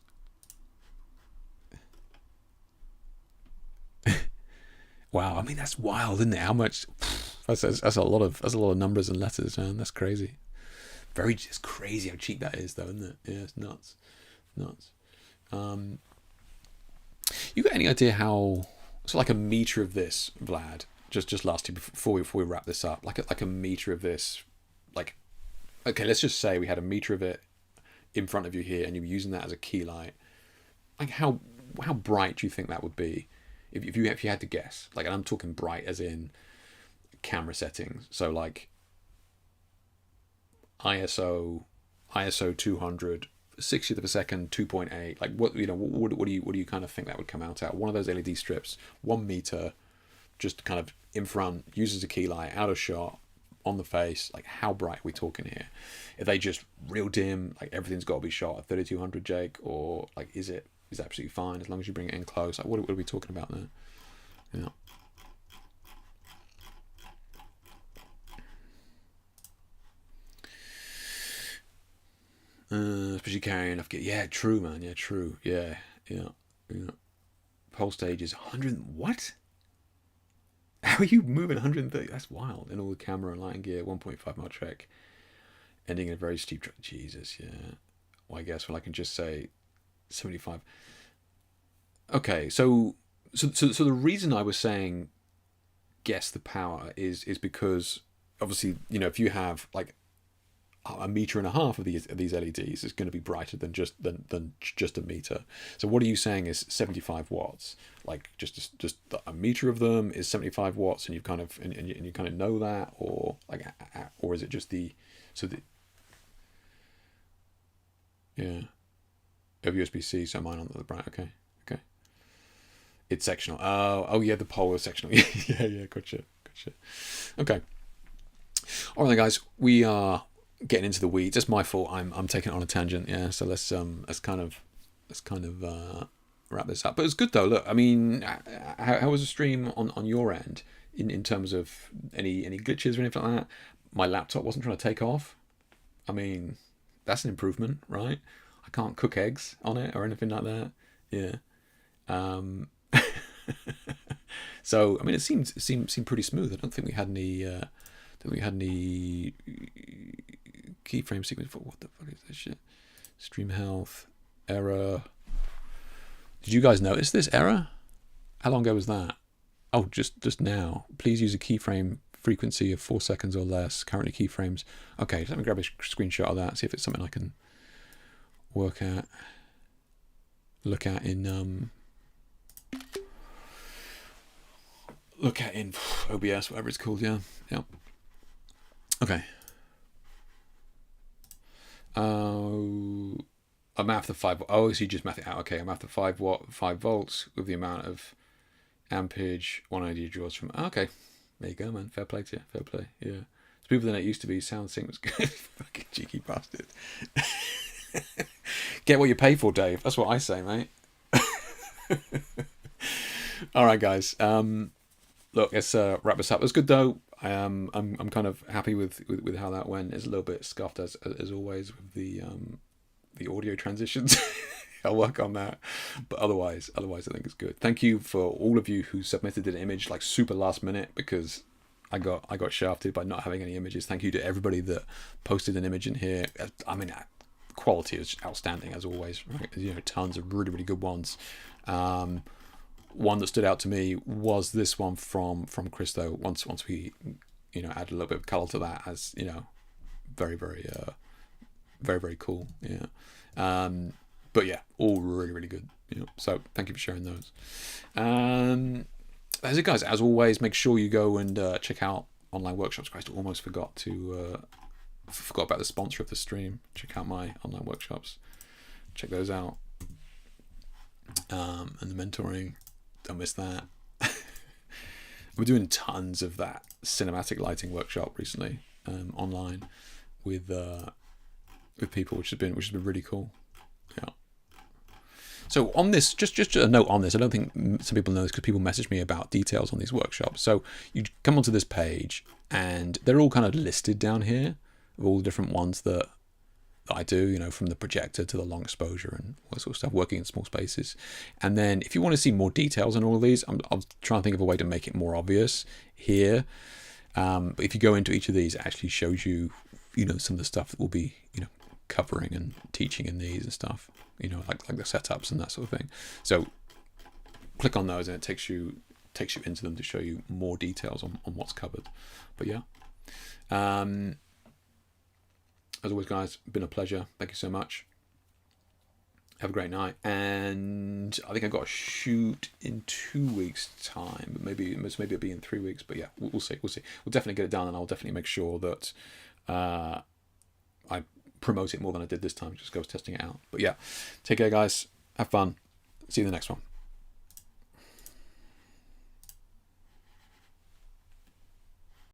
Wow, I mean that's wild, isn't it? How much? That's a lot of numbers and letters, man. That's crazy. It's crazy how cheap that is, though, isn't it? Yeah, it's nuts. You got any idea how? So like a meter of this, Vlad. Just lastly before we wrap this up, like a meter of this, like, okay, let's just say we had a meter of it in front of you here, and you were using that as a key light. Like how bright do you think that would be, if you had to guess? Like, and I'm talking bright as in camera settings. So like ISO 200, 60th of a second, 2.8. Like what do you kind of think that would come out at? One of those LED strips, 1 meter, just kind of in front, uses a key light, out of shot, on the face. Like how bright are we talking here? Are they just real dim, like everything's got to be shot at 3200, Jake, or like is it absolutely fine as long as you bring it in close? Like what are we talking about there? Yeah. Especially carrying enough gear. Yeah, true, man. Yeah, true. Yeah. Pole stage is 100. What? How are you moving 130? That's wild. And all the camera and lighting gear, 1.5 mile trek, ending in a very steep trek. Jesus, yeah. Well, I guess I can just say 75. Okay, so the reason I was saying guess the power is because obviously, if you have like a meter and a half of these LEDs, it's going to be brighter than just a meter. So what are you saying is 75 watts? Like just a meter of them is 75 watts, and you kind of and you kind of know that, or like, or is it just yeah, of USB-C? So mine on the bright. Okay. It's sectional. Oh yeah, the pole is sectional. yeah. Gotcha. Okay. All right, guys, we are getting into the weeds. It's my fault. I'm taking it on a tangent. Yeah. So let's kind of wrap this up. But it's good though. Look, I mean, how was the stream on your end in terms of any glitches or anything like that? My laptop wasn't trying to take off. I mean, that's an improvement, right? I can't cook eggs on it or anything like that. Yeah. So I mean, it seemed pretty smooth. I don't think we had any we had any keyframe sequence for what the fuck is this shit? Stream health error. Did you guys notice this error? How long ago was that? Oh, just now. Please use a keyframe frequency of 4 seconds or less. Currently keyframes. Okay, let me grab a screenshot of that. See if it's something I can look at in OBS, whatever it's called. Yeah. Okay. I'm after 5. Oh, so you just math it out. Okay, I'm after 5 volts with the amount of ampage 180 draws from. Okay, there you go, man. Fair play to you. Fair play. Yeah. It's people than it used to be. Sound sync was good. Fucking cheeky bastard. Get what you pay for, Dave. That's what I say, mate. All right, guys. Look, let's wrap this up. It was good though. I'm kind of happy with how that went. It's a little bit scuffed as always with the audio transitions. I'll work on that, but otherwise I think it's good. Thank you for all of you who submitted an image like super last minute, because I got shafted by not having any images. Thank you to everybody that posted an image in here. I mean, quality is outstanding as always, right? You know, tons of really good ones. One that stood out to me was this one from Christo. Once we, you know, add a little bit of color to that, as you know, very cool. Yeah. But yeah, all really good. You know, so thank you for sharing those. That's it, guys. As always, make sure you go and check out online workshops. Christ, I almost forgot about the sponsor of the stream. Check out my online workshops. Check those out. And the mentoring. Don't miss that. We're doing tons of that cinematic lighting workshop recently online with people, which has been really cool. Yeah. So on this, just a note on this. I don't think some people know this because people message me about details on these workshops. So you come onto this page and they're all kind of listed down here of all the different ones that I do, you know, from the projector to the long exposure and all that sort of stuff, working in small spaces. And then if you want to see more details on all of these, I'll try and think of a way to make it more obvious here. But if you go into each of these, it actually shows you, you know, some of the stuff that we'll be, you know, covering and teaching in these and stuff, you know, like the setups and that sort of thing. So click on those and it takes you into them to show you more details on what's covered. But yeah, as always, guys, been a pleasure. Thank you so much. Have a great night. And I think I've got a shoot in 2 weeks' time, but maybe it'll be in 3 weeks. But yeah, we'll see. We'll definitely get it done, and I'll definitely make sure that I promote it more than I did this time, just because I was testing it out. But yeah, take care, guys. Have fun. See you in the next one.